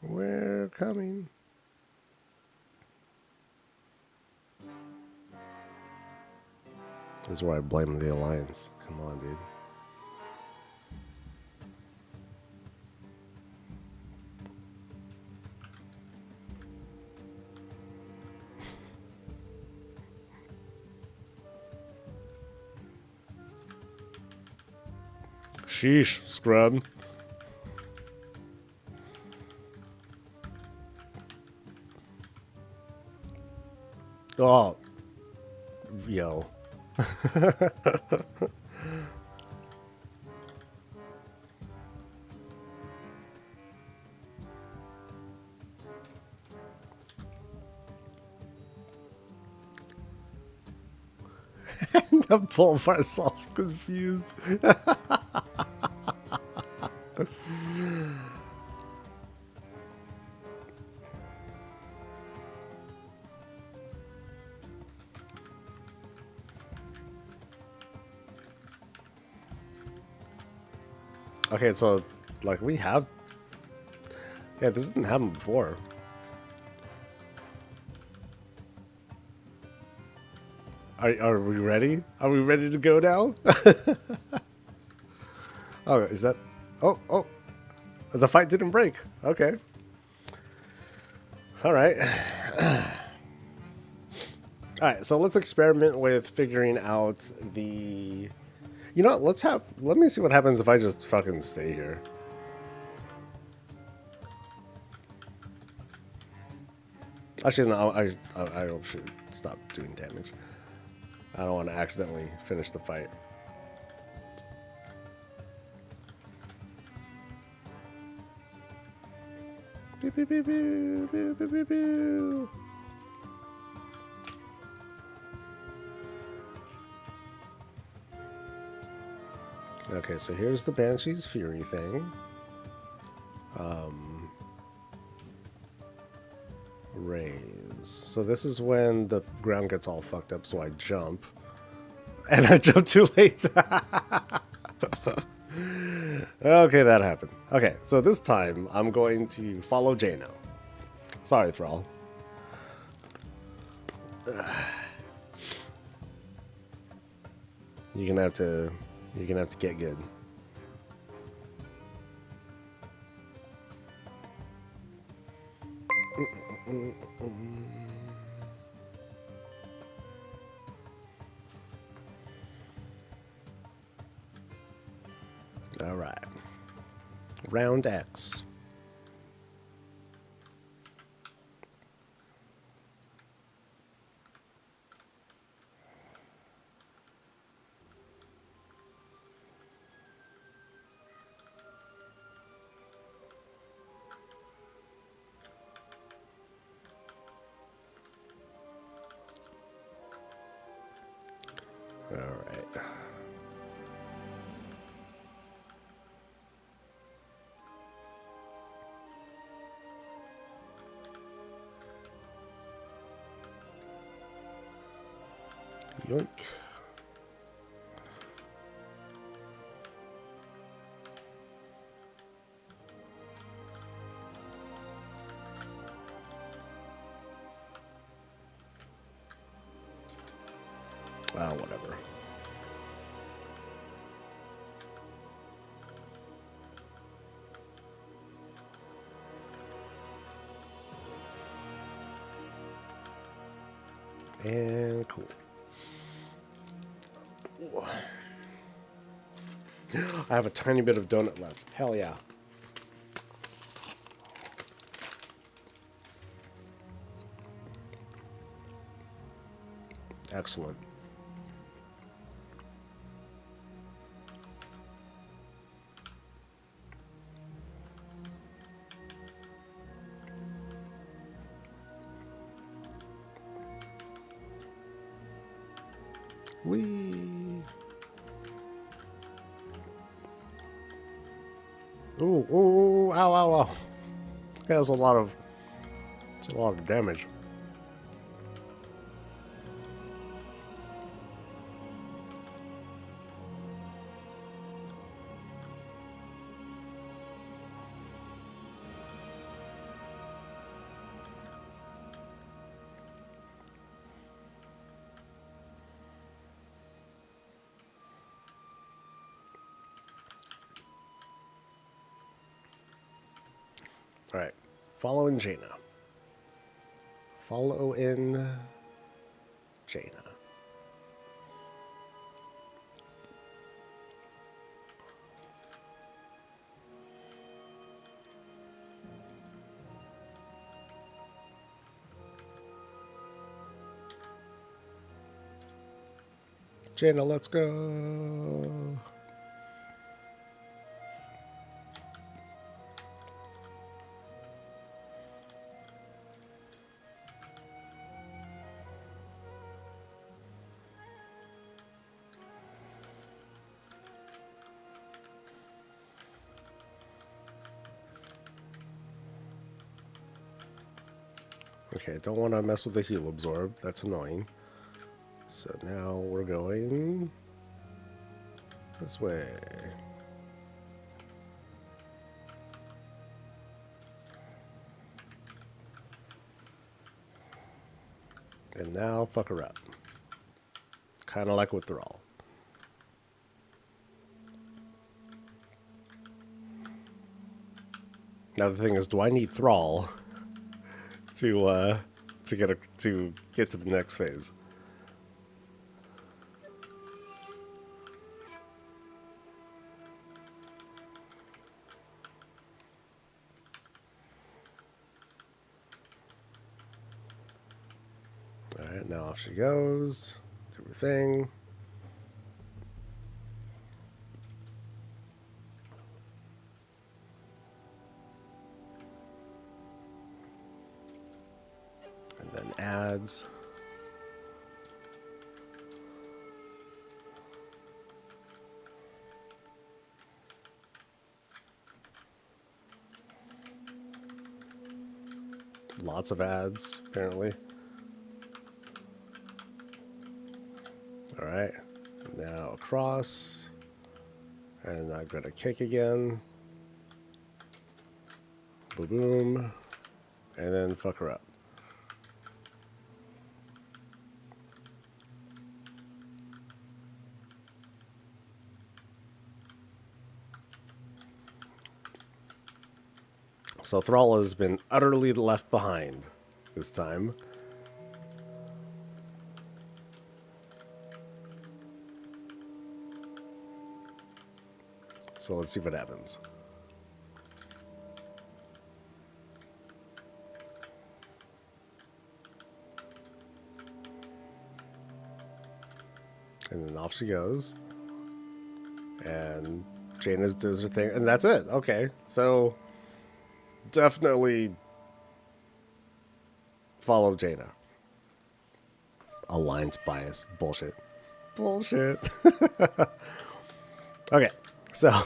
We're coming. This is where I blame the Alliance. Come on, dude. Sheesh, scrub. Oh. Yo. The Bulwar's self confused. Okay, so like we have, yeah, this didn't happen before. Are we ready? Are we ready to go now? Oh, is that? Oh, the fight didn't break. Okay. All right. All right. So let's experiment with figuring out the. You know, let me see what happens if I just fucking stay here. Actually, no, I should stop doing damage. I don't want to accidentally finish the fight. Pew, pew, pew, pew, pew, pew, pew, pew. Okay, so here's the Banshee's Fury thing. So this is when the ground gets all fucked up, so I jump. And I jump too late. Okay, that happened. Okay, so this time I'm going to follow Jano. Sorry, Thrall. You're gonna have to get good. All right. Round X. All right. Yoink. Ah, whatever. And cool. I have a tiny bit of donut left. Hell yeah. Excellent. Whee! Ooh, ooh, ow, ow, ow. That's a lot of damage. All right, follow in Jaina. Follow in Jaina. Jaina, let's go. Okay, don't want to mess with the heal absorb. That's annoying. So now we're going this way. And now fuck her up. Kind of like withdrawal. Now the thing is, do I need Thrall to get to the next phase? All right, now off she goes. Do her thing. And then adds. Lots of ads, apparently. All right, now across, and I'm gonna kick again. Boom, boom, and then fuck her up. So Thrall has been utterly left behind this time. So let's see what happens. And then off she goes. And Jaina does her thing. And that's it. Okay. So definitely follow Jaina. Alliance bias. Bullshit. Bullshit. Okay. So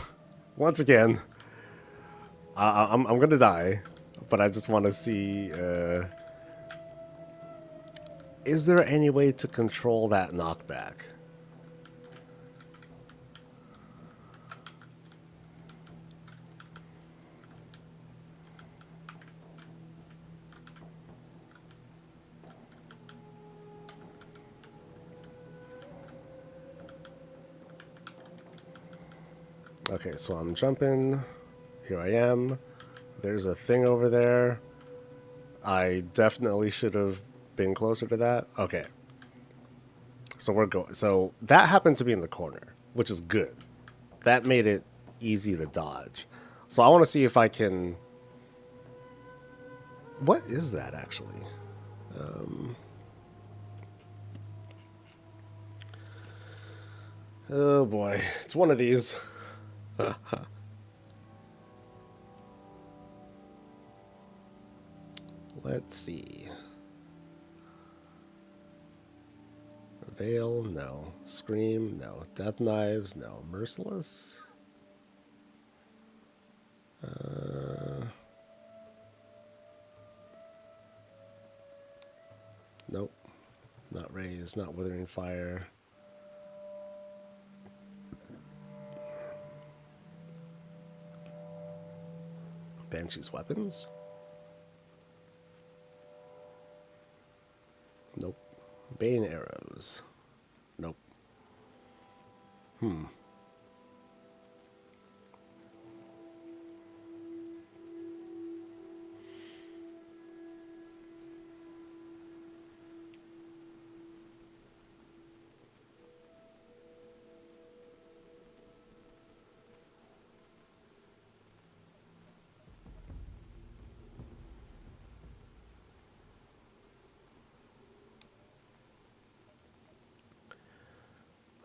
once again, I'm going to die. But I just want to see... is there any way to control that knockback? Okay, so I'm jumping. Here I am. There's a thing over there. I definitely should have been closer to that. Okay. So we're going. So that happened to be in the corner, which is good. That made it easy to dodge. So I want to see if I can... What is that, actually? Oh, boy. It's one of these. Let's see. Veil, no. Scream, no. Death knives, no. Merciless? Nope. Not raise, not withering fire. Banshee's weapons? Nope. Bane arrows. Nope.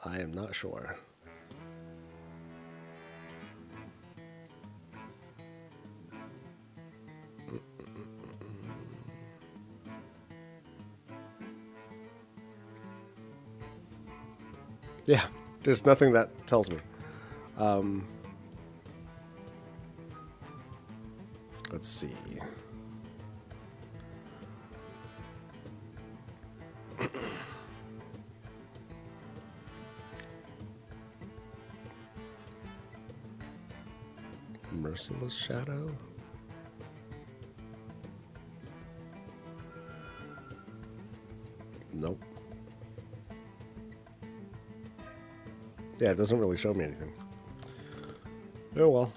I am not sure. Yeah, there's nothing that tells me. Let's see. Merciless Shadow? Nope. Yeah, it doesn't really show me anything. Oh well.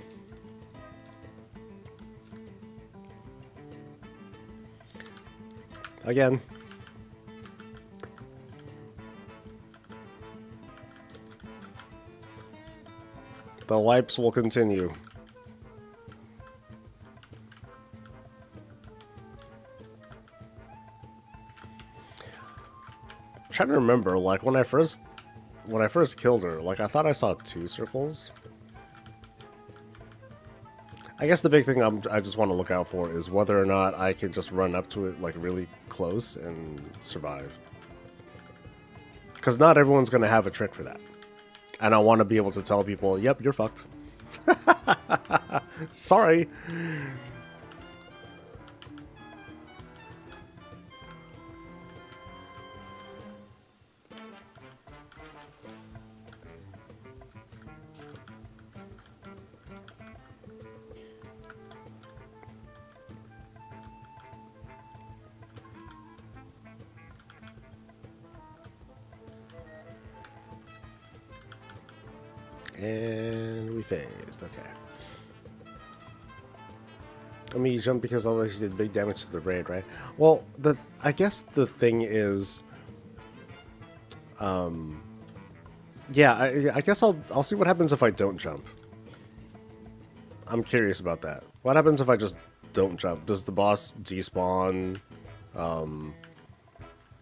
Again. The wipes will continue. I'm trying to remember, like when I first killed her, like I thought I saw 2 circles. I guess the big thing I just want to look out for is whether or not I can just run up to it like really close and survive. Because not everyone's going to have a trick for that. And I want to be able to tell people, yep, you're fucked. Sorry. And we phased. Okay. I mean, you jumped because otherwise you did big damage to the raid, right? Well, I guess the thing is, yeah, I guess I'll see what happens if I don't jump. I'm curious about that. What happens if I just don't jump? Does the boss despawn?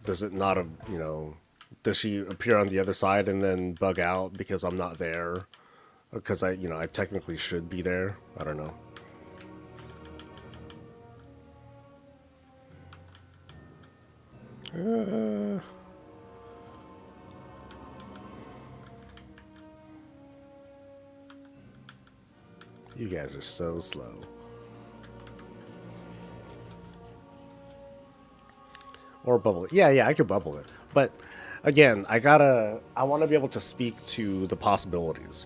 Does it not, does she appear on the other side and then bug out because I'm not there? Because I technically should be there. I don't know. You guys are so slow. Or bubble it. Yeah, I could bubble it. But again, I want to be able to speak to the possibilities.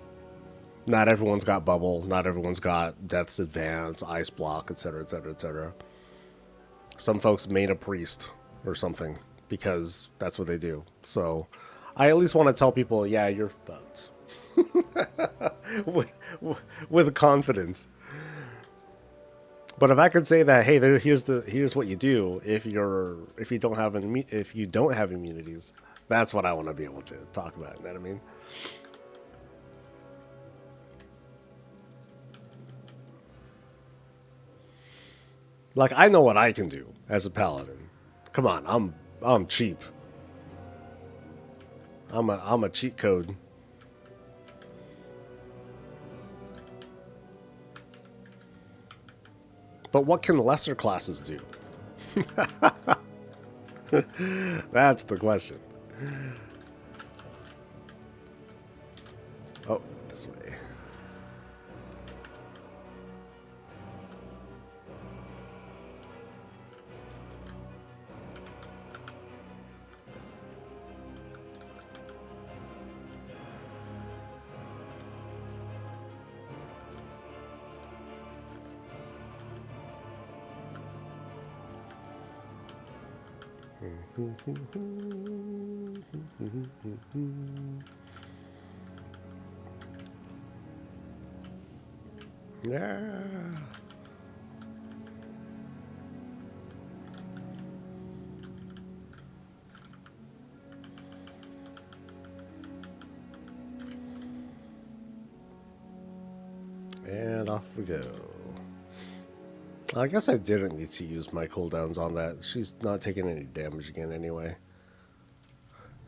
Not everyone's got bubble. Not everyone's got Death's Advance, Ice Block, etc., etc., etc. Some folks made a priest or something because that's what they do. So I at least want to tell people, yeah, you're fucked. with confidence. But if I could say that, hey, here's what you do if you don't have immunities, that's what I want to be able to talk about. You know what I mean? Like, I know what I can do as a paladin. Come on, I'm cheap. I'm a cheat code. But what can lesser classes do? That's the question. Oh, this way. Yeah. And off we go. I guess I didn't need to use my cooldowns on that. She's not taking any damage again anyway.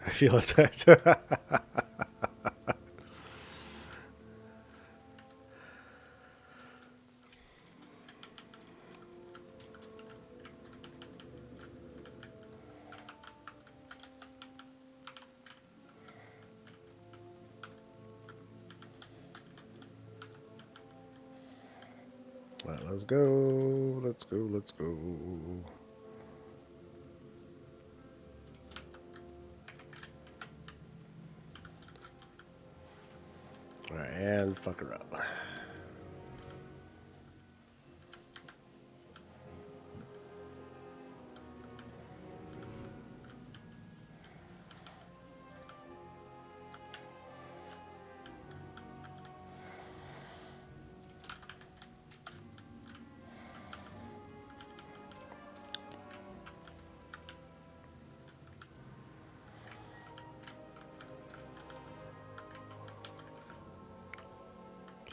I feel attacked. All right, let's go. Let's go. Let's go. All right, and fuck her up.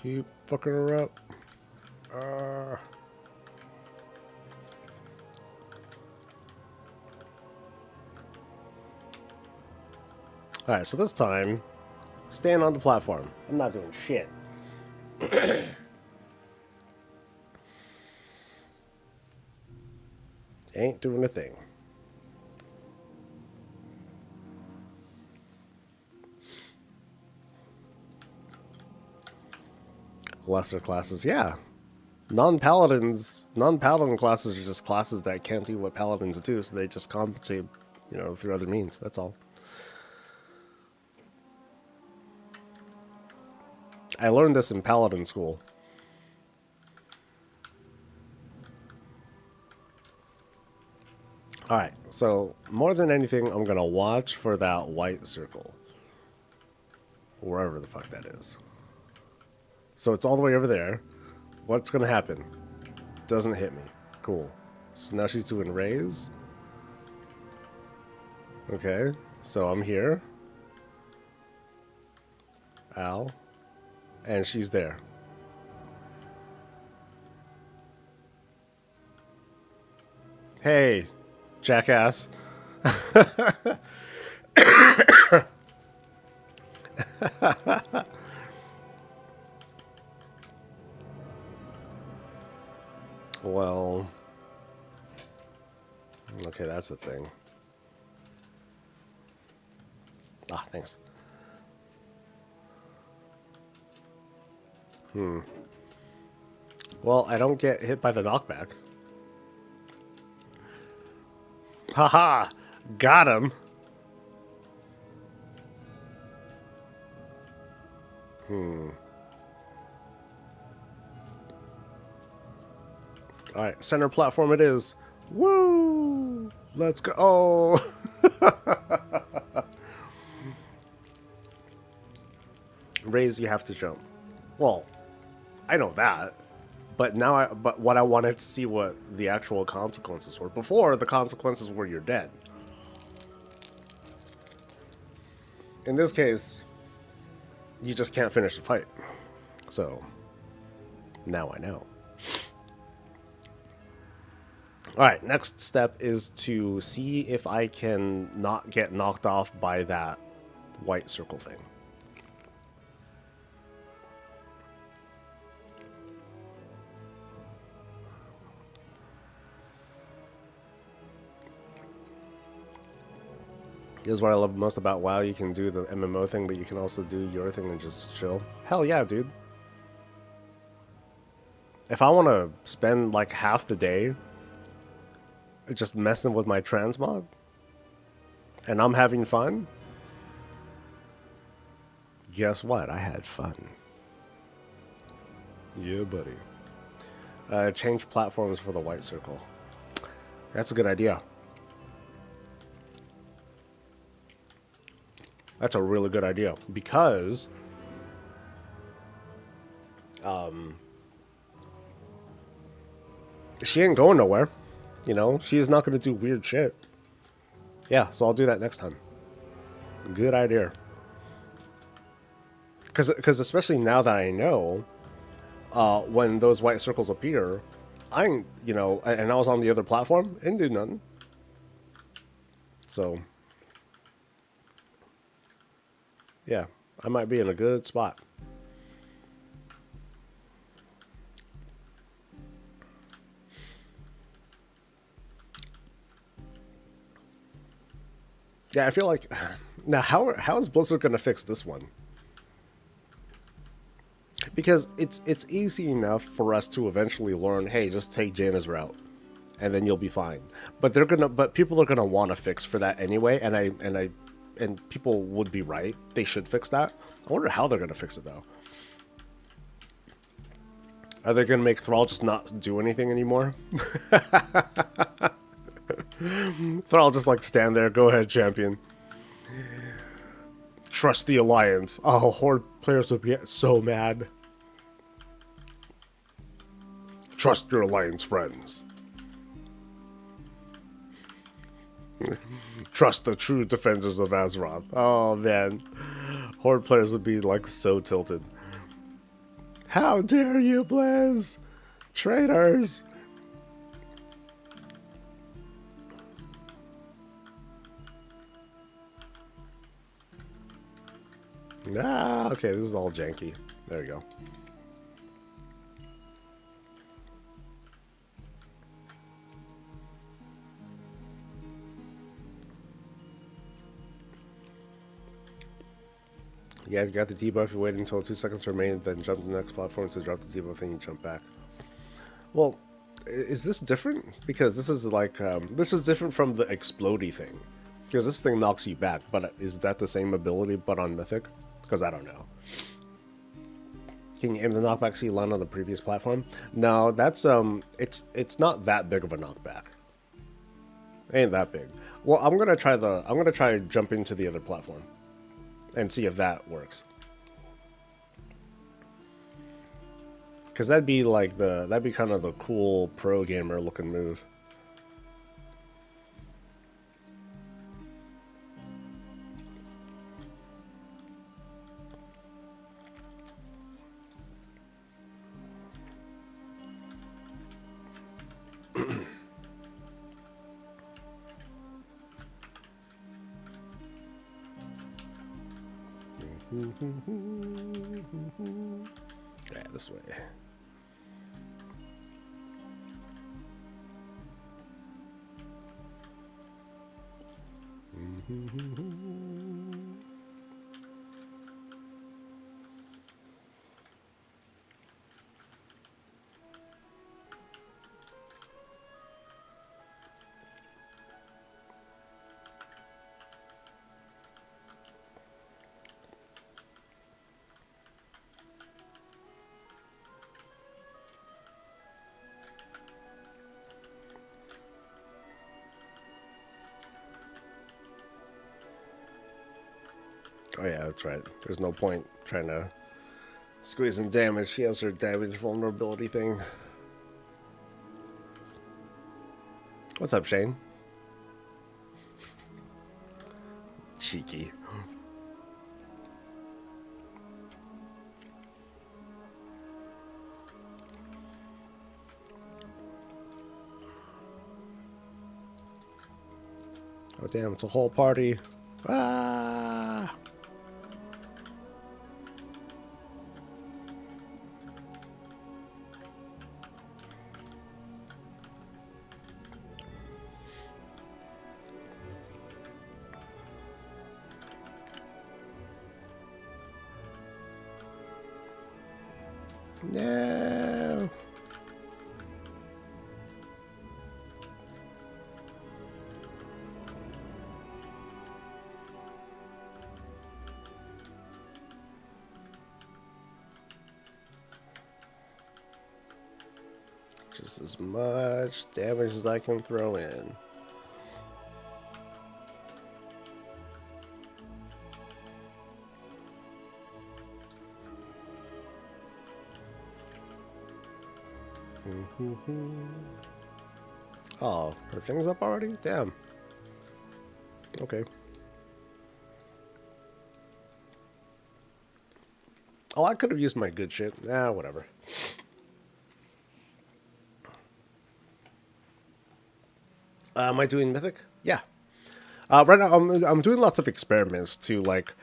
Keep fucking her up. Alright, so this time, stand on the platform. I'm not doing shit. Ain't doing a thing. Lesser classes, yeah. Non-paladin classes are just classes that can't do what paladins do, so they just compensate, through other means. That's all. I learned this in paladin school. Alright, so more than anything, I'm gonna watch for that white circle. Wherever the fuck that is. So it's all the way over there. What's gonna happen? Doesn't hit me. Cool. So now she's doing raise. Okay, so I'm here. Ow. And she's there. Hey, jackass. Well, okay, that's a thing. Ah, thanks. Well, I don't get hit by the knockback. Haha! Got him! Alright, center platform it is. Woo! Let's go. Oh! Raise, you have to jump. Well, I know that. But now but what I wanted to see what the actual consequences were. Before, the consequences were you're dead. In this case, you just can't finish the fight. So, now I know. Alright, next step is to see if I can not get knocked off by that white circle thing. This is what I love most about WoW. You can do the MMO thing, but you can also do your thing and just chill. Hell yeah, dude. If I want to spend like half the day just messing with my transmog and I'm having fun, guess what? I had fun. Yeah, buddy. Change platforms for the white circle. That's a good idea. That's a really good idea because she ain't going nowhere. You know, she's not going to do weird shit. Yeah, so I'll do that next time. Good idea. Because especially now that I know, when those white circles appear, I ain't, you know, and I was on the other platform, it didn't do nothing. So, yeah, I might be in a good spot. Yeah, I feel like now how is Blizzard gonna fix this one? Because it's easy enough for us to eventually learn, hey, just take Jaina's route, and then you'll be fine. But people are gonna want to fix for that anyway, and people would be right. They should fix that. I wonder how they're gonna fix it though. Are they gonna make Thrall just not do anything anymore? Thrall just like stand there, go ahead, champion. Trust the alliance. Oh, Horde players would be so mad. Trust your alliance friends. Trust the true defenders of Azeroth. Oh man, Horde players would be like so tilted. How dare you, Blizz? Traitors! Ah, okay, this is all janky. There we go. Yeah, you got the debuff, you wait until 2 seconds remain, then jump to the next platform to drop the debuff, then you jump back. Well, is this different? Because this is like, this is different from the explodey thing. Because this thing knocks you back, but is that the same ability but on Mythic? Because I don't know. Can you aim the knockback so you land on the previous platform? No, that's it's not that big of a knockback. It ain't that big. Well, I'm gonna try jumping to the other platform and see if that works. Because that'd be like that'd be kind of the cool pro gamer looking move. Yeah, this way. Oh yeah, that's right. There's no point trying to squeeze in damage. She has her damage vulnerability thing. What's up, Shane? Cheeky. Oh damn, it's a whole party. Ah! No. Just as much damage as I can throw in. Oh, her thing's up already? Damn. Okay. Oh, I could have used my good shit. Nah, whatever. Am I doing Mythic? Yeah. Right now, I'm doing lots of experiments to, like,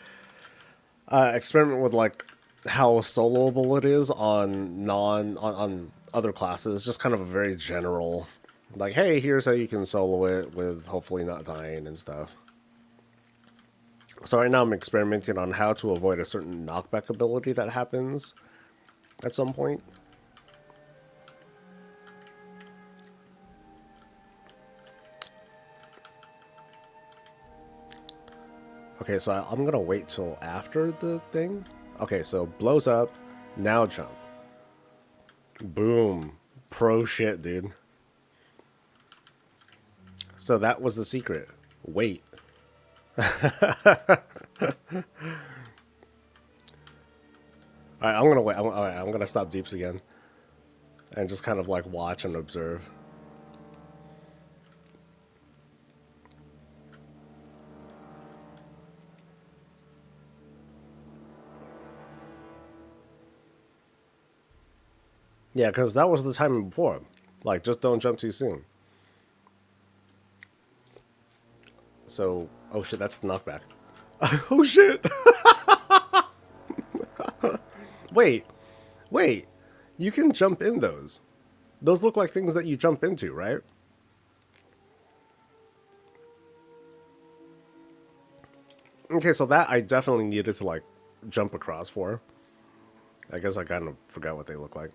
experiment with, like, how soloable it is on on other classes. Just kind of a very general, like, hey, here's how you can solo it with hopefully not dying and stuff. So right now I'm experimenting on how to avoid a certain knockback ability that happens at some point. Okay, so I'm gonna wait till after the thing. Okay, so blows up, now jump. Boom. Pro shit, dude. So that was the secret. Wait. Alright, I'm gonna wait. Alright, I'm gonna stop deeps again. And just kind of like watch and observe. Yeah, because that was the time before. Like, just don't jump too soon. So, oh shit, that's the knockback. Oh shit! Wait, wait. You can jump in those. Those look like things that you jump into, right? Okay, so that I definitely needed to, like, jump across for. I guess I kind of forgot what they look like.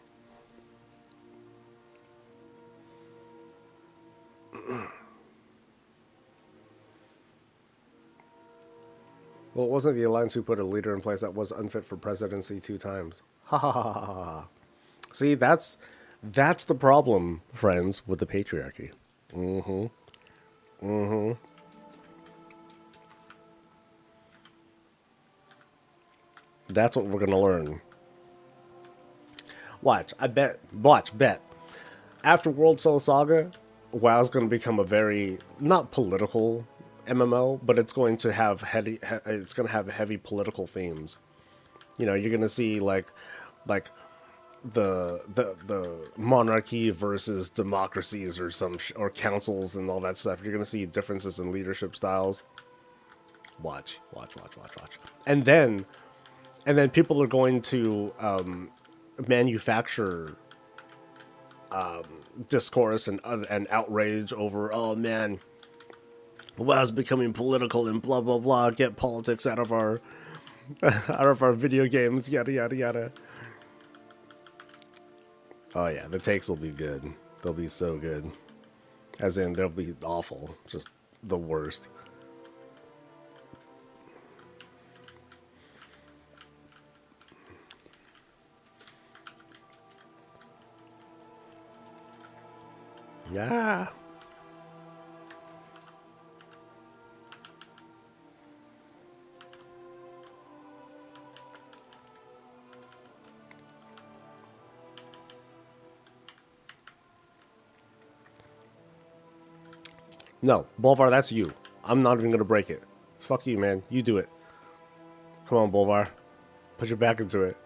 Well, it wasn't the Alliance who put a leader in place that was unfit for presidency 2 times. Ha ha ha ha ha. See, that's the problem, friends, with the patriarchy. Mm-hmm. Mm-hmm. That's what we're gonna learn. Watch, I bet. Watch, bet. After World Soul Saga, WoW's going to become a very not political MMO, but it's going to have it's going to have heavy political themes. You know, you're going to see like the monarchy versus democracies or or councils and all that stuff. You're going to see differences in leadership styles. Watch, watch, watch, watch, watch. And then people are going to manufacture discourse and outrage over, oh man, WoW's becoming political and blah blah blah. Get politics out of our out of our video games. Yada yada yada. Oh yeah, the takes will be good. They'll be so good. As in, they'll be awful. Just the worst. Yeah. No, Bolvar, that's you. I'm not even gonna break it. Fuck you, man. You do it. Come on, Bolvar. Put your back into it.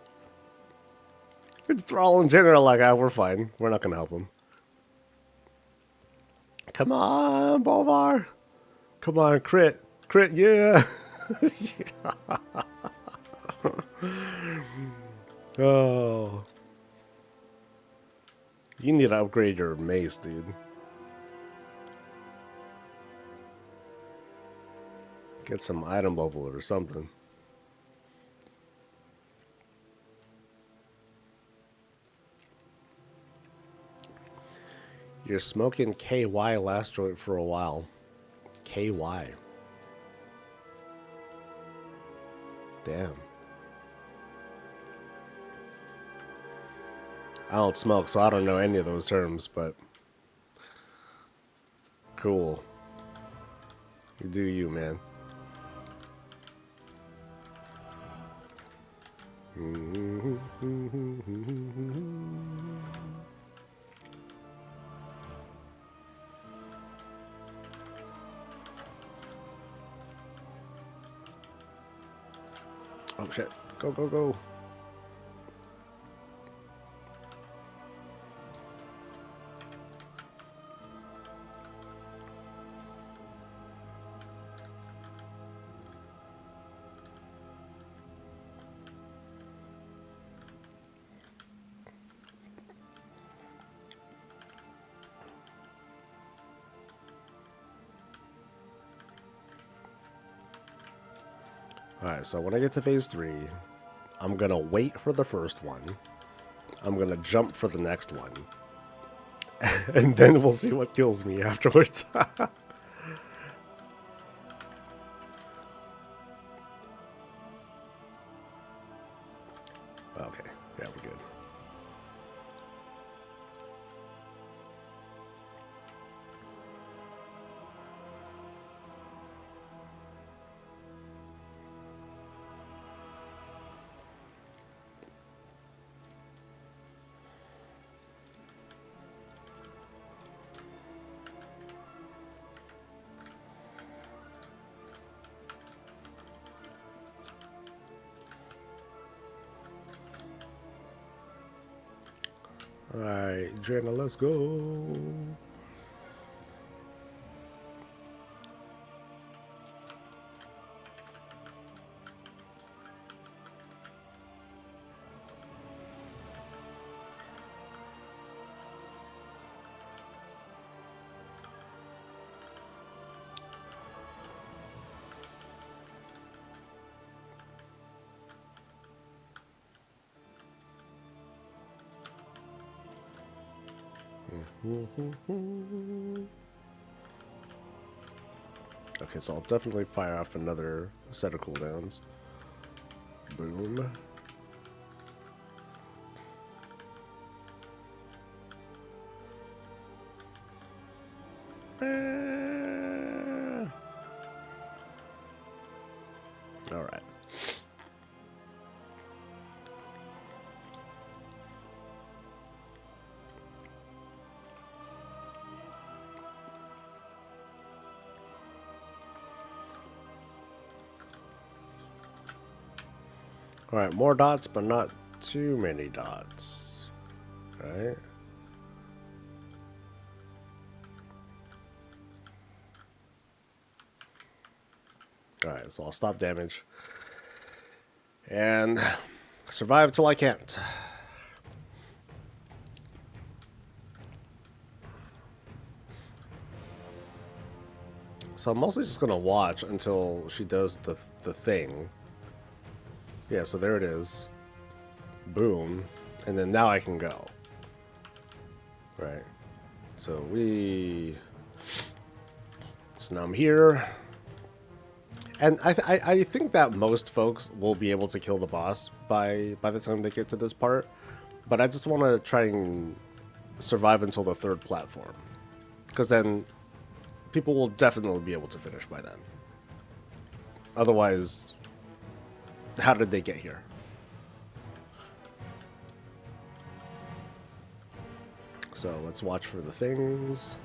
It's Thrall in general, like, we're fine. We're not gonna help him. Come on, Bolvar. Come on, crit. Crit, yeah. Oh. You need to upgrade your mace, dude. Get some item level or something. You're smoking KY last joint for a while. KY. Damn. I don't smoke, so I don't know any of those terms, but cool. You do you, man. Oh shit. Go, go, go. Alright, so when I get to phase 3, I'm gonna wait for the first one. I'm gonna jump for the next one. And then we'll see what kills me afterwards. Okay, yeah, we're good. Alright, Jenna, let's go. Okay, so I'll definitely fire off another set of cooldowns. Boom. All right. Alright, more dots, but not too many dots. Right? Alright, so I'll stop damage. And survive till I can't. So I'm mostly just gonna watch until she does the thing. Yeah, so there it is. Boom. And then now I can go. Right. So now I'm here. And I think that most folks will be able to kill the boss by the time they get to this part. But I just want to try and survive until the third platform. Because then people will definitely be able to finish by then. Otherwise, how did they get here? So let's watch for the things.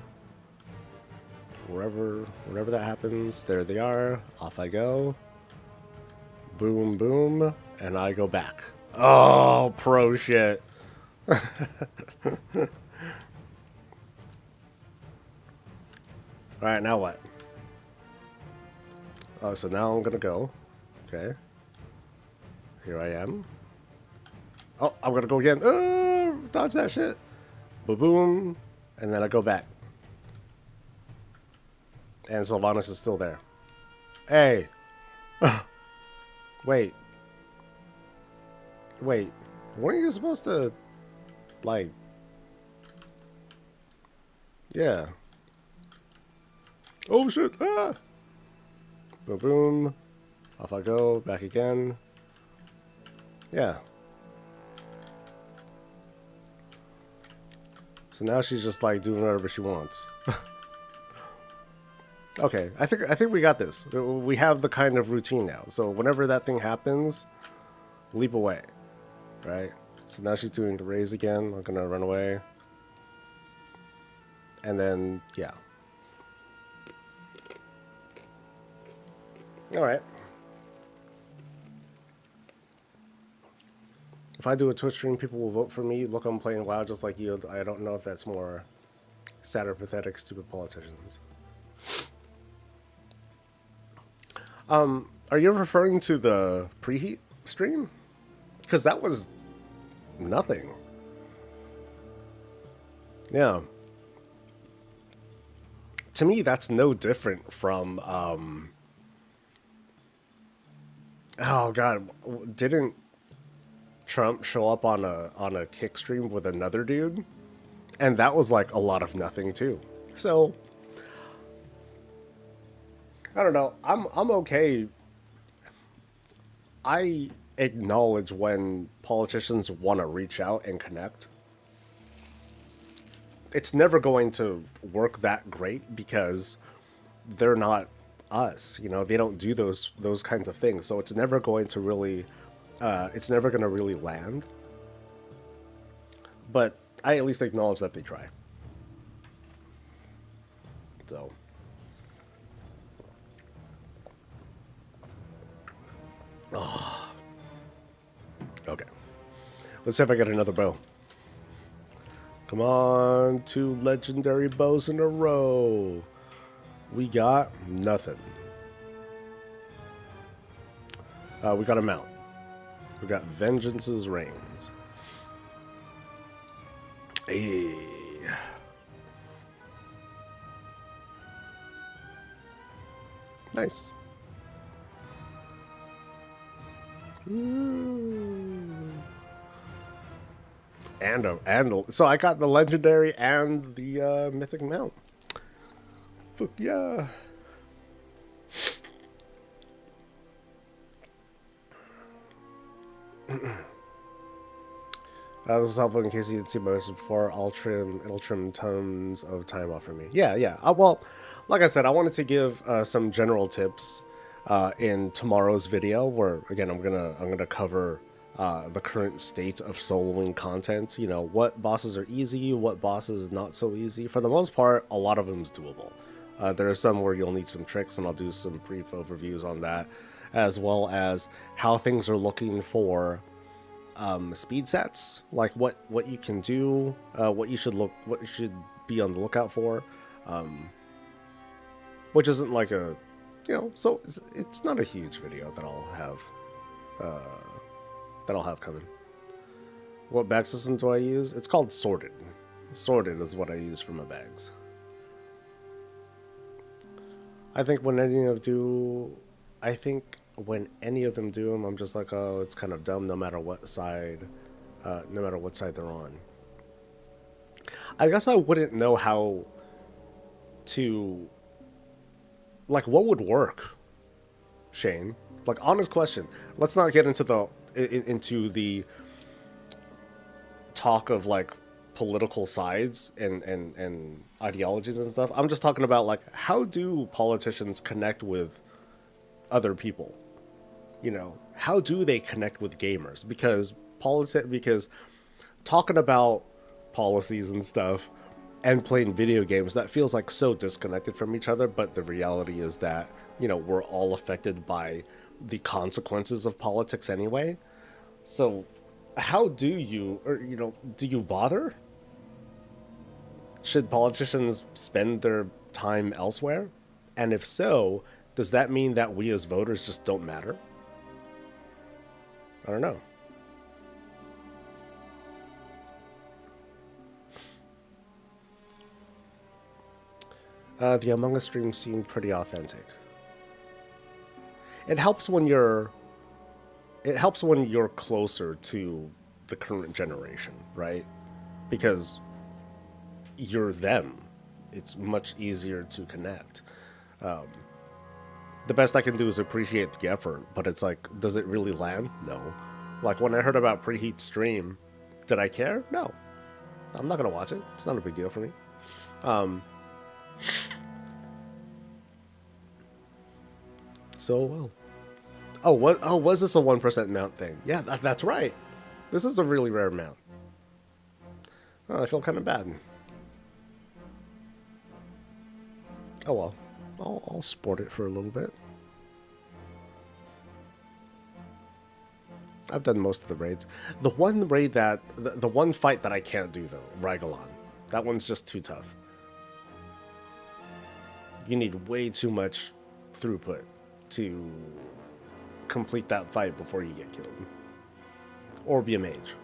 Wherever that happens, there they are. Off I go. Boom, boom, and I go back. Oh, pro shit. Alright, now what? Oh, so now I'm gonna go. Okay. Here I am. Oh, I'm gonna go again. Dodge that shit. Boom, and then I go back. And Sylvanas is still there. Hey. Wait. Weren't you supposed to, like... Yeah. Oh shit! Ah! Boom, boom. Off I go. Back again. Yeah. So now she's just like doing whatever she wants. Okay, I think we got this. We have the kind of routine now. So whenever that thing happens, leap away. Right? So now she's doing the raise again. I'm gonna run away. And then, yeah. Alright. If I do a Twitch stream, people will vote for me. Look, I'm playing WoW just like you. I don't know if that's more sad or pathetic, stupid politicians. Are you referring to the preheat stream? Because that was nothing. Yeah. To me, that's no different from, oh god, didn't Trump show up on a kick stream with another dude? And that was like a lot of nothing too. So I don't know. I'm okay. I acknowledge when politicians want to reach out and connect. It's never going to work that great because they're not us. You know, they don't do those kinds of things. So it's never going to really land. But I at least acknowledge that they try. So okay. Let's see if I get another bow. Come on, 2 legendary bows in a row. We got nothing. We got a mount. We got Vengeance's Reigns. Hey. Nice. So I got the legendary and the mythic mount. Fuck yeah. This is helpful in case you didn't see my message before. It'll trim tons of time off for me. Yeah. Well, like I said, I wanted to give some general tips in tomorrow's video, where again I'm gonna cover the current state of soloing content. You know, what bosses are easy, what bosses not so easy. For the most part, a lot of them is doable. There are some where you'll need some tricks, and I'll do some brief overviews on that. as well as how things are looking for speed sets, like what you can do, what you should be on the lookout for, which isn't like a, so it's not a huge video that I'll have coming. What bag system do I use? It's called Sorted. Sorted is what I use for my bags. I think when any of them do them, I'm just like, oh, it's kind of dumb no matter what side they're on. I guess I wouldn't know how to, like, what would work, Shane? Like, honest question. Let's not get into the talk of like political sides and ideologies and stuff. I'm just talking about, like, how do politicians connect with other people? How do they connect with gamers? Because talking about policies and stuff and playing video games, that feels like so disconnected from each other, but the reality is that, we're all affected by the consequences of politics anyway. So how do you, do you bother? Should politicians spend their time elsewhere? And if so, does that mean that we as voters just don't matter? I don't know. The Among Us stream seemed pretty authentic. It helps when you're closer to the current generation, right? Because you're them. It's much easier to connect. The best I can do is appreciate the effort, but it's like, does it really land? No. Like, when I heard about Preheat's stream, did I care? No. I'm not gonna watch it. It's not a big deal for me. So, well. Was this a 1% mount thing? Yeah, that's right. This is a really rare mount. Oh, I feel kind of bad. Oh well. I'll sport it for a little bit. I've done most of the raids. The one raid the one fight that I can't do though, Ragalan. That one's just too tough. You need way too much throughput to complete that fight before you get killed. Or be a mage.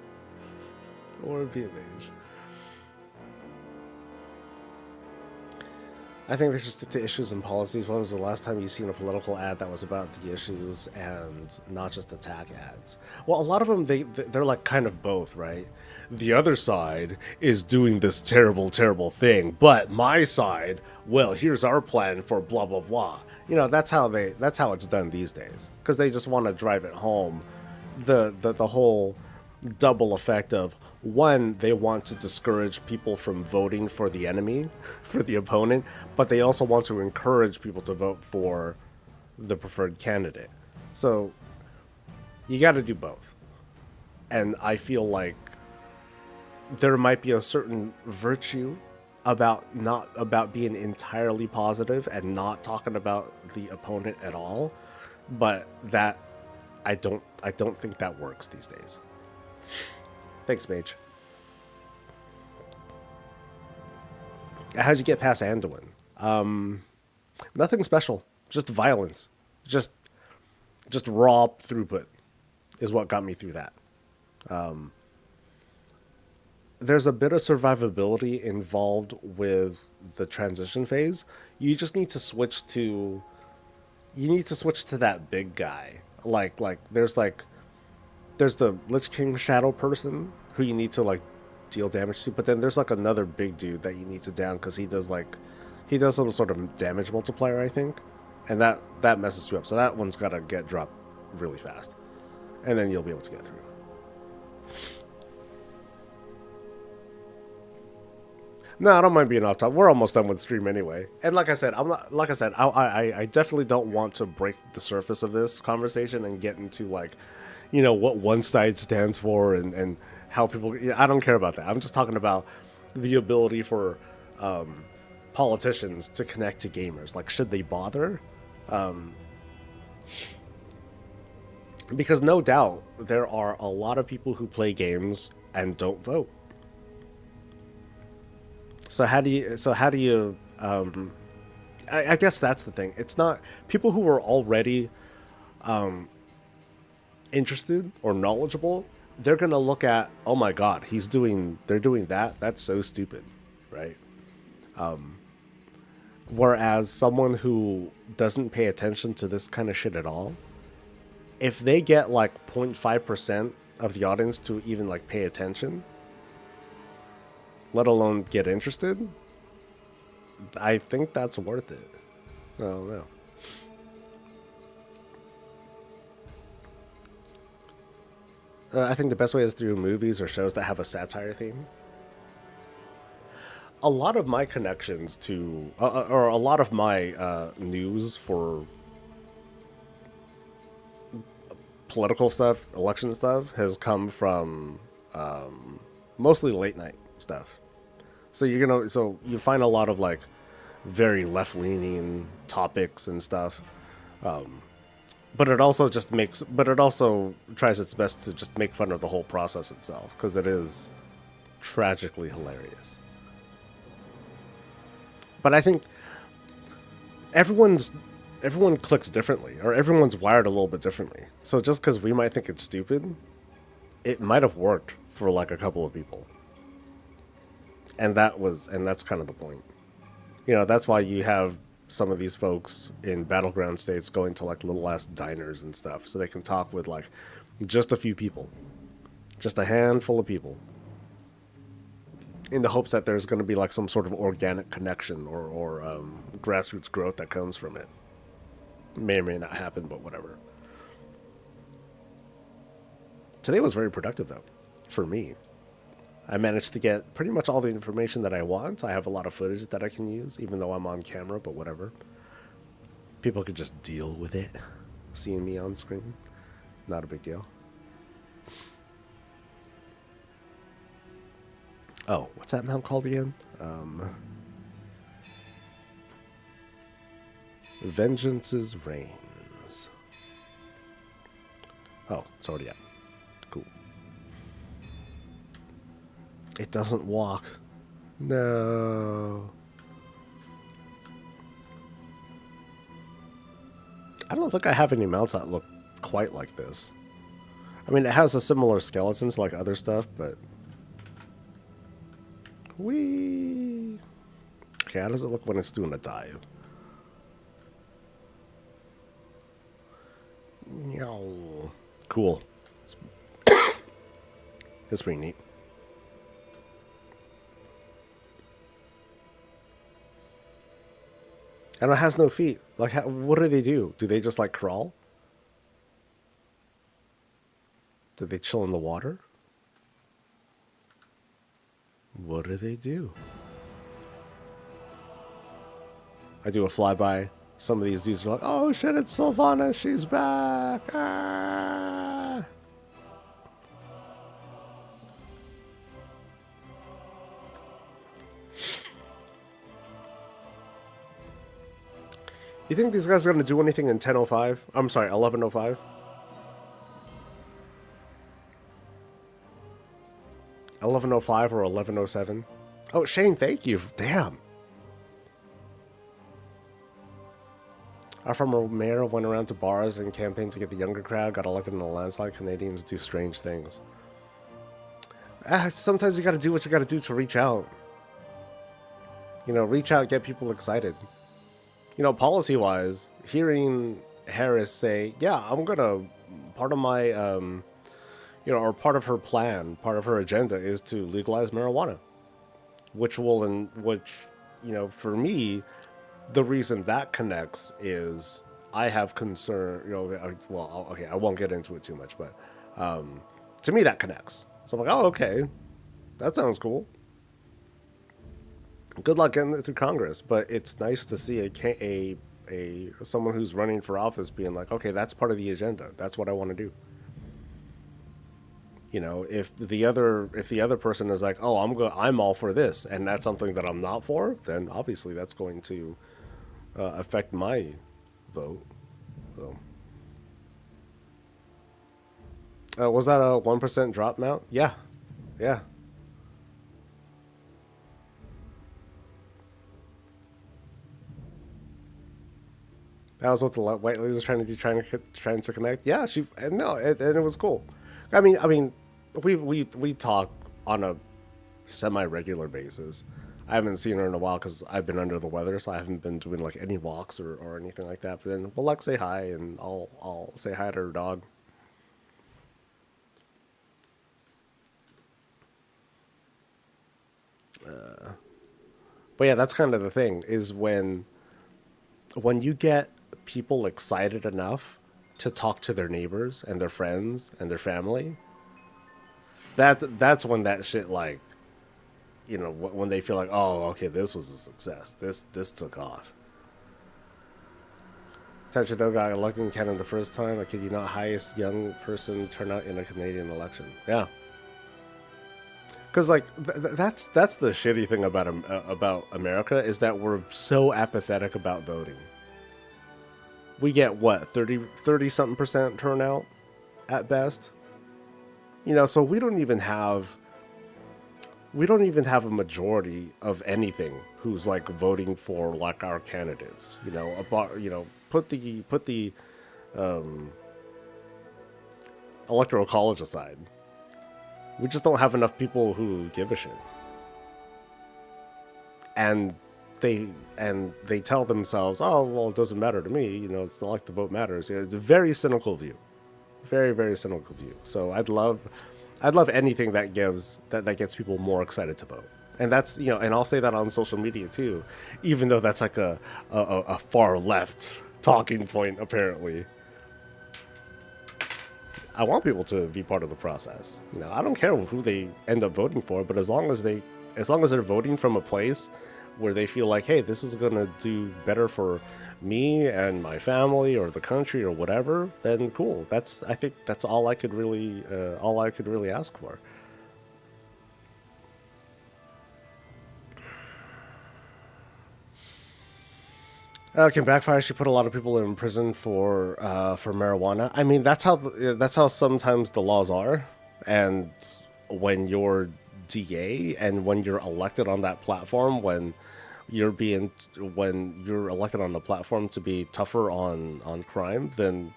I think there's just the issues and policies. When was the last time you seen a political ad that was about the issues and not just attack ads? Well, a lot of them, they're like kind of both, right? The other side is doing this terrible, terrible thing, but my side, well, here's our plan for blah, blah, blah. That's how it's done these days. Because they just want to drive it home. The whole double effect of, one, they want to discourage people from voting for the enemy, for the opponent, but they also want to encourage people to vote for the preferred candidate. So you got to do both. And I feel like there might be a certain virtue about being entirely positive and not talking about the opponent at all, but that I don't think that works these days. Thanks, Mage. How'd you get past Anduin? Nothing special. Just violence. Just raw throughput is what got me through that. There's a bit of survivability involved with the transition phase. You just need to switch to that big guy. Like there's the Lich King Shadow person who you need to like deal damage to, but then there's like another big dude that you need to down because he does some sort of damage multiplier, I think, and that messes you up. So that one's gotta get dropped really fast, and then you'll be able to get through. No, I don't mind being off top. We're almost done with stream anyway. And like I said, I definitely don't want to break the surface of this conversation and get into like, what one side stands for and how people. I don't care about that. I'm just talking about the ability for politicians to connect to gamers. Like, should they bother? Because no doubt there are a lot of people who play games and don't vote. So how do you I guess that's the thing. It's not people who are already interested or knowledgeable. They're gonna look at, oh my god, they're doing that. That's so stupid, right? Whereas someone who doesn't pay attention to this kind of shit at all, if they get like 0.5% of the audience to even like pay attention, let alone get interested, I think that's worth it. I don't know. I think the best way is through movies or shows that have a satire theme. A lot of my connections to, or a lot of my news for political stuff, election stuff, has come from mostly late night stuff. So you find a lot of like very left leaning topics and stuff. But it also tries its best to just make fun of the whole process itself, because it is tragically hilarious. But I think everyone clicks differently, or everyone's wired a little bit differently. So just because we might think it's stupid, it might have worked for like a couple of people. And that's kind of the point. That's why you have some of these folks in battleground states going to like little ass diners and stuff, so they can talk with like just a few people, just a handful of people, in the hopes that there's going to be like some sort of organic connection or grassroots growth that comes from it. May or may not happen, but whatever. Today was very productive though, for me. I managed to get pretty much all the information that I want. I have a lot of footage that I can use, even though I'm on camera, but whatever. People could just deal with it, seeing me on screen. Not a big deal. Oh, what's that mount called again? Vengeance's Reigns. Oh, it's already up. Cool. It doesn't walk. No. I don't think I have any mounts that look quite like this. I mean, it has a similar skeletons like other stuff, but... Whee! Okay, how does it look when it's doing a dive? Meow. Cool. It's pretty neat. And it has no feet. Like, what do they do? Do they just, like, crawl? Do they chill in the water? What do they do? I do a flyby. Some of these dudes are like, oh shit, it's Sylvanas, she's back. Ah. You think these guys are going to do anything in 10:05? I'm sorry, 11:05? 11:05 or 11:07? Oh, Shane, thank you. Damn. Our former mayor went around to bars and campaigned to get the younger crowd, got elected in a landslide. Canadians do strange things. Sometimes you gotta do what you gotta do to reach out. Reach out, get people excited. Policy-wise, hearing Harris say, yeah, I'm gonna, part of my, or part of her plan, part of her agenda is to legalize marijuana. Which, for me, the reason that connects is I have concern, okay, I won't get into it too much, but to me that connects. So I'm like, oh, okay, that sounds cool. Good luck getting it through Congress, but it's nice to see a someone who's running for office being like, okay, that's part of the agenda. That's what I want to do. If the other person is like, oh, I'm all for this, and that's something that I'm not for, then obviously that's going to affect my vote. So Was that a 1% drop mount? Yeah, yeah. That was what the white lady was trying to do, trying to connect. Yeah, she and no, and it was cool. I mean, we talk on a semi-regular basis. I haven't seen her in a while because I've been under the weather, so I haven't been doing like any walks or anything like that. But then we'll like say hi, and I'll say hi to her dog. But yeah, that's kind of the thing is when you get people excited enough to talk to their neighbors and their friends and their family, that's when that shit like when they feel like, oh, okay, this was a success. This took off. Tanchado got elected in Canada the first time. I kid you not, highest young person turnout in a Canadian election. Yeah, because like that's the shitty thing about America is that we're so apathetic about voting. We get what 30 something percent turnout at best. So we don't even have a majority of anything who's like voting for like our candidates. About put the electoral college aside. We just don't have enough people who give a shit. And they tell themselves, "Oh, well, it doesn't matter to me. It's not like the vote matters." It's a very cynical view, very very cynical view. So I'd love anything that gets people more excited to vote. And that's and I'll say that on social media too, even though that's like a far left talking point apparently. I want people to be part of the process. I don't care who they end up voting for, but as long as they're voting from a place where they feel like, hey, this is gonna do better for me and my family or the country or whatever, then cool. I think that's all I could really ask for. Can backfire. She put a lot of people in prison for marijuana. I mean, that's how sometimes the laws are, and when you're DA and when you're elected on that platform, when you're elected on the platform to be tougher on crime, then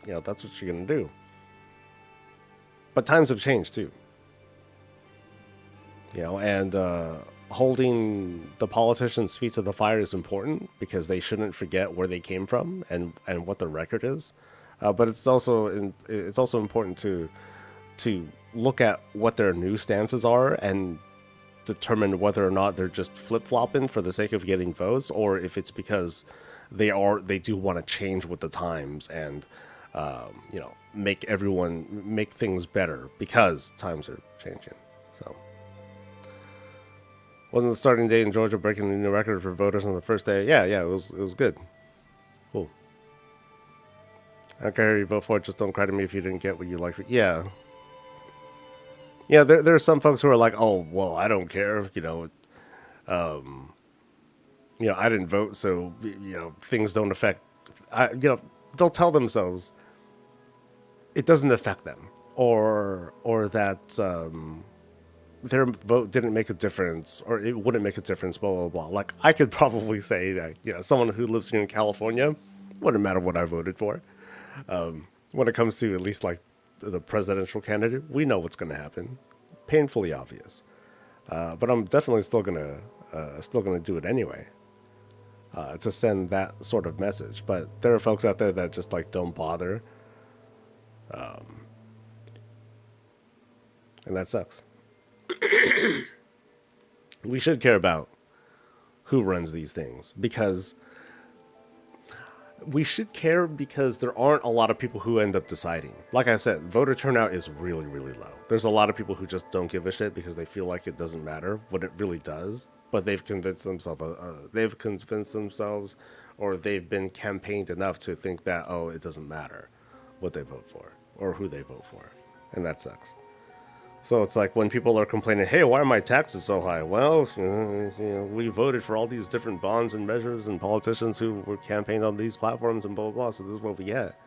that's what you're gonna do. But times have changed too, and holding the politicians' feet to the fire is important because they shouldn't forget where they came from and what their record is. But it's also important to look at what their new stances are and determine whether or not they're just flip flopping for the sake of getting votes, or if it's because they do want to change with the times and make things better because times are changing. So. Wasn't the starting day in Georgia breaking the new record for voters on the first day? Yeah, it was good. Cool. I don't care who you vote for, just don't cry to me if you didn't get what you like. Yeah. Yeah, there are some folks who are like, oh, well, I don't care, I didn't vote, so, things don't affect, they'll tell themselves it doesn't affect them, or that, their vote didn't make a difference, or it wouldn't make a difference, blah, blah, blah. Like, I could probably say that, someone who lives here in California, wouldn't matter what I voted for. When it comes to at least, like, the presidential candidate, we know what's going to happen. Painfully obvious. But I'm definitely still gonna do it anyway, to send that sort of message. But there are folks out there that just, like, don't bother, and that sucks. We should care about who runs these things because there aren't a lot of people who end up deciding. Like I said, voter turnout is really, really low. There's a lot of people who just don't give a shit because they feel like it doesn't matter what it really does. But they've convinced themselves, or they've been campaigned enough to think that, oh, it doesn't matter what they vote for or who they vote for, and that sucks. So it's like when people are complaining, hey, why are my taxes so high? Well, we voted for all these different bonds and measures and politicians who were campaigned on these platforms and blah, blah, blah. So this is what we get.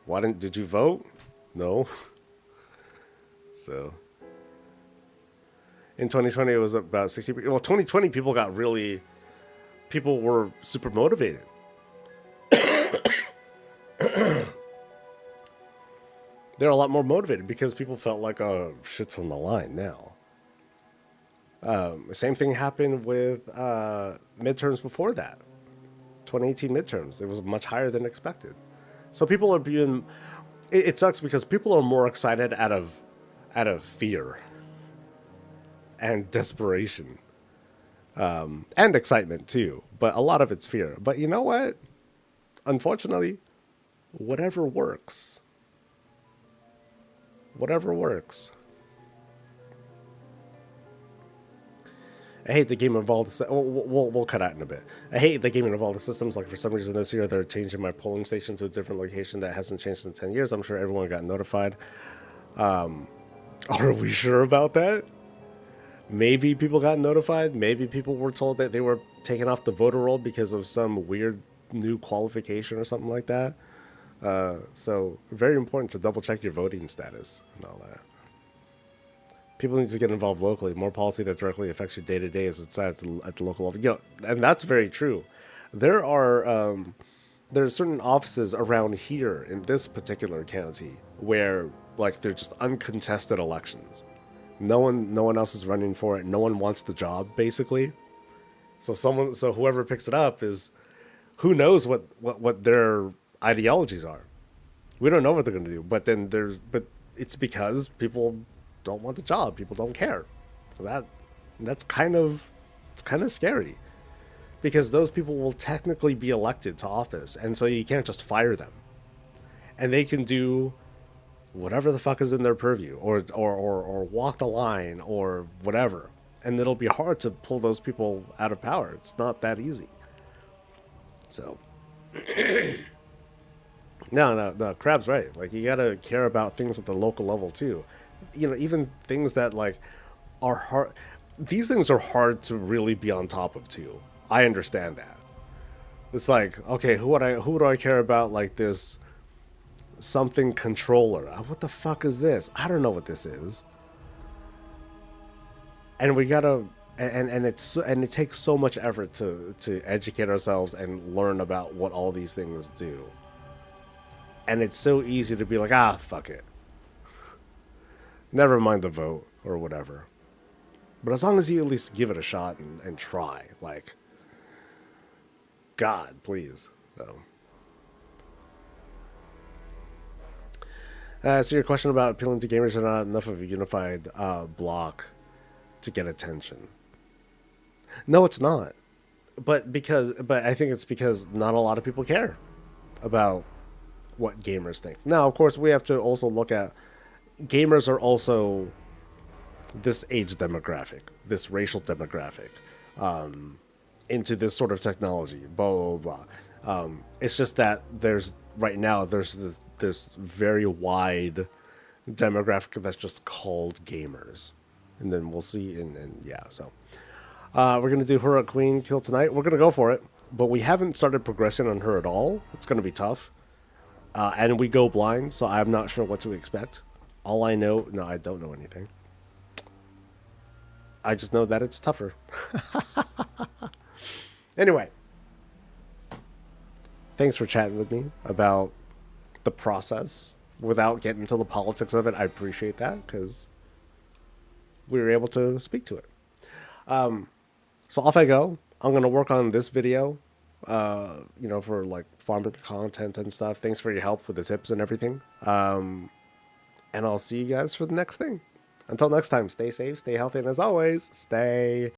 Did you vote? No. So in 2020 it was about 60. Well, 2020 people were super motivated. They're a lot more motivated because people felt like, oh, shit's on the line now. Same thing happened with midterms before that. 2018 midterms, it was much higher than expected. So people are being. It sucks because people are more excited out of fear and desperation, and excitement too. But a lot of it's fear. But you know what? Unfortunately, whatever works. Whatever works. I hate the game involved. We'll cut out in a bit. I hate the game involved systems. Like for some reason this year they're changing my polling station to a different location that hasn't changed in 10 years. I'm sure everyone got notified. Are we sure about that? Maybe people got notified. Maybe people were told that they were taken off the voter roll because of some weird new qualification or something like that. So very important to double check your voting status and all that. People need to get involved locally. More policy that directly affects your day-to-day is decided at the local level. You know, and that's very true. There are certain offices around here in this particular county where like they're just uncontested elections. No one else is running for it. No one wants the job, basically. So whoever picks it up is, who knows what their ideologies are. We don't know what they're going to do. But it's because people don't want the job. People don't care. That's kind of scary, because those people will technically be elected to office, and so you can't just fire them, and they can do whatever the fuck is in their purview, or walk the line or whatever, and it'll be hard to pull those people out of power. It's not that easy. So no, Crab's right. Like, you gotta care about things at the local level too. You know, even things that like are hard. These things are hard to really be on top of too. I understand that. It's like, okay, who do I care about? Like this something controller. What the fuck is this? I don't know what this is. And we gotta, and it takes so much effort to educate ourselves and learn about what all these things do. And it's so easy to be like, fuck it. Never mind the vote or whatever. But as long as you at least give it a shot and try, like, God, please. So your question about appealing to gamers are not enough of a unified block to get attention. No, it's not. But I think it's because not a lot of people care about what gamers think. Now, of course, we have to also look at gamers are also this age demographic, this racial demographic, into this sort of technology, blah, blah, blah. It's just that there's this very wide demographic that's just called gamers. And then we'll see, and yeah, so. We're going to do her a queen kill tonight. We're going to go for it, but we haven't started progressing on her at all. It's going to be tough. And we go blind, so I'm not sure what to expect. All I know, no, I don't know anything. I just know that it's tougher. Anyway, thanks for chatting with me about the process without getting into the politics of it. I appreciate that, because we were able to speak to it. So off I go. I'm going to work on this video, for like farming content and stuff. Thanks for your help with the tips and everything. And I'll see you guys for the next thing. Until next time, stay safe, stay healthy, and as always, stay